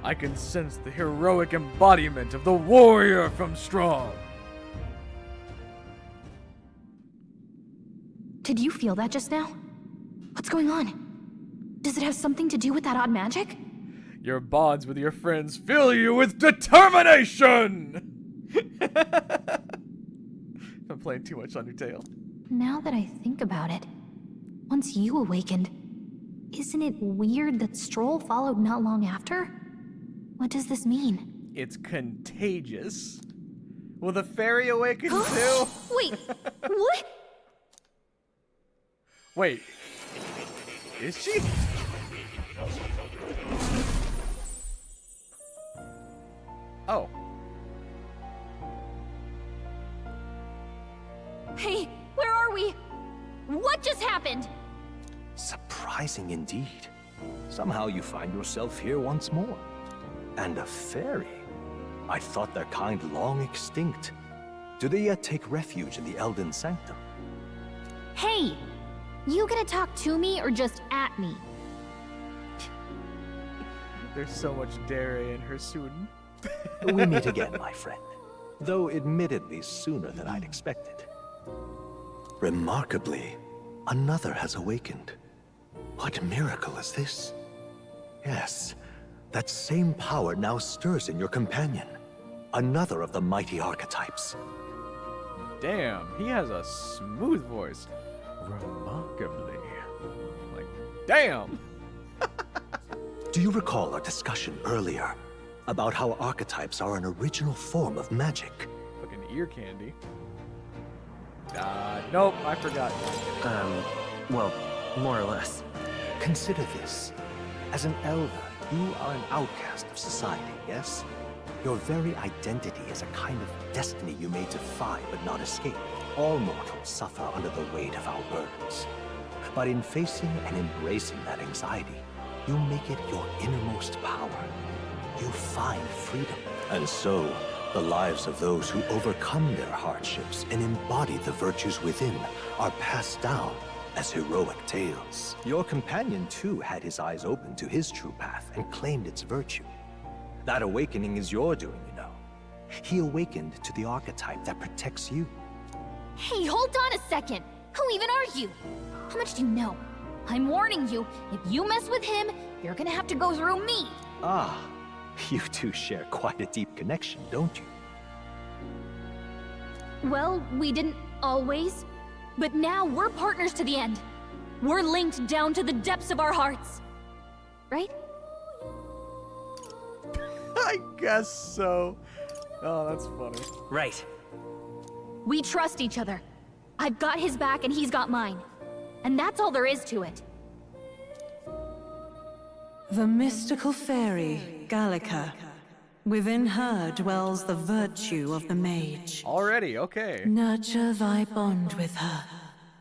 I can sense the heroic embodiment of the warrior from Strahl. Did you feel that just now? What's going on? Does it have something to do with that odd magic? Your bonds with your friends fill you with determination! I'm playing too much Undertale. Now that I think about it, once you awakened, isn't it weird that Strahl followed not long after? What does this mean? It's contagious. Will the fairy awaken too? Wait, what? Wait. Is she? Oh. Hey, where are we? What just happened? Surprising indeed. Somehow you find yourself here once more. And a fairy. I thought their kind long extinct. Do they yet take refuge in the Elden Sanctum? Hey! You gonna talk to me or just at me? There's so much dairy in her soon. We meet again, my friend. Though admittedly sooner than I'd expected. Remarkably, another has awakened. What miracle is this? Yes, that same power now stirs in your companion. another of the mighty archetypes. Damn, he has a smooth voice. Remarkably. Like, damn! Do you recall our discussion earlier about how archetypes are an original form of magic? Fucking ear candy. Nope, I forgot. Well, more or less. Consider this. As an elder, you are an outcast of society, yes? Your very identity is a kind of destiny you may defy but not escape. All mortals suffer under the weight of our burdens. But in facing and embracing that anxiety, you make it your innermost power. You find freedom. And so, the lives of those who overcome their hardships and embody the virtues within are passed down as heroic tales. Your companion, too, had his eyes open to his true path and claimed its virtue. That awakening is your doing, you know. He awakened to the archetype that protects you. Hey, hold on a second! Who even are you? How much do you know? I'm warning you, if you mess with him, you're gonna have to go through me! Ah, you two share quite a deep connection, don't you? Well, we didn't always. But now we're partners to the end. We're linked down to the depths of our hearts. Right? I guess so. Oh, that's funny. Right. We trust each other. I've got his back and he's got mine. And that's all there is to it. The mystical fairy, Gallica. Within her dwells the virtue of the mage. Already, okay. Nurture thy bond with her,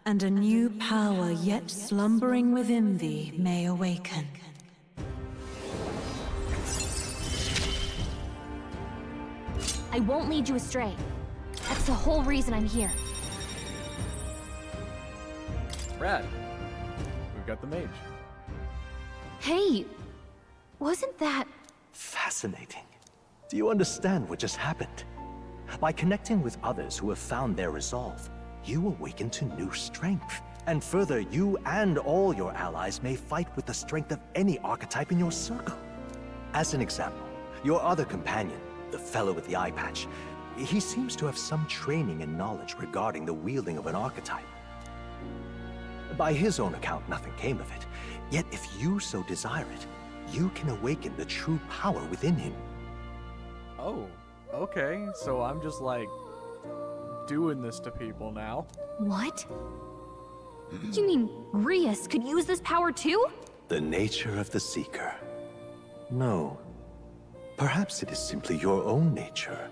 and a new power yet slumbering within thee may awaken. I won't lead you astray. That's the whole reason I'm here. Rad. We've got the mage. Hey, wasn't that... Fascinating. Do you understand what just happened? By connecting with others who have found their resolve, you awaken to new strength. And further, you and all your allies may fight with the strength of any archetype in your circle. As an example, your other companion, the fellow with the eye patch, he seems to have some training and knowledge regarding the wielding of an archetype. By his own account, nothing came of it. Yet if you so desire it, you can awaken the true power within him. Oh, okay. So I'm just like doing this to people now. What? You mean Rias could use this power too? The nature of the Seeker. No. Perhaps it is simply your own nature.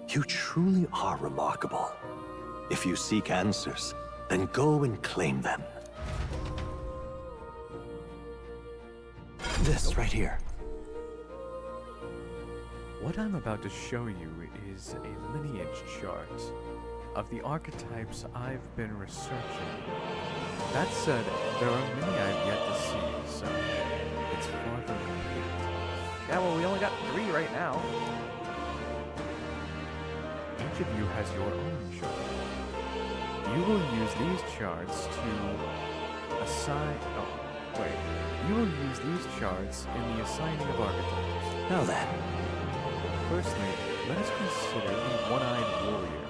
You truly are remarkable. If you seek answers, then go and claim them. This right here. What I'm about to show you is a lineage chart of the archetypes I've been researching. That said, there are many I've yet to see, so it's far from complete. Yeah, well, we only got 3 right now. Each of you has your own chart. You will use these charts to assign... Oh, wait. You will use these charts in the assigning of archetypes. Now then. Firstly, let us consider the one-eyed warrior,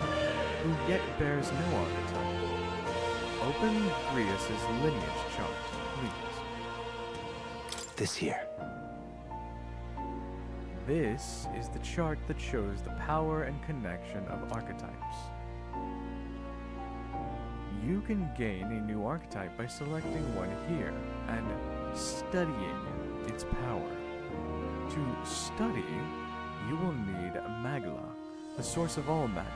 who yet bears no archetype. Open Grius's lineage chart, please. This here. This is the chart that shows the power and connection of archetypes. You can gain a new archetype by selecting one here and studying its power. To study, you will need Magla, the source of all magic.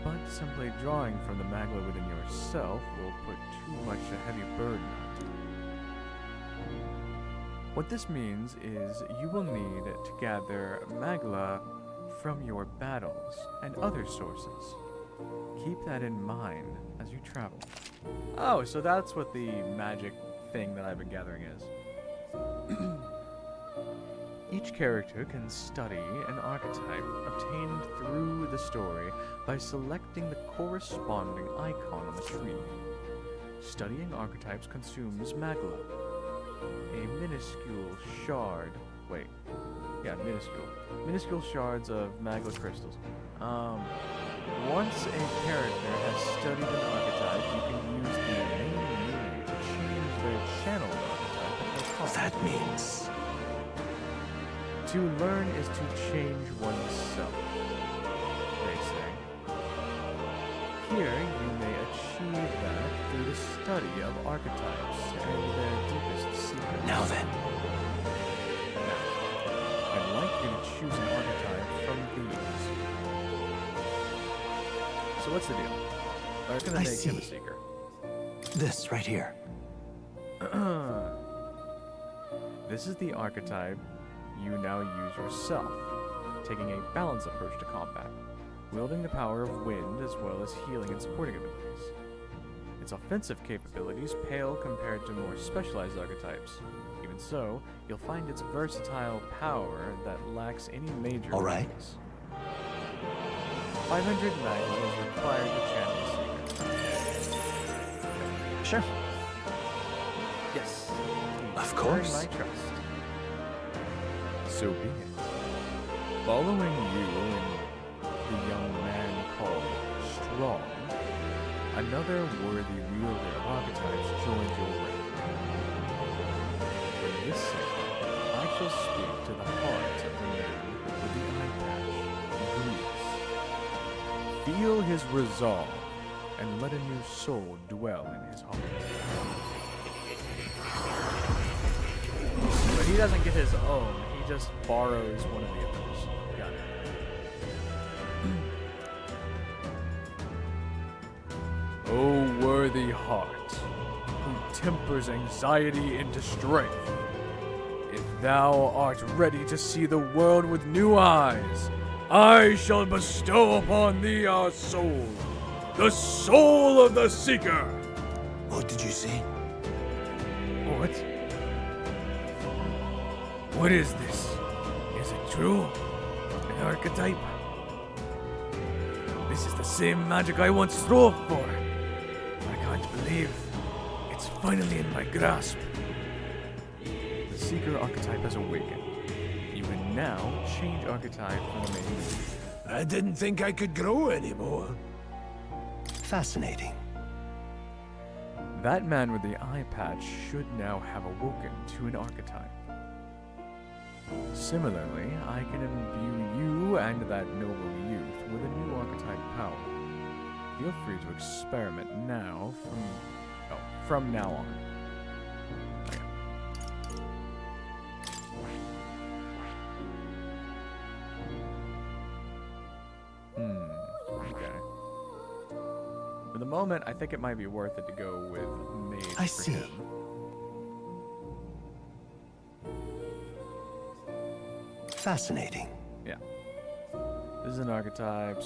But simply drawing from the Magla within yourself will put too much a heavy burden on you. What this means is you will need to gather Magla from your battles and other sources. Keep that in mind as you travel. Oh, so that's what the magic thing that I've been gathering is. Each character can study an archetype obtained through the story by selecting the corresponding icon on the tree. Studying archetypes consumes Magla, a minuscule shard. Wait, Yeah, minuscule. Minuscule shards of magma crystals. Once a character has studied an archetype, you can use the main menu to change their channel archetype. That means... To learn is to change oneself, they say. Here, you may achieve that through the study of archetypes and their deepest secrets. Now then. I'd like you to choose an archetype from these. So what's the deal? They're gonna make him a seeker. This right here. This is the archetype you now use yourself, taking a balanced approach to combat, wielding the power of wind as well as healing and supporting abilities. Its offensive capabilities pale compared to more specialized archetypes. Even so, you'll find its versatile power that lacks any major weakness. 500 magma is required to channel the Seeker. Sure. Yes. Of course. Earn my trust. So be it. Following you and the young man called Strong, another worthy wielder of archetypes joins your rank. From this segment, I shall speak to the heart of the man with the eye patch, Greece. Feel his resolve, and let a new soul dwell in his heart. But he doesn't get his own, he just borrows one of the others. Got it. O worthy heart, who tempers anxiety into strength, if thou art ready to see the world with new eyes, I shall bestow upon thee our soul, the soul of the Seeker. What did you say? What? What is this? Is it true? An archetype? This is the same magic I once strove for. I can't believe it's finally in my grasp. The Seeker archetype has awakened. You can now change archetype from the main menu. I didn't think I could grow anymore. Fascinating. That man with the eye patch should now have awoken to an archetype. Similarly, I can imbue you and that noble youth with a new archetype power. Feel free to experiment now from now on. Okay. For the moment, I think it might be worth it to go with Mage I for see. him. Fascinating. Yeah. This is an archetype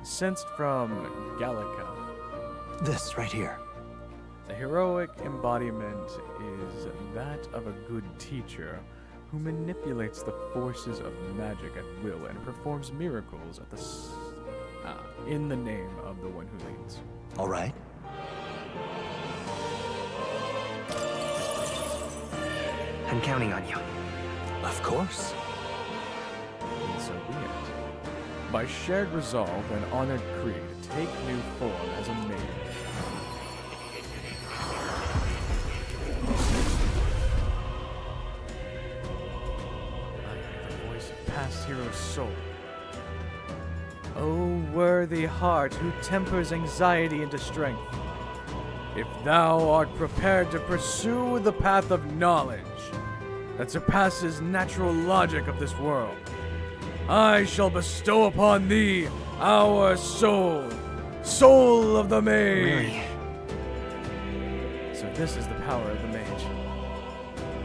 sensed from Gallica. This right here. The heroic embodiment is that of a good teacher who manipulates the forces of magic at will and performs miracles at in the name of the one who leads. All right. I'm counting on you. Of course. And so be it. By shared resolve and honored creed, take new form as a mage. I hear the voice of past hero's soul. O worthy heart who tempers anxiety into strength, if thou art prepared to pursue the path of knowledge that surpasses natural logic of this world, I shall bestow upon thee our soul, soul of the mage. Really? So this is the power of the mage.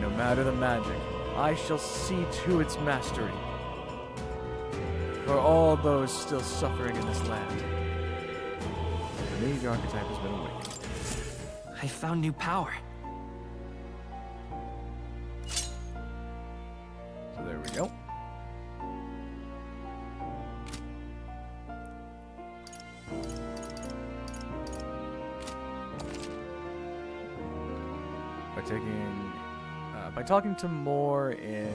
No matter the magic, I shall see to its mastery. For all those still suffering in this land, the mage archetype has been awakened. I found new power. So there we go. By taking By talking to Moore in...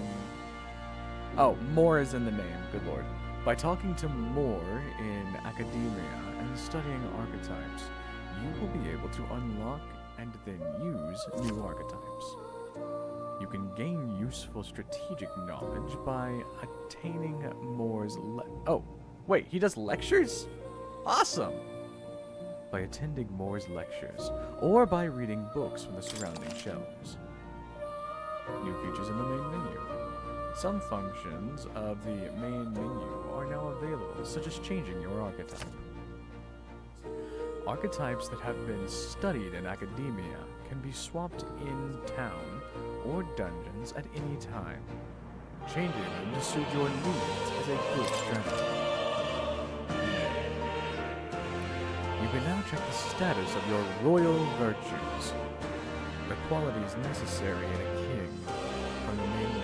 Oh, Moore is in the name, good lord. By talking to Moore in academia and studying archetypes, you will be able to unlock and then use new archetypes. You can gain useful strategic knowledge by attaining Moore's oh, wait, he does lectures? Awesome! By attending Moore's lectures, or by reading books from the surrounding shelves. New features in the main menu. Some functions of the main menu are now available, such as changing your archetype. Archetypes that have been studied in academia can be swapped in town or dungeons at any time. Changing them to suit your needs is a good strategy. You can now check the status of your royal virtues, the qualities necessary in a king, from the main menu.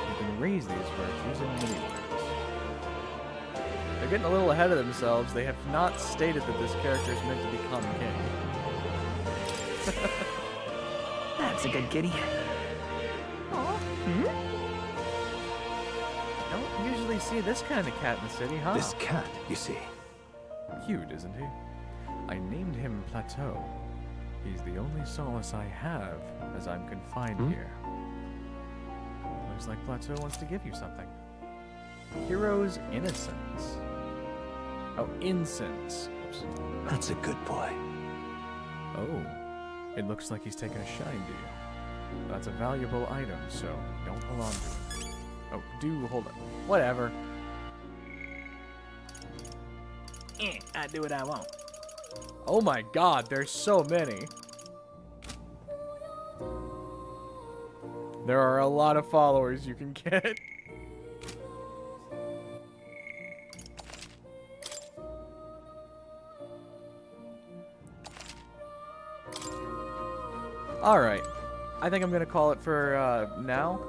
You can raise these virtues in many ways. They're getting a little ahead of themselves. They have not stated that this character is meant to become king. That's a good kitty. Don't usually see this kind of cat in the city, huh? This cat, you see. Cute, isn't he? I named him Plateau. He's the only solace I have as I'm confined here. Looks like Plateau wants to give you something. Hero's Innocence. Oh, Incense. Oops. That's a good boy. Oh, it looks like he's taken a shine to you. That's a valuable item, so don't hold on to it. Oh, do hold on. Whatever. I do what I want. Oh my god, there's so many. There are a lot of followers you can get. Alright, I think I'm gonna call it for now.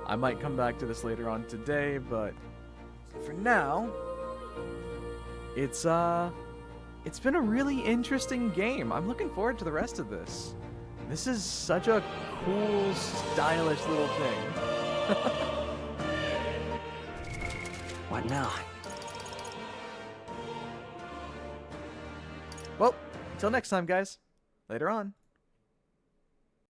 I might come back to this later on today, but for now, it's been a really interesting game. I'm looking forward to the rest of this. This is such a cool, stylish little thing. What now? Well, until next time, guys. Later on.